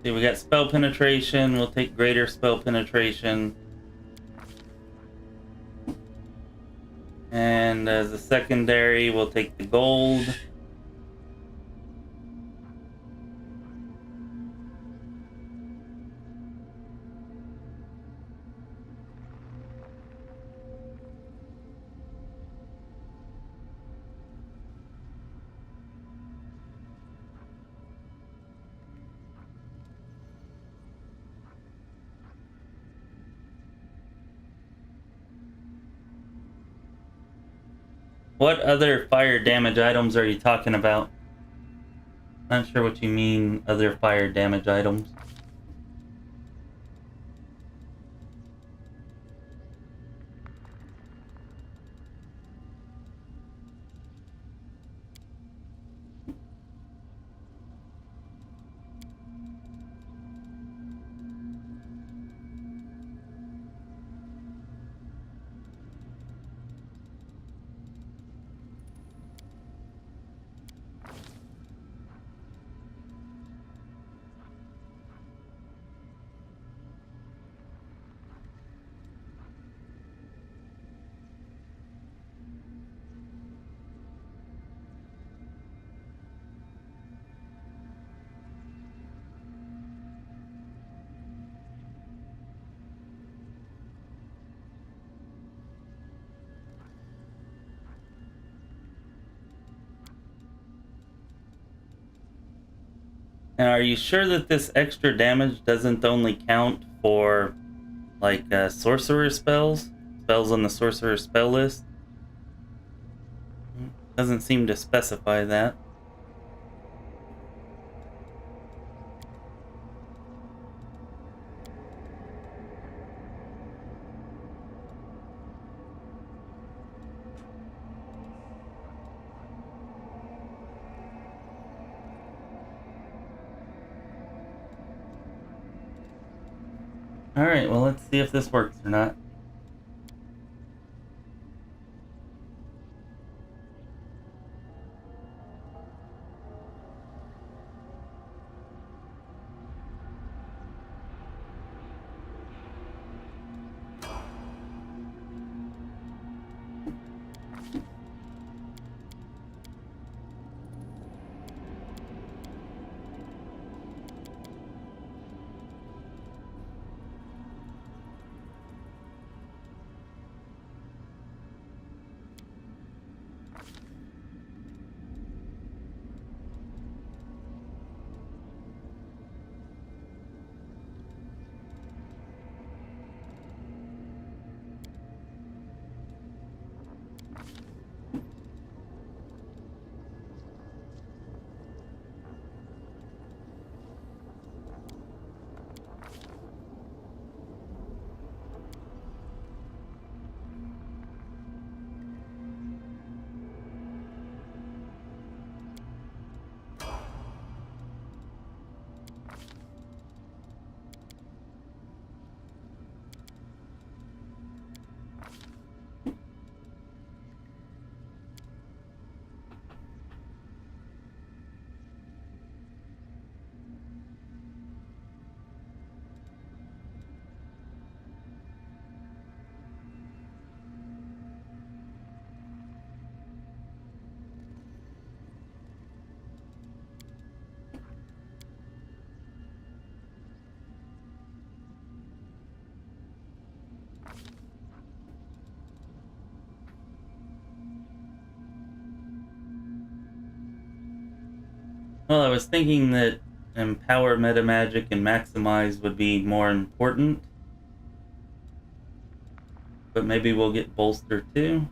See, we got spell penetration. We'll take greater spell penetration. And as a secondary, we'll take the gold. What other fire damage items are you talking about? Not sure what you mean, other fire damage items. Now, are you sure that this extra damage doesn't only count for, like, sorcerer spells? Spells on the sorcerer spell list? Doesn't seem to specify that. Alright, well, let's see if this works or not. Well, I was thinking that Empower Meta Magic and Maximize would be more important. But maybe we'll get Bolster too.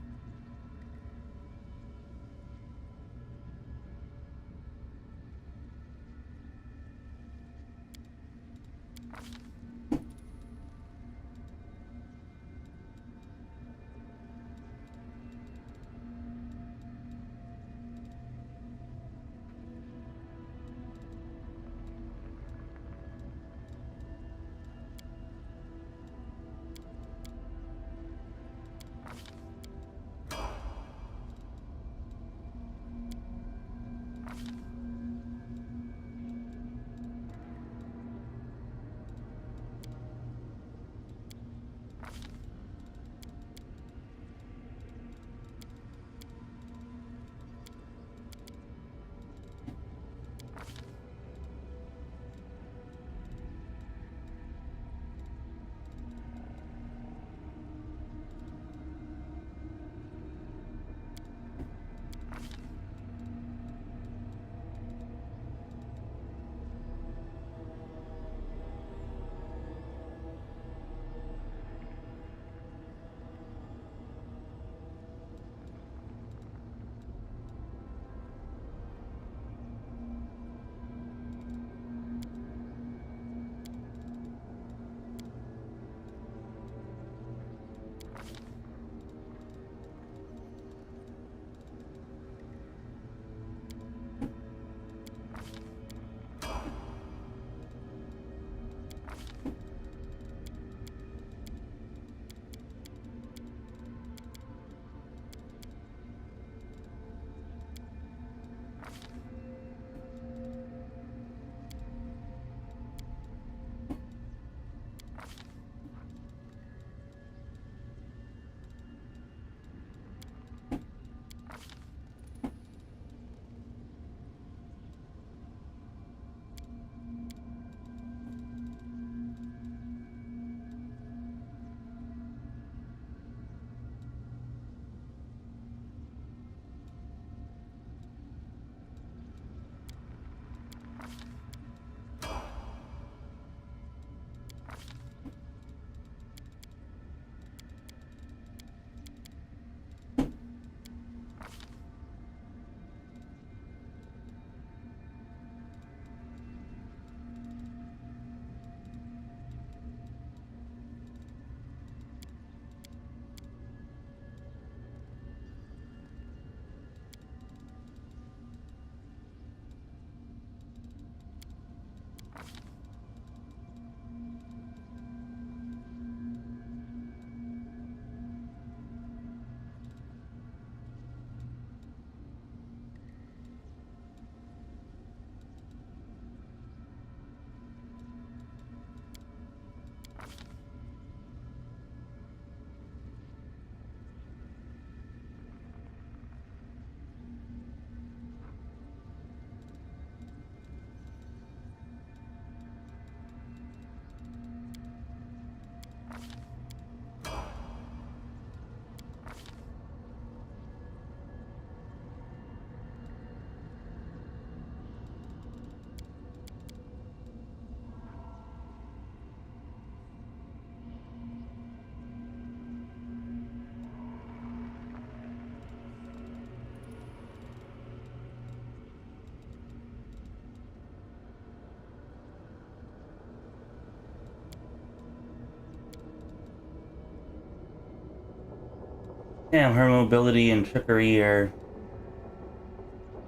Damn, her mobility and trickery are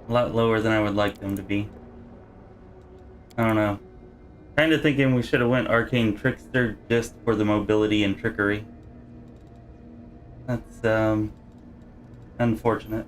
a lot lower than I would like them to be. I don't know. Kind of thinking we should have went Arcane Trickster just for the mobility and trickery. That's, unfortunate.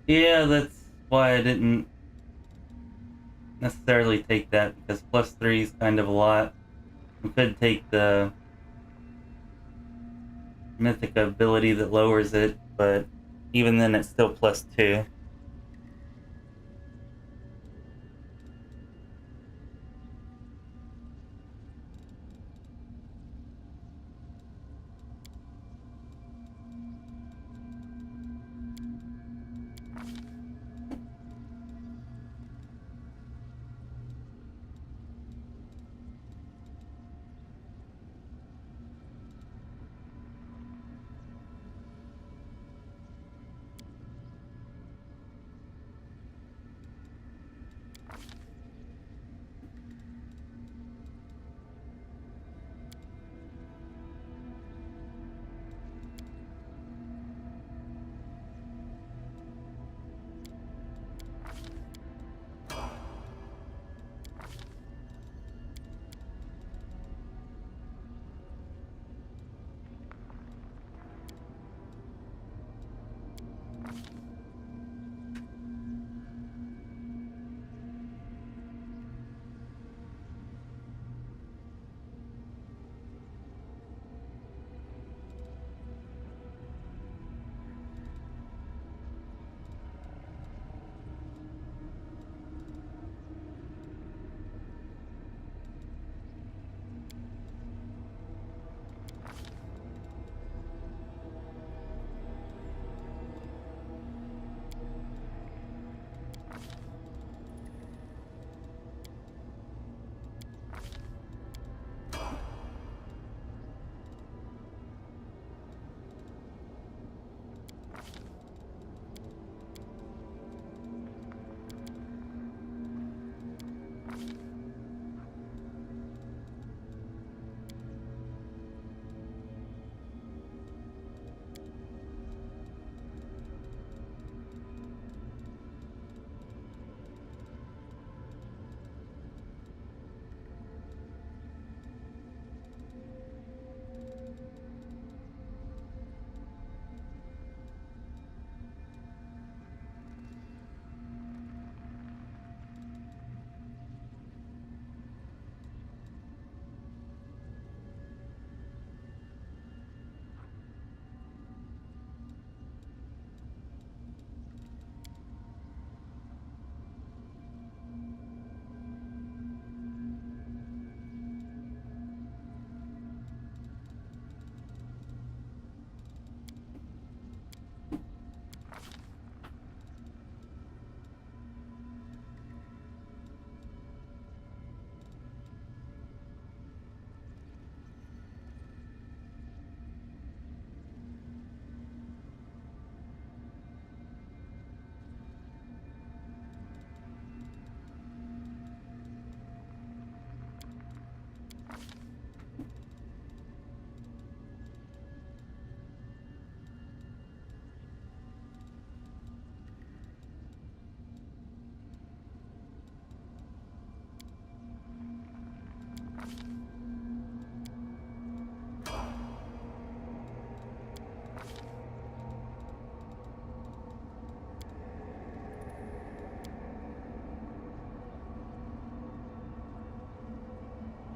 Yeah, that's why I didn't necessarily take that, because +3 is kind of a lot. We could take the mythic ability that lowers it, but even then it's still +2.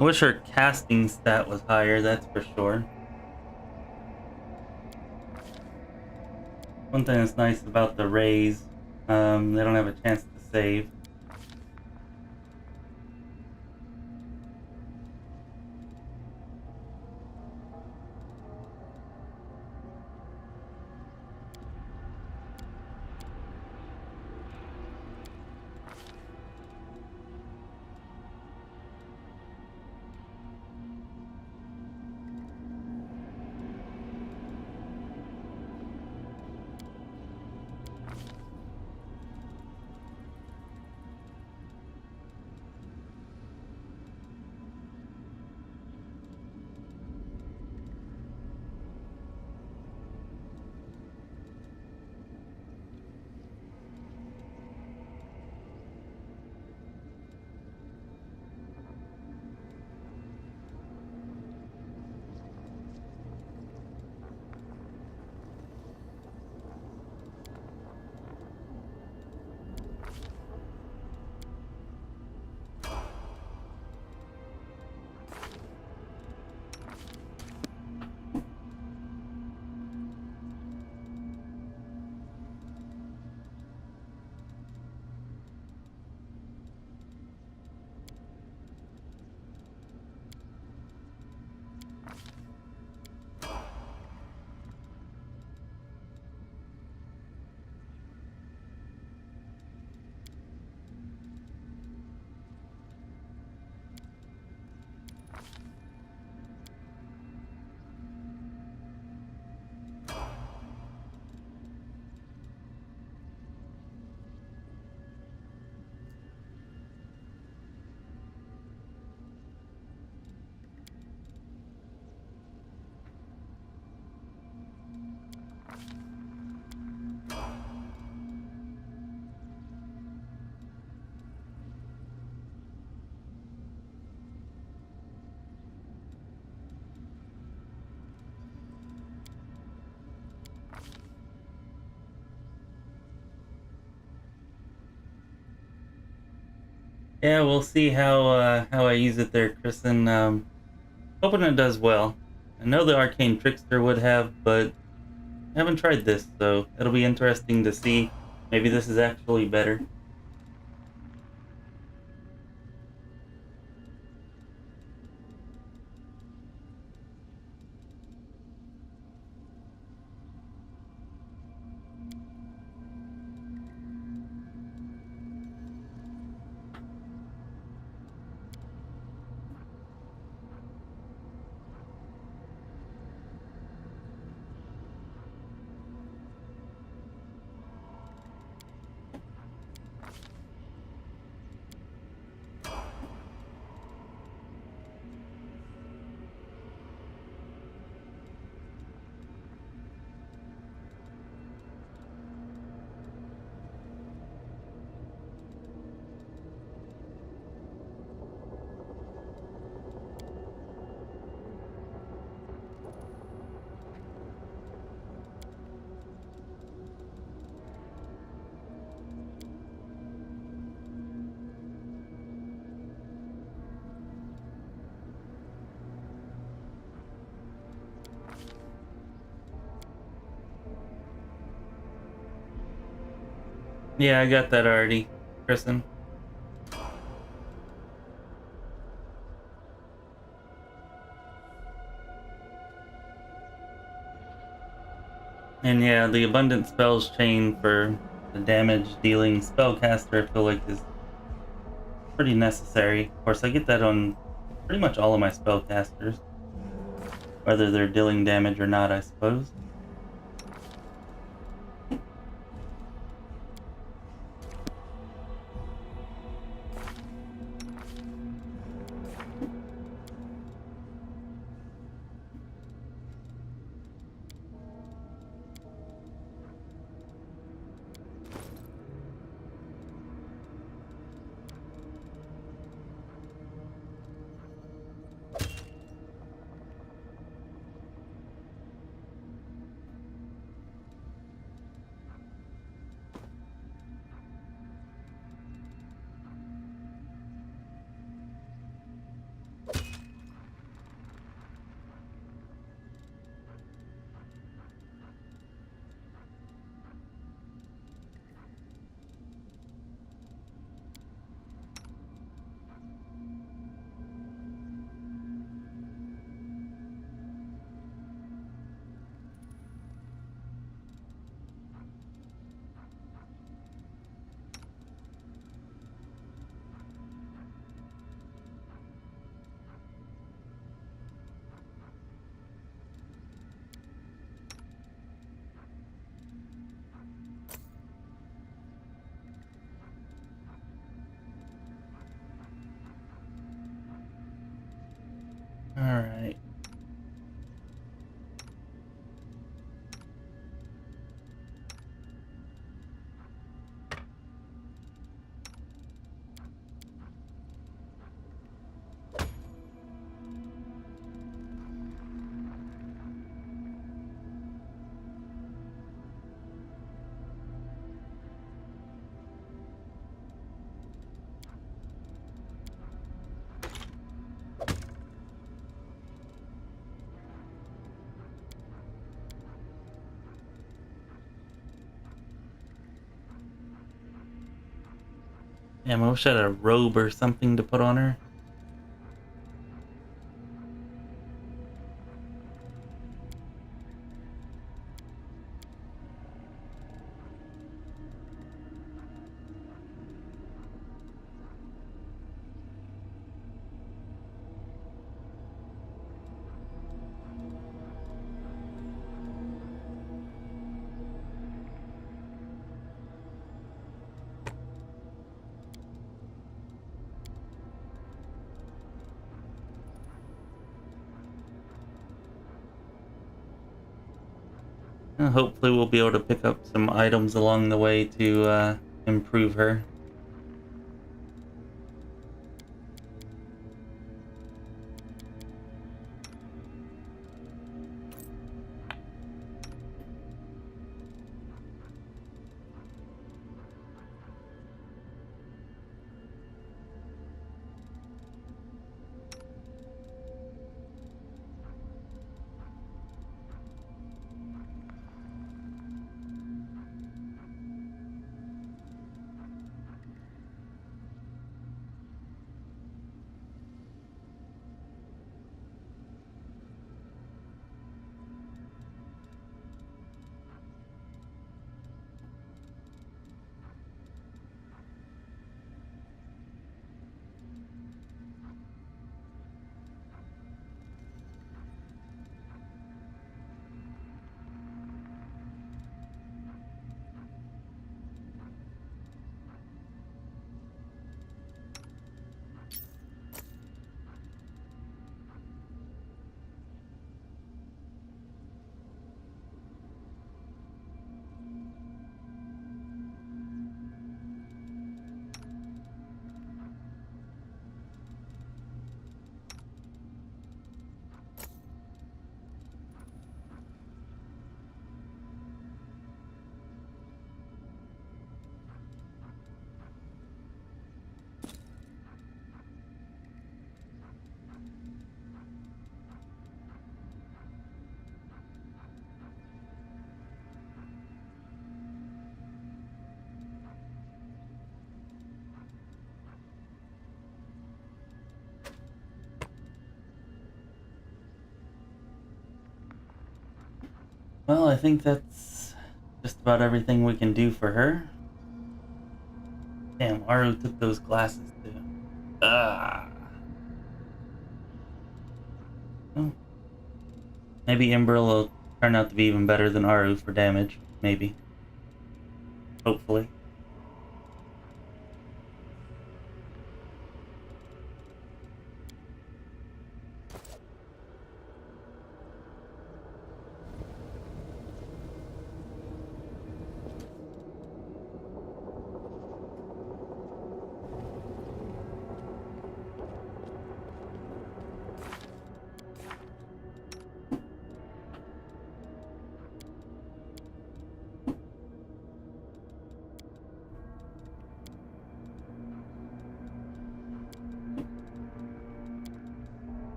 I wish her casting stat was higher, that's for sure. One thing that's nice about the rays, they don't have a chance to save. Yeah, we'll see how I use it there, Kristen. Hoping it does well. I know the Arcane Trickster would have, but I haven't tried this, so it'll be interesting to see. Maybe this is actually better. Yeah, I got that already, Kristen. And yeah, the abundant spells chain for the damage dealing spellcaster I feel like is pretty necessary. Of course, I get that on pretty much all of my spellcasters, whether they're dealing damage or not, I suppose. Alright. Damn, I wish I had a robe or something to put on her. Hopefully we'll be able to pick up some items along the way to improve her. Well, I think that's just about everything we can do for her. Damn, Aru took those glasses too. Ah. Oh. Maybe Ember will turn out to be even better than Aru for damage. Maybe. Hopefully.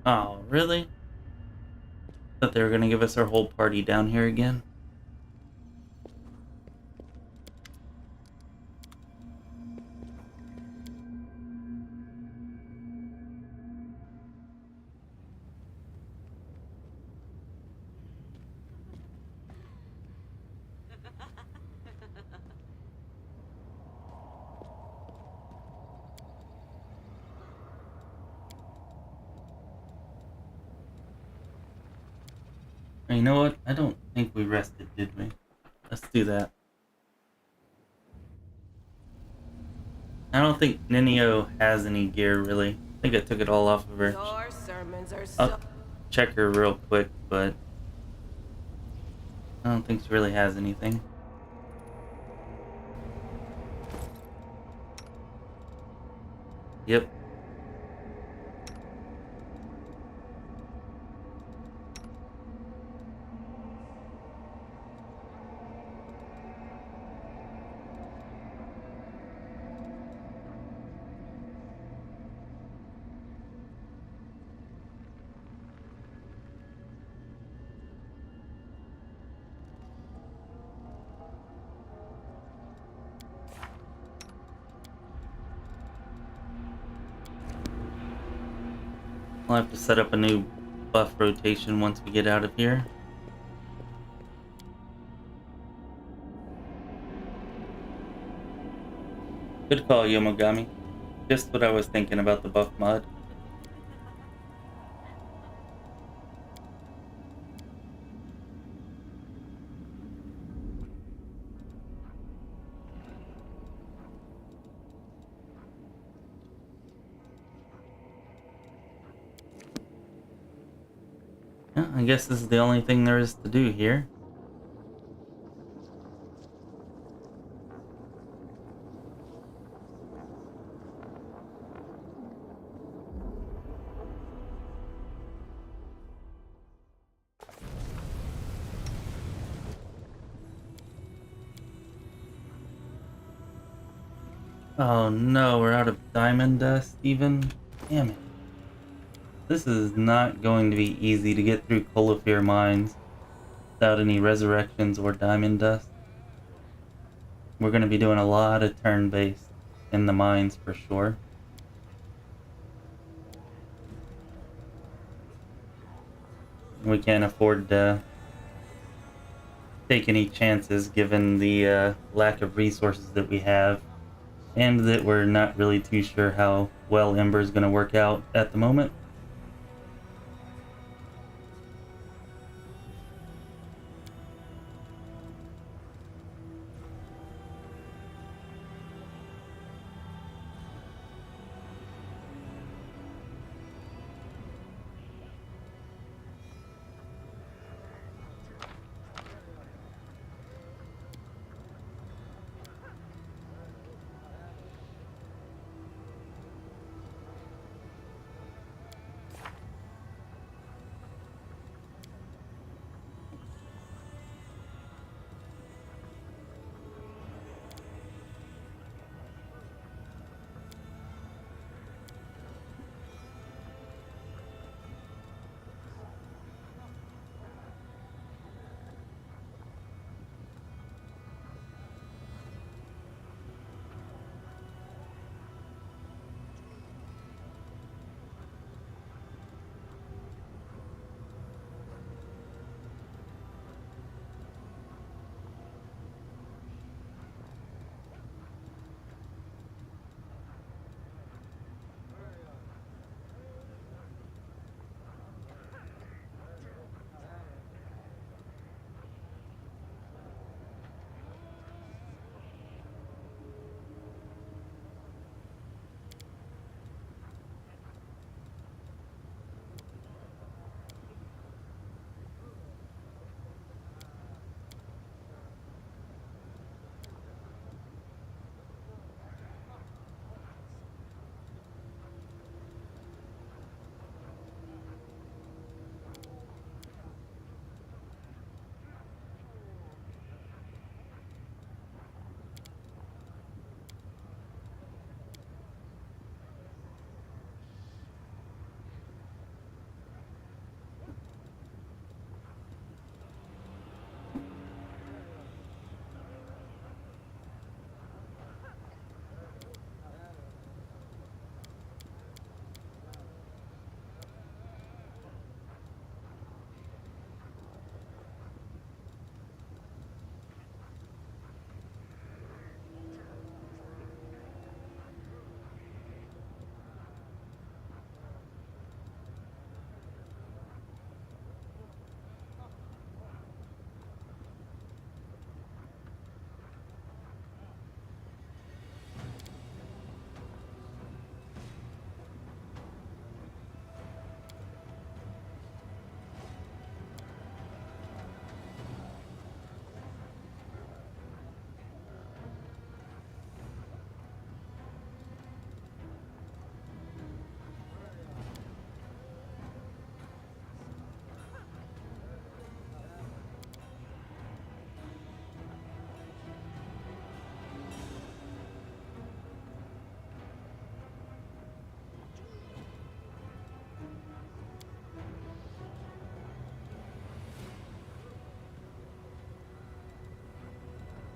Oh, really? Thought they were gonna give us our whole party down here again. You know what? I don't think we rested, did we? Let's do that. I don't think Ninio has any gear, really. I think I took it all off of her. Your sermons are I'll so... check her real quick, but I don't think she really has anything. Yep. I'll have to set up a new buff rotation once we get out of here. Good call, Yomogami. Just what I was thinking about the buff mod. Yeah, I guess this is the only thing there is to do here. Oh no, we're out of diamond dust even? Damn it. This is not going to be easy to get through Colyphyr mines without any resurrections or diamond dust. We're going to be doing a lot of turn-based in the mines for sure. We can't afford to take any chances given the lack of resources that we have, and that we're not really too sure how well Ember is going to work out at the moment.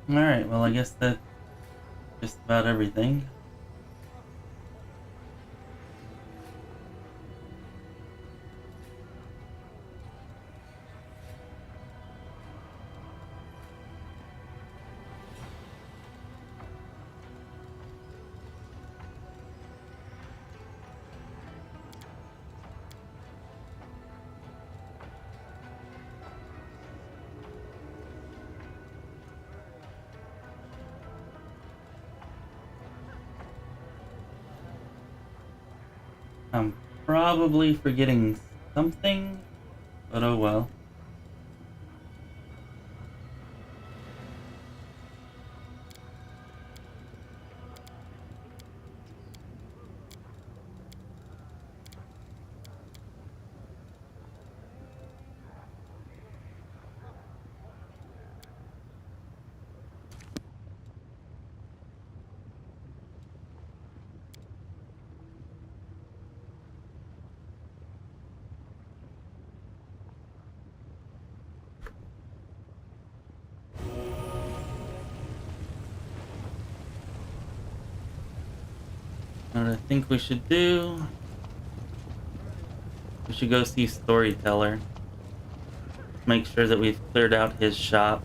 Alright, well, I guess that's just about everything. I'm probably forgetting something, but oh well. What I think we should do, we should go see Storyteller. Make sure that we've cleared out his shop.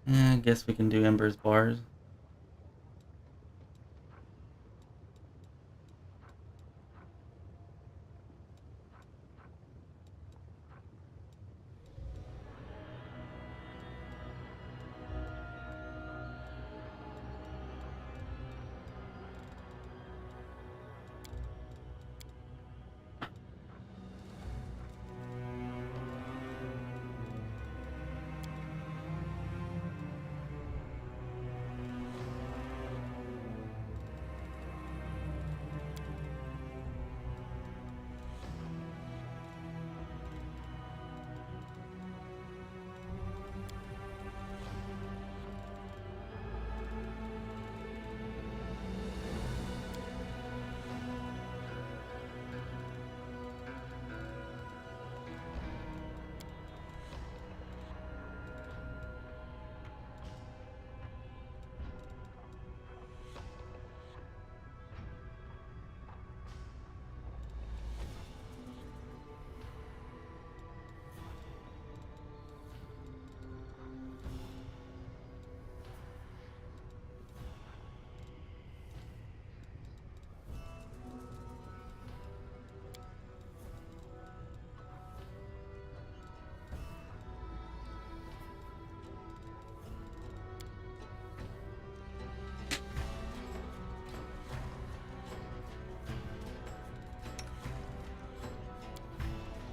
I guess we can do Ember's bars.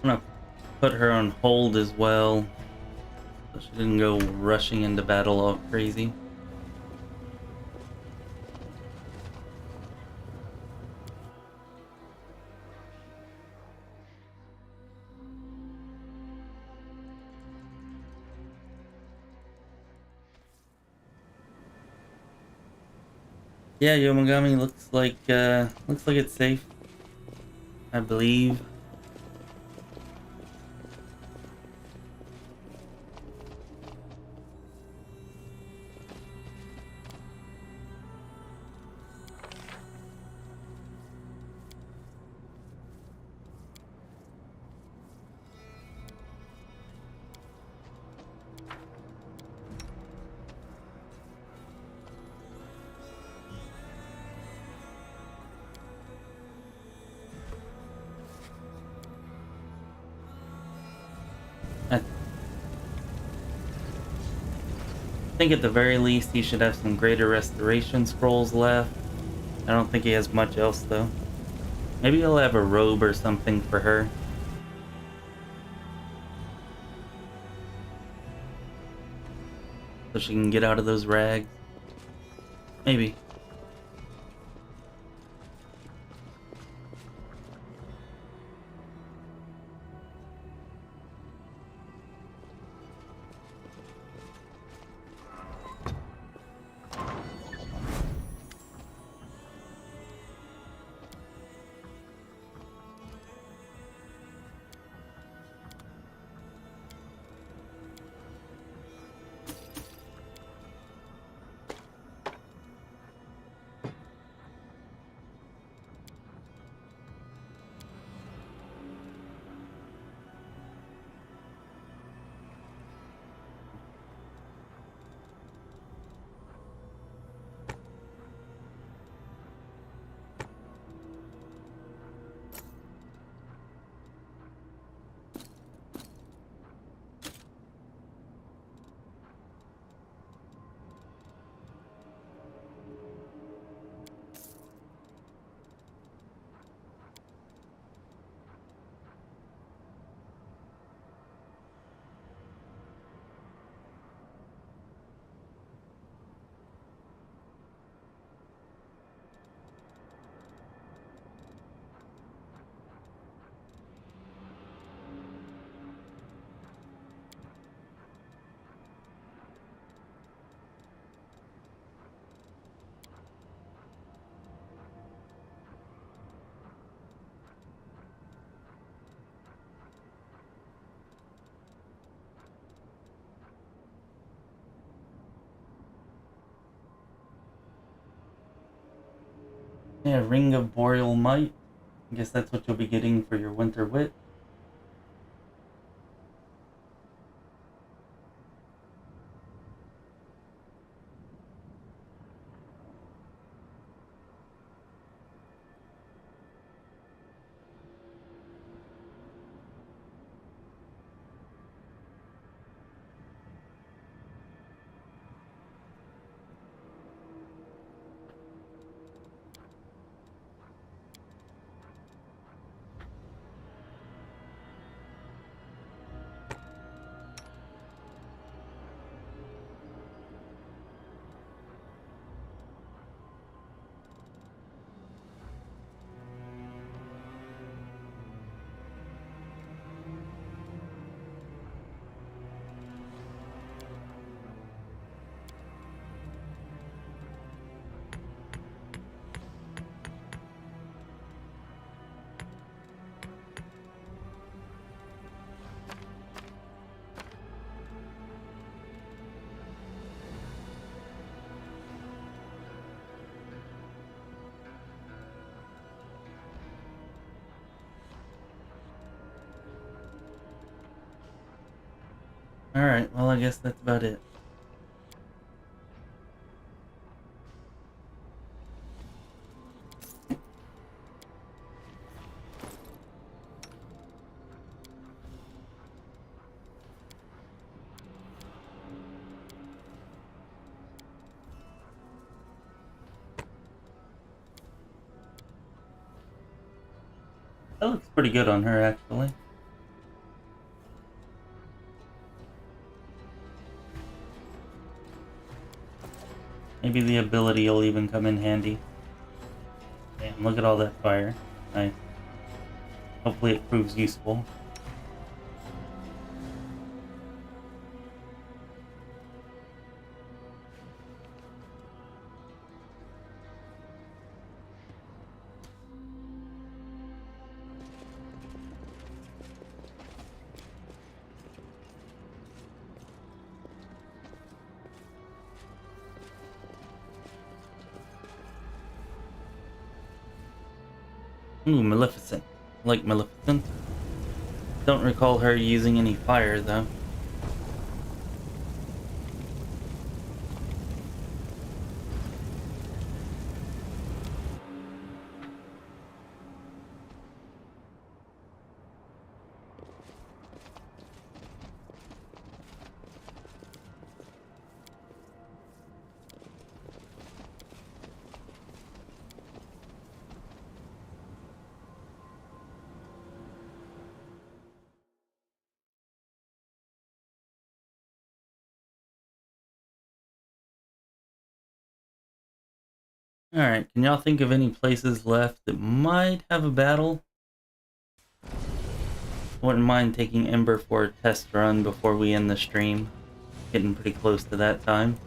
I'm gonna put her on hold as well, so she didn't go rushing into battle all crazy. Yeah, Yomagami looks like it's safe, I believe. I think at the very least he should have some greater restoration scrolls left. I don't think he has much else though. Maybe he'll have a robe or something for her. So she can get out of those rags. Maybe. Yeah, Ring of Boreal Might. I guess that's what you'll be getting for your Winter Wit. Alright, well I guess that's about it. That looks pretty good on her, actually. Maybe the ability will even come in handy. Damn, look at all that fire. Nice. Hopefully it proves useful. Ooh, Maleficent. I like Maleficent. Don't recall her using any fire, though. Alright, can y'all think of any places left that might have a battle? Wouldn't mind taking Ember for a test run before we end the stream. Getting pretty close to that time.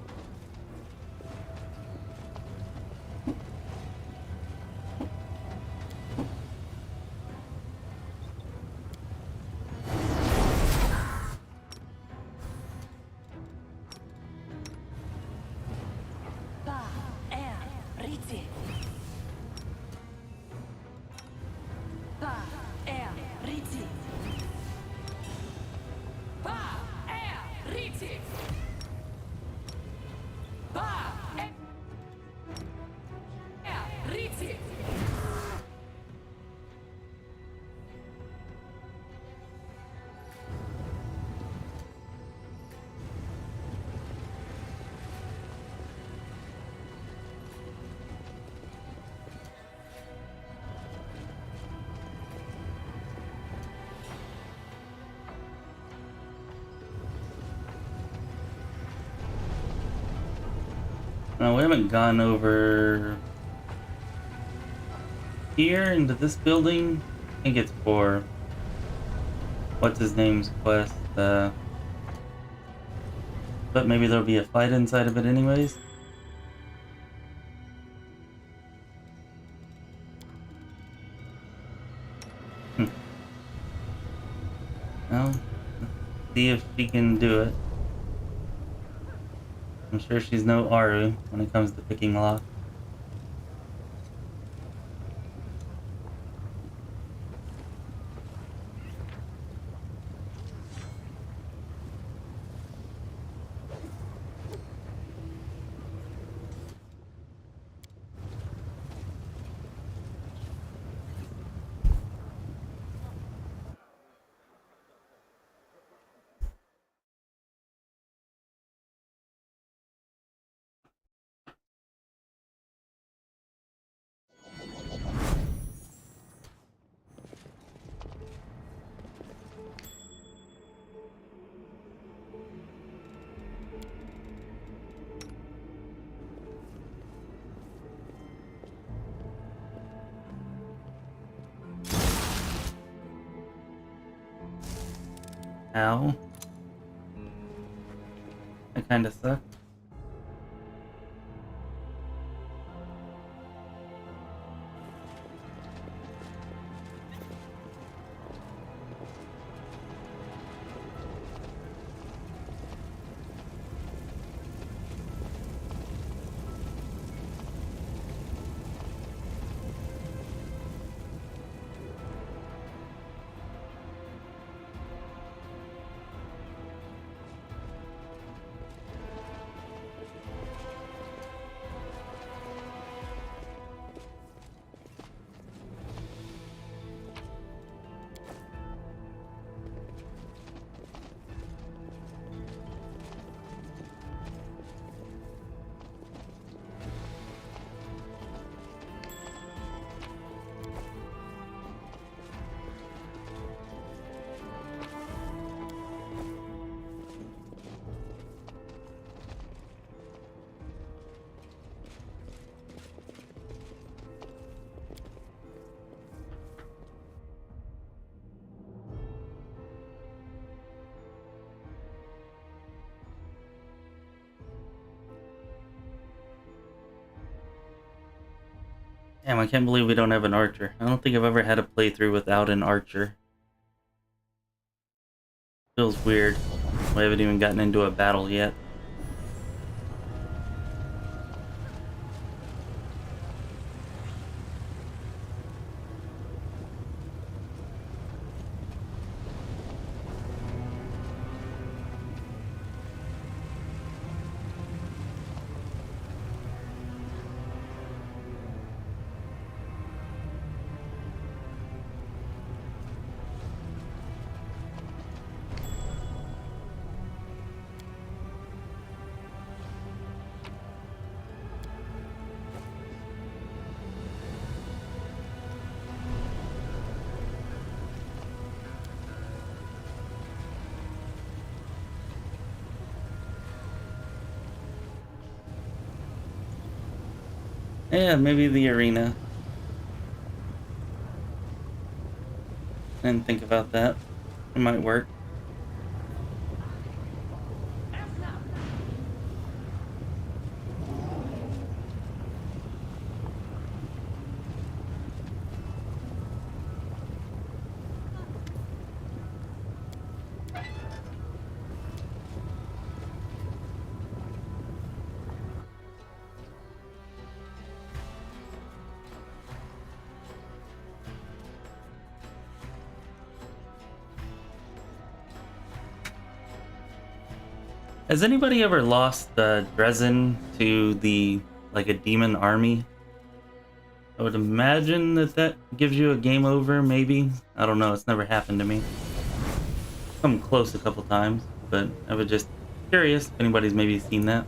No, we haven't gone over here into this building. I think it's for what's his name's quest. But maybe there'll be a fight inside of it anyways. Well, let's see if she can do it. I'm sure she's no Aru when it comes to picking lock. Ow. That kinda sucked. Damn, I can't believe we don't have an archer. I don't think I've ever had a playthrough without an archer. Feels weird. We haven't even gotten into a battle yet. Yeah, maybe the arena. I didn't think about that. It might work. Has anybody ever lost Dresden to like a demon army? I would imagine that gives you a game over, maybe. I don't know, it's never happened to me. Come close a couple times, but I was just curious if anybody's maybe seen that.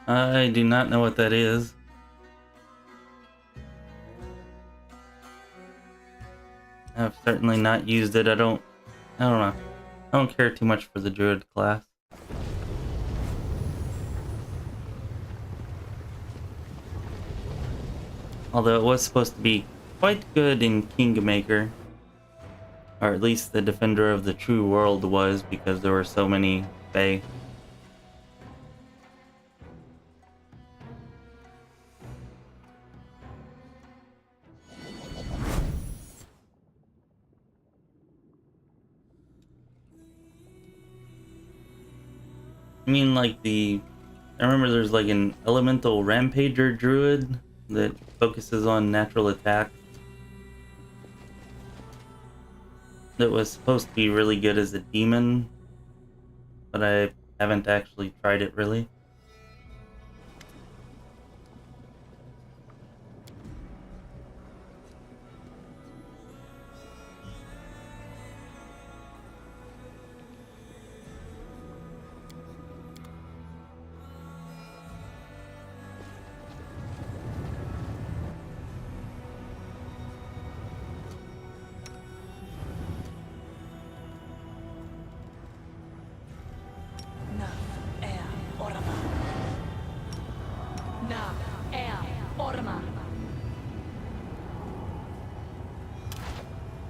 I do not know what that is. I've certainly not used it. I don't know. I don't care too much for the druid class. Although it was supposed to be quite good in Kingmaker. Or at least the Defender of the True World was, because there were so many Fae. I mean, like the I remember there's like an elemental rampager druid that focuses on natural attack. That was supposed to be really good as a demon, but I haven't actually tried it really.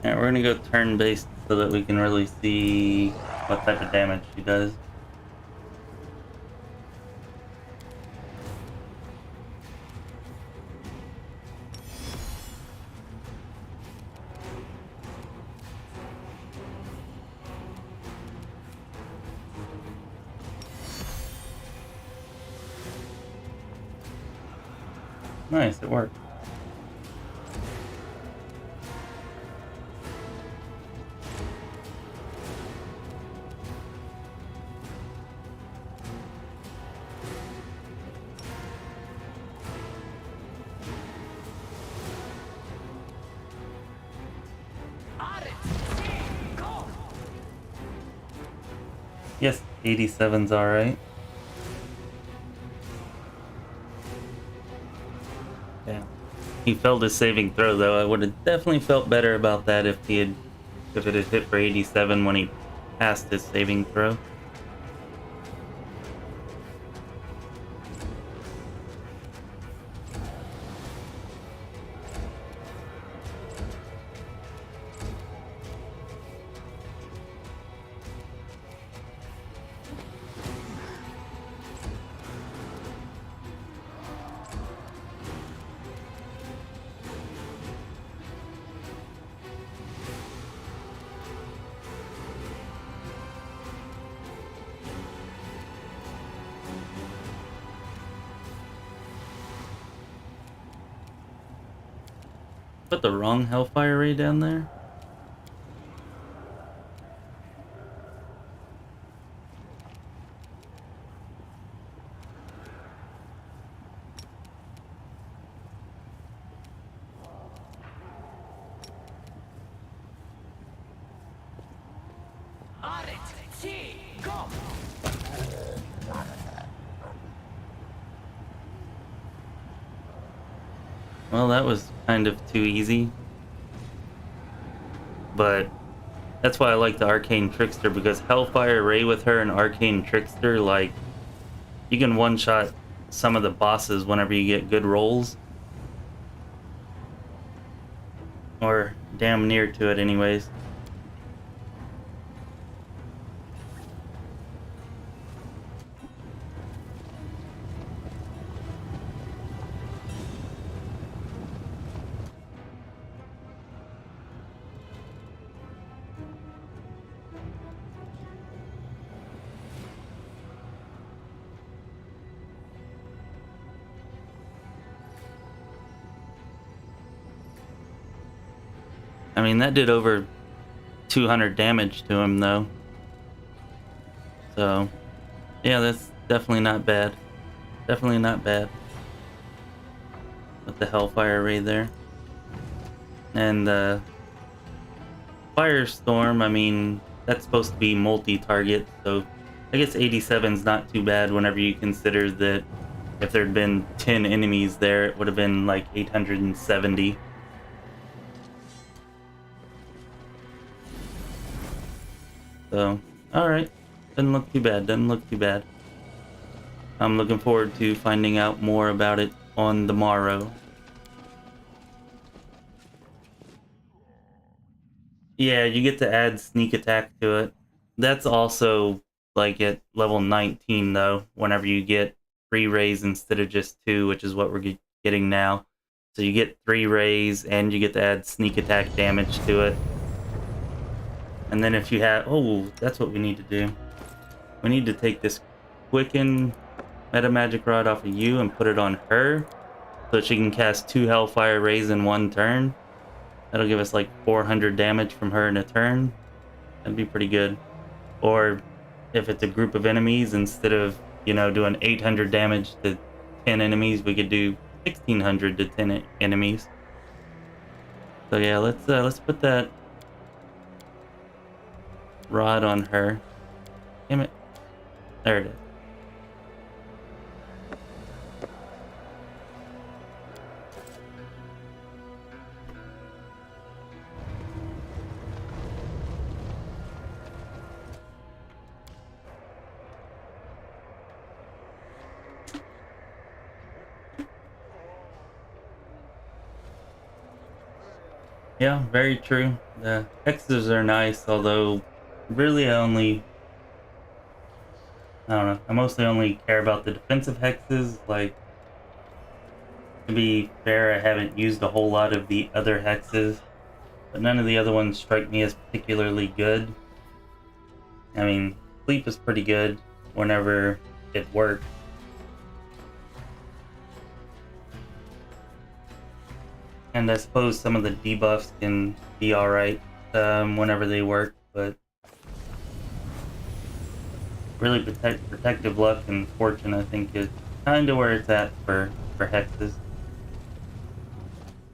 Alright, we're gonna go turn-based so that we can really see what type of damage she does. Nice, it worked. Yes, 87's alright. Yeah. He failed his saving throw though. I would have definitely felt better about that if it had hit for 87 when he passed his saving throw. Put the wrong Hellfire Ray down there? Well, that was kind of too easy. But that's why I like the Arcane Trickster, because Hellfire Ray with her and Arcane Trickster, like, you can one-shot some of the bosses whenever you get good rolls. Or damn near to it anyways. I mean, that did over 200 damage to him, though. So, yeah, that's definitely not bad. Definitely not bad. With the Hellfire Ray there. And the Firestorm, I mean, that's supposed to be multi-target, so I guess 87's not too bad whenever you consider that if there'd been 10 enemies there, it would have been like 870. So, alright. Doesn't look too bad, doesn't look too bad. I'm looking forward to finding out more about it on the morrow. Yeah, you get to add sneak attack to it. That's also like at level 19 though, whenever you get 3 rays instead of just 2, which is what we're getting now. So you get 3 rays and you get to add sneak attack damage to it. And then if you have... Oh, that's what we need to do. We need to take this Quicken... meta magic rod off of you and put it on her, so she can cast 2 Hellfire Rays in 1 turn. That'll give us like 400 damage from her in a turn. That'd be pretty good. Or if it's a group of enemies, instead of, you know, doing 800 damage to 10 enemies, we could do 1600 to 10 enemies. So yeah, let's put that rod on her. Damn it. There it is. Yeah, very true. The hexes are nice, although really I don't know, I mostly only care about the defensive hexes. Like, to be fair, I haven't used a whole lot of the other hexes, but none of the other ones strike me as particularly good. I mean, sleep is pretty good whenever it works. And I suppose some of the debuffs can be alright whenever they work, but really protective luck and fortune, I think, is kind of where it's at for hexes.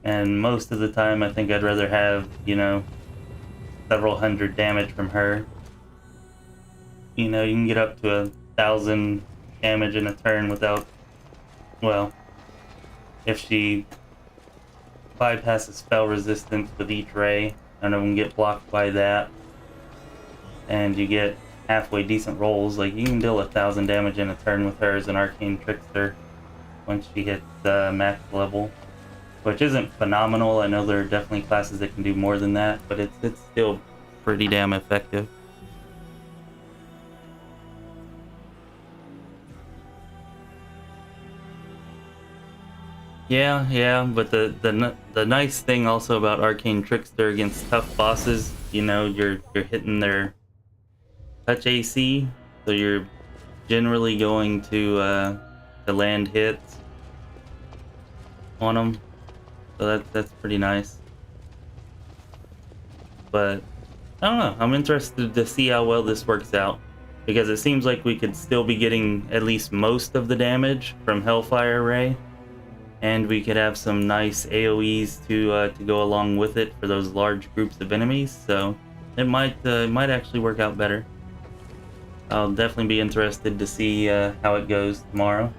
And most of the time, I think I'd rather have, you know, several hundred damage from her. You know, you can get up to 1,000 damage in a turn without, well, if she bypasses spell resistance with each ray, none of them get blocked by that, and you get halfway decent rolls. Like, you can deal 1,000 damage in a turn with her as an Arcane Trickster once she hits max level, which isn't phenomenal. I know there are definitely classes that can do more than that, but it's still pretty damn effective. Yeah, but the nice thing also about Arcane Trickster against tough bosses, you know, you're hitting their touch AC, so you're generally going to land hits on them. So that's pretty nice. But I don't know, I'm interested to see how well this works out, because it seems like we could still be getting at least most of the damage from Hellfire Ray. And we could have some nice AoEs to go along with it for those large groups of enemies, so it might actually work out better. I'll definitely be interested to see how it goes tomorrow.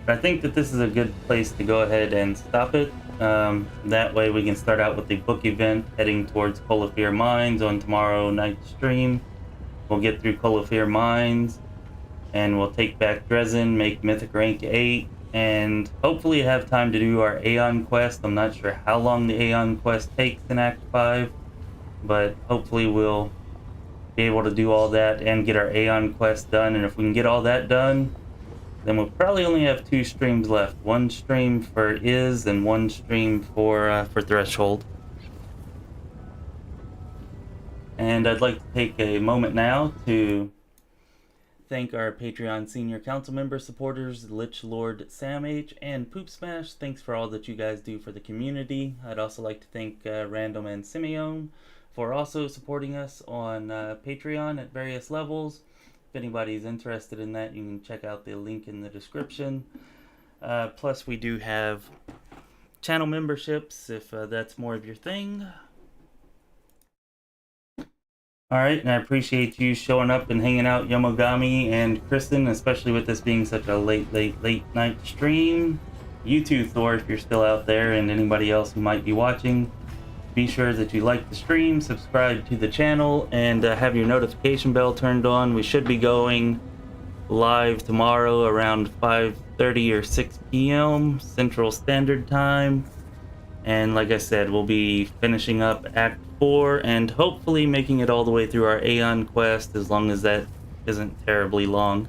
But I think that this is a good place to go ahead and stop it. That way we can start out with the book event heading towards Colyphyr Mines on tomorrow night's stream. We'll get through Colyphyr Mines, and we'll take back Dresden, make Mythic Rank 8, and hopefully have time to do our Aeon quest. I'm not sure how long the Aeon quest takes in Act 5, but hopefully we'll be able to do all that and get our Aeon quest done. And if we can get all that done, then we'll probably only have 2 streams left. 1 stream for Is and 1 stream for Threshold. And I'd like to take a moment now to thank our Patreon Senior Council member supporters, Lich Lord Sam H and poopSMASH. Thanks for all that you guys do for the community. I'd also like to thank Random and Simeon for also supporting us on Patreon at various levels. If anybody's interested in that, you can check out the link in the description. Plus, we do have channel memberships if that's more of your thing. Alright, and I appreciate you showing up and hanging out, Yomogami and Kristen, especially with this being such a late night stream. You too, Thor, if you're still out there, and anybody else who might be watching. Be sure that you like the stream, subscribe to the channel, and have your notification bell turned on. We should be going live tomorrow around 5:30 or 6 p.m. Central Standard Time. And like I said, we'll be finishing up Act 4 and hopefully making it all the way through our Aeon quest, as long as that isn't terribly long.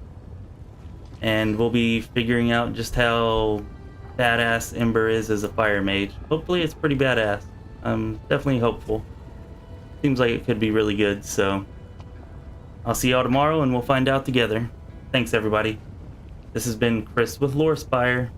And we'll be figuring out just how badass Ember is as a fire mage. Hopefully it's pretty badass. I'm definitely hopeful. Seems like it could be really good, so I'll see y'all tomorrow and we'll find out together. Thanks, everybody. This has been Chris with Lore Spire.